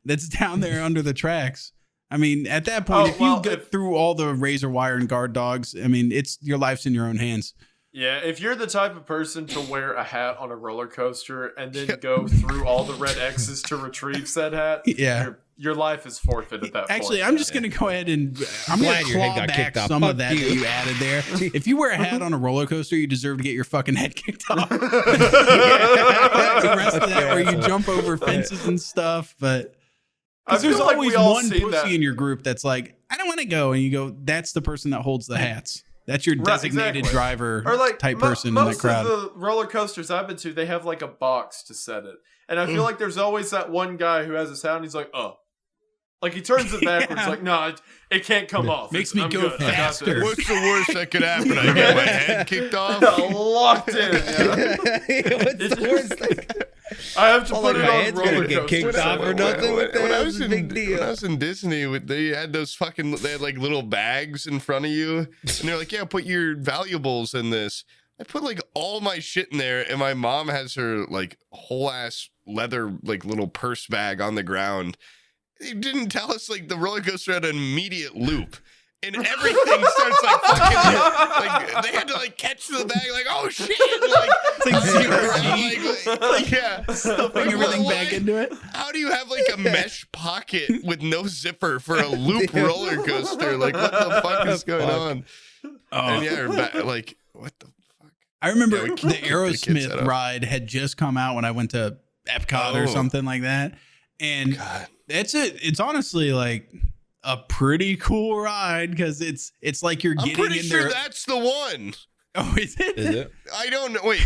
that's down there under the tracks. I mean, at that point, if you get through all the razor wire and guard dogs, I mean, it's your life's in your own hands. Yeah, if you're the type of person to wear a hat on a roller coaster and then go through all the red X's to retrieve said hat, your life is forfeit at that point. Actually, I'm just going to go ahead and I'm going to claw back some of that you added there. If you wear a hat on a roller coaster, you deserve to get your fucking head kicked off. The rest of that where you jump over fences and stuff, but there's like always we all one seen pussy that. in your group that's like, I don't want to go, and you go, that's the person that holds the hats. That's your designated driver or like type person in that crowd. Most of the roller coasters I've been to, they have like a box to set it. And I feel like there's always that one guy who has a sound. He's like, oh. Like he turns it backwards, like, no, it can't come off. Makes me go faster. What's the worst that could happen? I get my head kicked off? Locked in. Yeah. What's the worst? I have to put like it my on head's roller gonna get coaster. kicked off or nothing. What the hell is the big deal? When I was in Disney, they had those fucking, they had like little bags in front of you, and they're like, yeah, put your valuables in this. I put like all my shit in there, and my mom has her like whole ass leather like little purse bag on the ground. They didn't tell us like the roller coaster had an immediate loop. And everything starts like fucking like they had to like catch the bag like, oh shit, like It's like zero yeah, stuffing everything back into it. How do you have like a mesh pocket with no zipper for a loop roller coaster? Like what the fuck is going on? And yeah, like what the fuck? I remember Yeah, we the can't get the kids set Aerosmith up. ride had just come out when I went to Epcot or something like that, and that's it. It's honestly like a pretty cool ride because it's like you're getting I'm pretty in sure there. that's the one. Oh, is it? Is it? I don't know. Wait,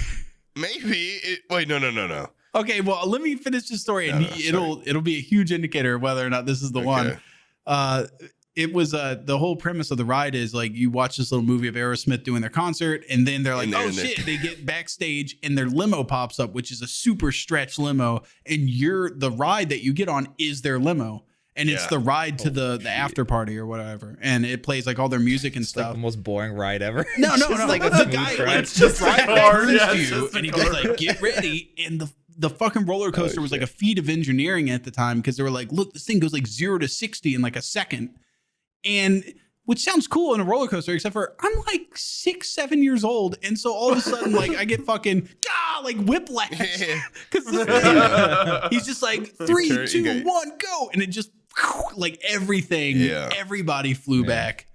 maybe. Wait, no. Okay, well, let me finish the story, and it'll be a huge indicator of whether or not this is the one. It was the whole premise of the ride is like you watch this little movie of Aerosmith doing their concert, and then they're like, oh shit, they get backstage and their limo pops up, which is a super stretch limo, and the ride that you get on is their limo. And it's the ride to the after party or whatever, and it plays like all their music and stuff. Like the most boring ride ever. No, Like a the smooth guy, ride. it's just a car, turns yeah, to it's you, just a and he car. goes like, "Get ready!" And the fucking roller coaster was like a feat of engineering at the time, because they were like, look, this thing goes like 0 to 60 in like a second. And which sounds cool in a roller coaster, except for I'm like 6-7 years old. And so all of a sudden, like I get fucking like whiplash. Because he's just like 3, 2, 1, go. And it just like everything, everybody flew back.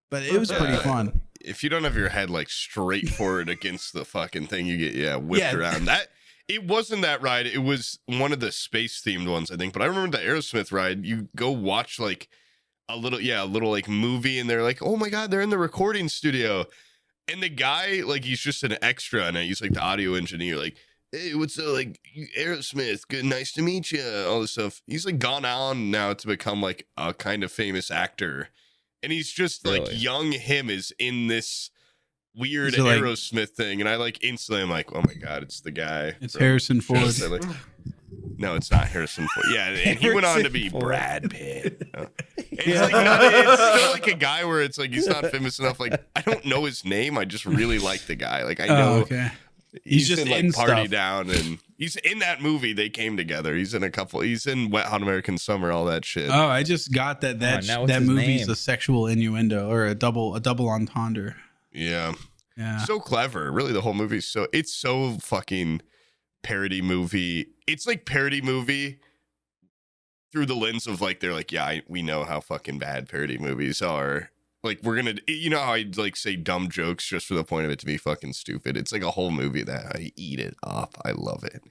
But it was pretty fun. If you don't have your head like straight forward against the fucking thing, you get whipped around. That it wasn't that ride. It was one of the space themed ones, I think. But I remember the Aerosmith ride. You go watch like a little like movie, and they're like, oh my god, they're in the recording studio, and the guy like he's just an extra, and he's like the audio engineer, like, hey, what's up, like Aerosmith, good, nice to meet you, all this stuff. He's like gone on now to become like a kind of famous actor. And he's just like young him is in this weird Aerosmith thing. And I like instantly I'm like, oh my God, it's the guy. It's Harrison Ford. Like, no, it's not Harrison Ford. Yeah, and he went on to be Brad Pitt. It's like it's still like a guy where it's like he's not famous enough. Like I don't know his name. I just really like the guy. Like I know he's just in like Party Down, and he's in that movie. They came together. He's in a couple. He's in Wet Hot American Summer. All that shit. Oh, I just got that movie's a sexual innuendo or a double entendre. Yeah. So clever. Really, the whole movie. It's so fucking parody movie. It's like parody movie through the lens of like they're like, we know how fucking bad parody movies are. Like we're gonna, you know how I like say dumb jokes just for the point of it to be fucking stupid. It's like a whole movie that I eat it up. I love it,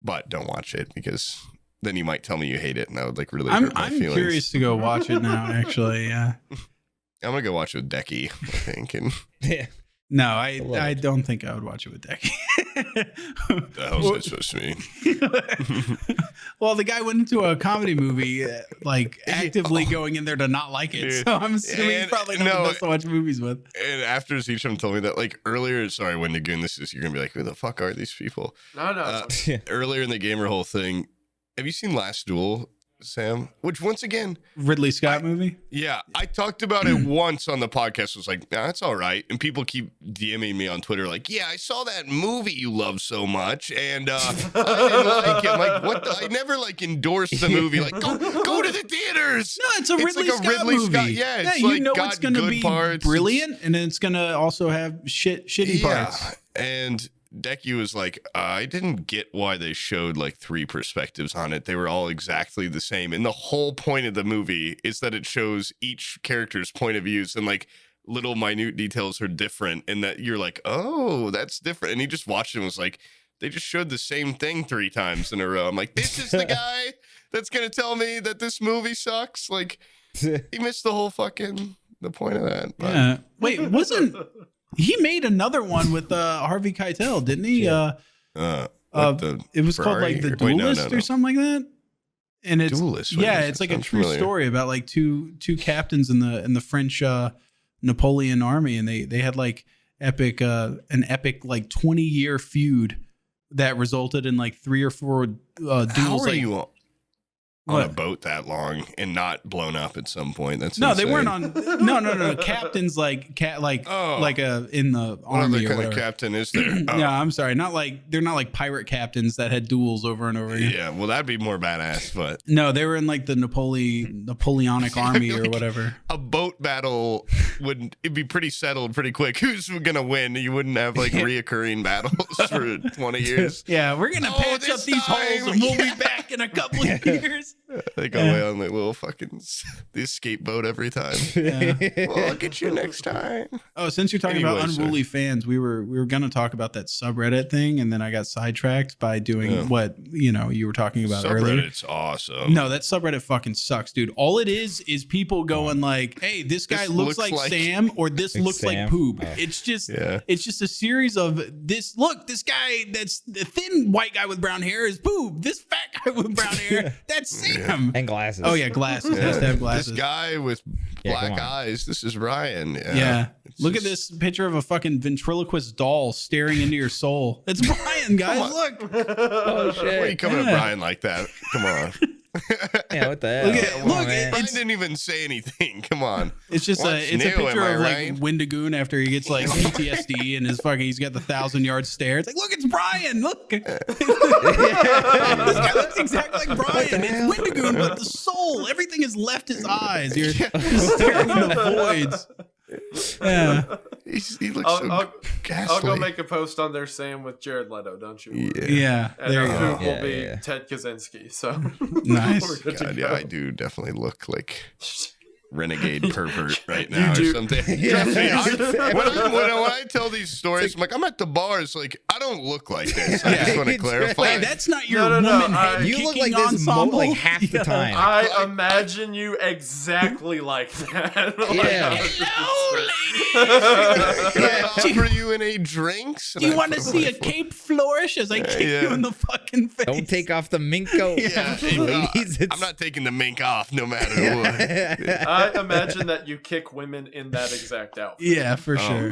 but don't watch it because then you might tell me you hate it, and that would like really hurt my feelings. I'm curious to go watch it now. Actually, yeah. I'm gonna go watch it with Decky, I think. And no, I don't think I would watch it with Decky. The hell's that supposed to mean? Well, the guy went into a comedy movie, like actively going in there to not like it. So I'm assuming he's probably not the best to watch movies with. And after Zeechum told me that, like earlier, sorry, Wendigoon, you're gonna be like, who the fuck are these people? No. Earlier in the gamer whole thing, have you seen Last Duel, Sam? Which once again, Ridley Scott movie. Yeah, I talked about it once on the podcast. Was like, nah, that's all right. And people keep DMing me on Twitter, like, yeah, I saw that movie you love so much, and I didn't like it. I'm like, what? I never like endorsed the movie. Like, go to the theaters. No, it's a Ridley Scott movie. Yeah, it's like, you know it's going to be brilliant, and then it's going to also have shitty parts. And Decky was like, I didn't get why they showed like 3 perspectives on it. They were all exactly the same. And the whole point of the movie is that it shows each character's point of views, and like little minute details are different, and that you're like, oh, that's different. And he just watched it and was like, they just showed the same thing 3 times in a row. I'm like, this is the guy that's going to tell me that this movie sucks. Like he missed the whole fucking the point of that. But. Yeah. Wait, he made another one with Harvey Keitel, didn't he? It was called like The Duelist or something like that. And it's Duelist, it's like a true story about like two captains in the French Napoleon army, and they had like an epic like 20-year feud that resulted in like 3 or 4 duels. How are you on a boat that long and not blown up at some point? That's no, insane. They weren't on. No. Captains in the army or whatever. Of captain is there? No, I'm sorry, they're not like pirate captains that had duels over and over again. Yeah, well, that'd be more badass, but no, they were in like the Napoleonic army or whatever. A boat battle it'd be pretty settled pretty quick. Who's gonna win? You wouldn't have like reoccurring battles for 20 years. Yeah, we're gonna patch up these holes, and we'll be back in a couple of years. They go away on the little fucking the escape boat every time. Yeah. Well, I'll get you next time. Oh, since you're talking about unruly fans, we were gonna talk about that subreddit thing, and then I got sidetracked by doing what you were talking about earlier. Subreddit's awesome. No, that subreddit fucking sucks, dude. All it is people going like, "Hey, this guy looks like Sam," or "This looks like Poob." Oh. It's just a series of this. Look, this guy that's the thin white guy with brown hair is Poob. This fat guy with brown hair, that's Sam. And glasses. Oh yeah, glasses. Has to have glasses. This guy with black eyes. This is Bryan. Yeah. Look at this picture of a fucking ventriloquist doll staring into your soul. It's Bryan, guys. Look. Oh shit. Why are you coming at Bryan like that? Come on. Yeah, what the hell? Look, I didn't even say anything. Come on. It's just What's it's a new, picture am I of like right? Wendigoon after he gets like PTSD and he's got the 1,000-yard stare. It's like, look, it's Bryan. Look, this guy looks exactly like Bryan. It's Wendigoon, but the soul, everything has left his eyes. You're just staring into voids. Yeah. He looks ghastly. I'll go make a post on there saying with Jared Leto, don't you? Yeah. And There you go. will be Ted Kaczynski. So Nice. God, yeah, I do definitely look like renegade pervert right now or something. Yeah. Trust me, when I tell these stories, I'm like, I'm at the bar. It's like, I don't look like this. I just want to clarify. Wait, that's not your No, woman head You look kicking like this ensemble? like half the time. I imagine you exactly like that. Yeah. Can I offer you any drinks? Do you want to see a cape flourish as I kick you in the fucking face? Don't take off the mink coat. Yeah, Ladies, I'm not taking the mink off no matter what. I imagine that you kick women in that exact outfit. Yeah, for sure.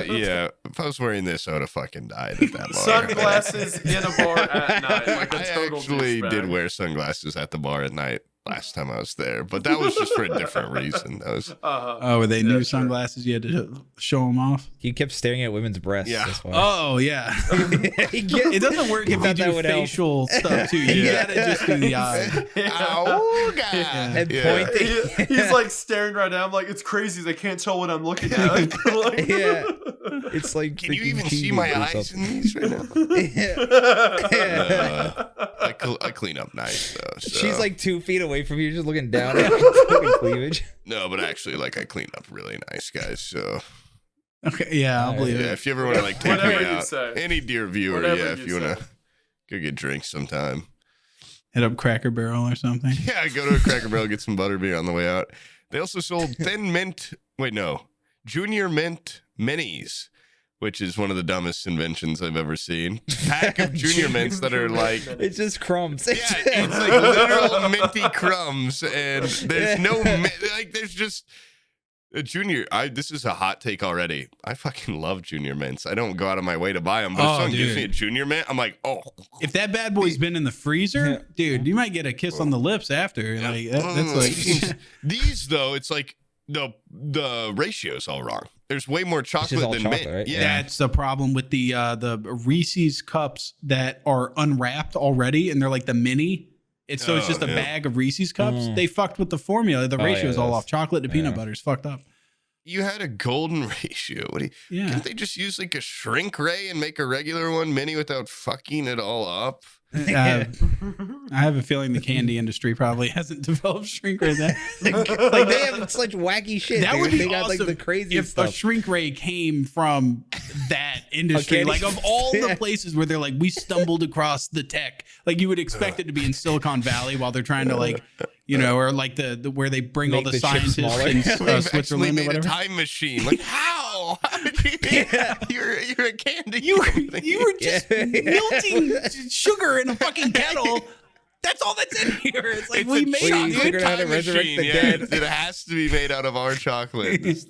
Yeah, if I was wearing this, I would have fucking died at that bar. Sunglasses in a bar at night. Like a I total actually douchebag. did wear sunglasses at the bar at night last time I was there, but that was just for a different reason. That was Oh, were they new sunglasses? You had to show them off? He kept staring at women's breasts. Yeah. That's why. Oh, yeah. It doesn't work if you thought that do would help. facial stuff, too. You gotta just do the eyes. oh god, And pointing. He's like staring right now. I'm like, it's crazy. They can't tell what I'm looking at. Like, Yeah. It's like. Can you freaking even see TV my or eyes in something. these right now? Yeah. I clean up nice though. So. She's like 2 feet away from you, just looking down at your cleavage. no, but actually, like I clean up really nice, guys. So Okay, yeah, I'll believe yeah, it. if you ever want to like take Whatever me you out, say. any dear viewer, Whatever yeah, if you you want say. to go get drinks sometime. Hit up Cracker Barrel or something. Yeah, go to a Cracker Barrel, get some butterbeer on the way out. They also sold Junior Mint Minis, which is one of the dumbest inventions I've ever seen. Pack of Junior Mints that are like, It's just crumbs. yeah, it's like literal minty crumbs, and there's no there's just a Junior. This is a hot take already. I fucking love Junior Mints. I don't go out of my way to buy them, but if someone gives me a Junior Mint, I'm like, oh. If that bad boy's been in the freezer, dude, you might get a kiss on the lips after. Like that's like These though, it's like the ratio's all wrong. There's way more chocolate all than chocolate, mint. right? Yeah. that's the problem with the Reese's cups that are unwrapped already, and they're like the mini. It's just a bag of Reese's cups. They fucked with the formula. The ratio's all off. Chocolate to peanut butter is fucked up. You had a golden ratio. What do you? Yeah. Can't they just use like a Shrinkray and make a regular one mini without fucking it all up? I have a feeling the candy industry probably hasn't developed Shrinkray. Like they have such wacky shit. That dude. would be they got awesome like the craziest if stuff. a Shrinkray came from that industry. candy- Like of all the places where they're like, we stumbled across the tech. Like you would expect it to be in Silicon Valley while they're trying to like, or like the where they bring all Make the the chip scientists smaller. in They've actually Switzerland or made a whatever. time machine. Like how? How did you? You're a candy. You company. were just melting sugar in a fucking kettle. That's all that's in here. It's like It's we a made chocolate it. figured out how to time resurrect machine, the yeah. dead. It has to be made out of our chocolate. That's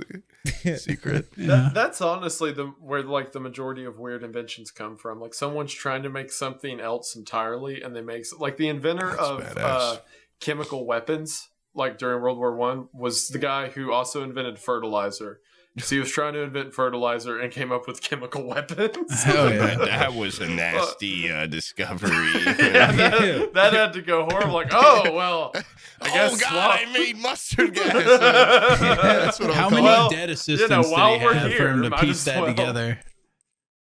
the secret. That's honestly where like the majority of weird inventions come from. Like someone's trying to make something else entirely, and they make like the inventor of badass. chemical weapons. Like during World War I, was the guy who also invented fertilizer. So he was trying to invent fertilizer and came up with chemical weapons. Hell yeah. That was a nasty discovery. that had to go horrible. Like, oh well, I guess. Oh God! well- I made mustard gas. That's what How I'll many call it. dead assistants while did he we're have for here, him to might piece as that well. together?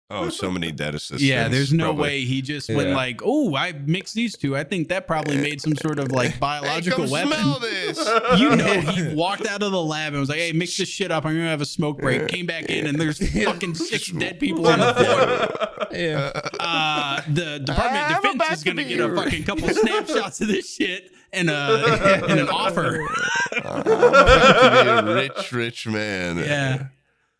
Oh, so many dead assistants. Yeah, there's no probably. way he just went like, oh, I mixed these two. I think that probably made some sort of like biological Hey, come weapon. smell this. You know, he walked out of the lab and was like, hey, mix this shit up. I'm going to have a smoke break. Came back in and there's fucking 6 dead people on the floor. Yeah. The Department of I'm Defense about is going to to get be a fucking couple snapshots of this shit and an offer. I'm about to be a rich man. Yeah.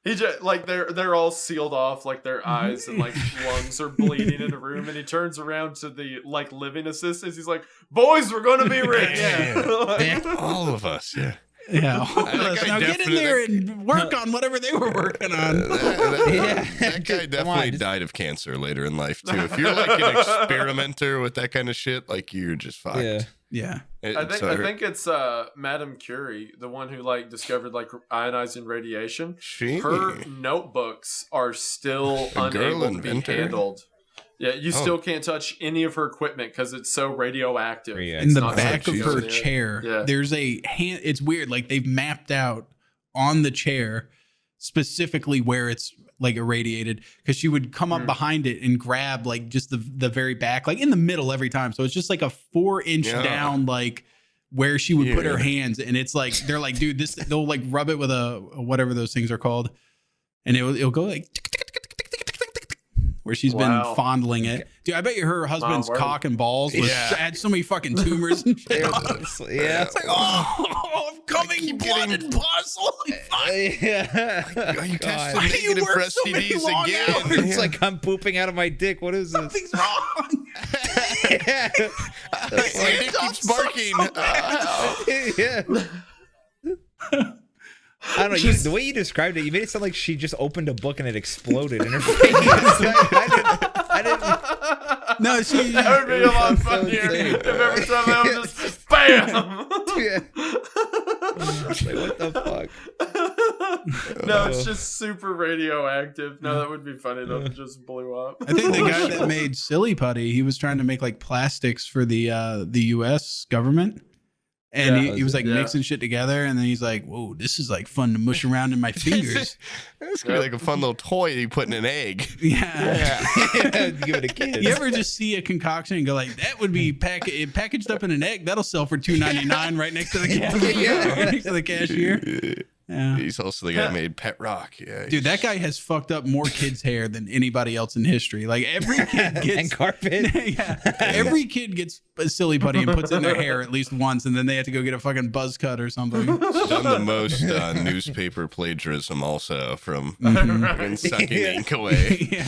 He just like they're all sealed off, like their eyes and like lungs are bleeding in a room, and he turns around to the living assistants. He's like, "Boys, we're gonna be rich." Yeah. All of us. Yeah. Yeah. Now get in there and work on whatever they were working on. That guy definitely died of cancer later in life too. If you're like an experimenter with that kind of shit, like you're just fucked. Yeah. I think it's Madame Curie, the one who like discovered like ionizing radiation. Her notebooks are still unable to be handled. Yeah, you still can't touch any of her equipment because it's so radioactive. In the back of her chair, there's a hand. It's weird. Like they've mapped out on the chair specifically where it's like irradiated, because she would come up behind it and grab like just the very back, like in the middle every time. So it's just like a 4-inch down, like where she would put her hands. And it's like, they're like, dude, they'll like rub it with a whatever those things are called. And it'll go like where she's been fondling it. Dude, I bet you her husband's cock and balls had so many fucking tumors and shit. It's like, I'm coming blood and pus. Holy fuck. You tested negative for STDs again. It's like I'm pooping out of my dick. What is this? Something's wrong. My dick keeps barking. I don't know. The way you described it, you made it sound like she just opened a book and it exploded in her face. I didn't. No, that would be a lot funnier if every time that was just BAM! Like, what the fuck? No, it's just super radioactive. No, that would be funny though. It just blew up. I think the guy that made Silly Putty, he was trying to make like plastics for the U.S. government. And he was like mixing shit together, and then he's like, "Whoa, this is like fun to mush around in my fingers." This could be like a fun little toy that you put in an egg. Yeah. Give it a kid. You ever just see a concoction and go like, "That would be packaged up in an egg. That'll sell for $2.99 right next to the cashier." Right next to the cashier. Yeah. He's also the guy that made Pet Rock. Yeah, dude, that guy has fucked up more kids' hair than anybody else in history. Like every kid gets and carpet. Every kid gets a Silly Putty and puts in their hair at least once, and then they have to go get a fucking buzz cut or something. Done the most newspaper plagiarism also from fucking sucking ink away.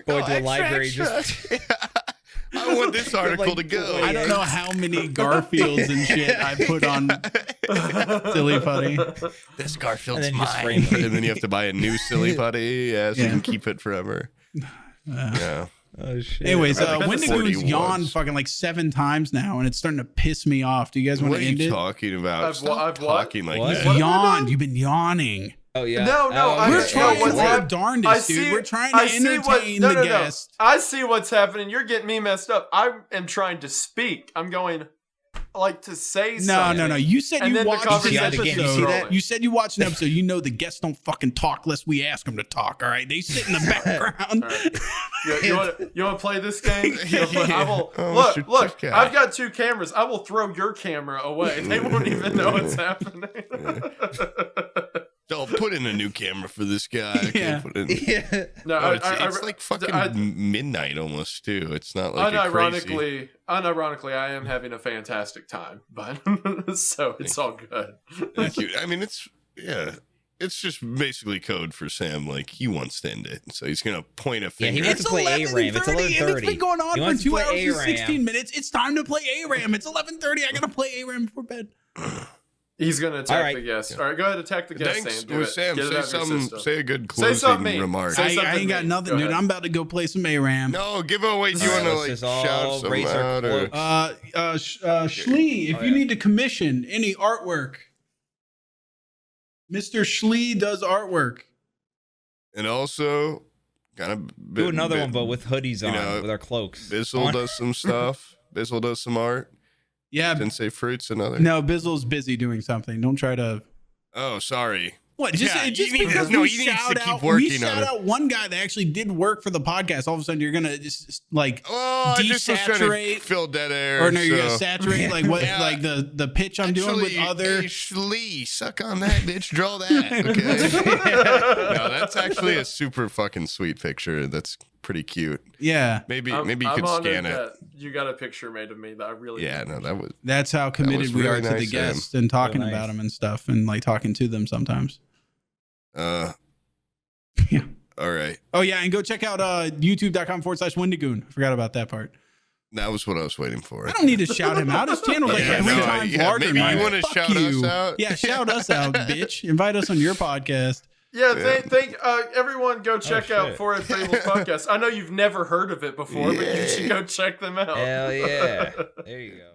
Going to the library just. I want this article to go. I don't know how many Garfields and shit I put on Silly Putty. This Garfield's mine. And then you have to buy a new Silly Putty, so you can keep it forever. Oh shit. Anyways, Wendigoon's yawned fucking like 7 times now, and it's starting to piss me off. Do you guys want to end it? What are you talking about? I've talking like that. You've yawned. You've been yawning. Oh yeah. No. We're trying our darndest, dude. We're trying to entertain the guest. I see what's happening. You're getting me messed up. I am trying to speak. I'm going like to say something. No. You said you watched an episode. You said you watched an episode. You know the guests don't fucking talk unless we ask them to talk. All right, they sit in the background. Right. You want to play this game? I will. Look. I've got 2 cameras. I will throw your camera away. They won't even know what's happening. Don't put in a new camera for this guy. I can't put in. No, it's like fucking midnight almost too. It's not like unironically, I am having a fantastic time, but so it's all good. Thank you. I mean, it's just basically code for Sam. Like he wants to end it, so he's gonna point a finger. Yeah, he wants to play ARAM. It's 11:30. It's been going on for 2 hours and 16 minutes. It's time to play ARAM. It's 11:30. I gotta play ARAM before bed. He's gonna attack the guest. All right, go ahead, attack the guest. Sam, say a good closing remark. I ain't got nothing, dude. I'm about to go play some ARAM. No, give away. Do you want to like shout some out? Schlee, if you need to commission any artwork, Mr. Schlee does artwork. And also, do another one, but with hoodies on, with our cloaks. Bizzle does some stuff. Bizzle does some art. Yeah. Didn't say fruits another. No, Bizzle's busy doing something. Don't try to. Oh, sorry. What? Just because we shout out one guy that actually did work for the podcast, all of a sudden you're gonna just like desaturate, fill dead air, or no, you're gonna saturate like what, like the pitch I'm doing with other. Hey, Schlee, suck on that, bitch. Draw that. Okay. No, that's actually a super fucking sweet picture. That's pretty cute. Yeah. Maybe you could scan it. You got a picture made of me that I really. Yeah, no, that's how committed we are to the guests and talking about them and stuff and like talking to them sometimes. Yeah. All right. Oh yeah, and go check out youtube.com/Wendigoon. I forgot about that part. That was what I was waiting for. I don't need to shout him out. His channel's like 3 times larger. Maybe you want to shout us out? Yeah, shout us out, bitch. Invite us on your podcast. Yeah, thank everyone go check out Forehead Fables podcast. I know you've never heard of it before, but you should go check them out. Hell yeah. There you go.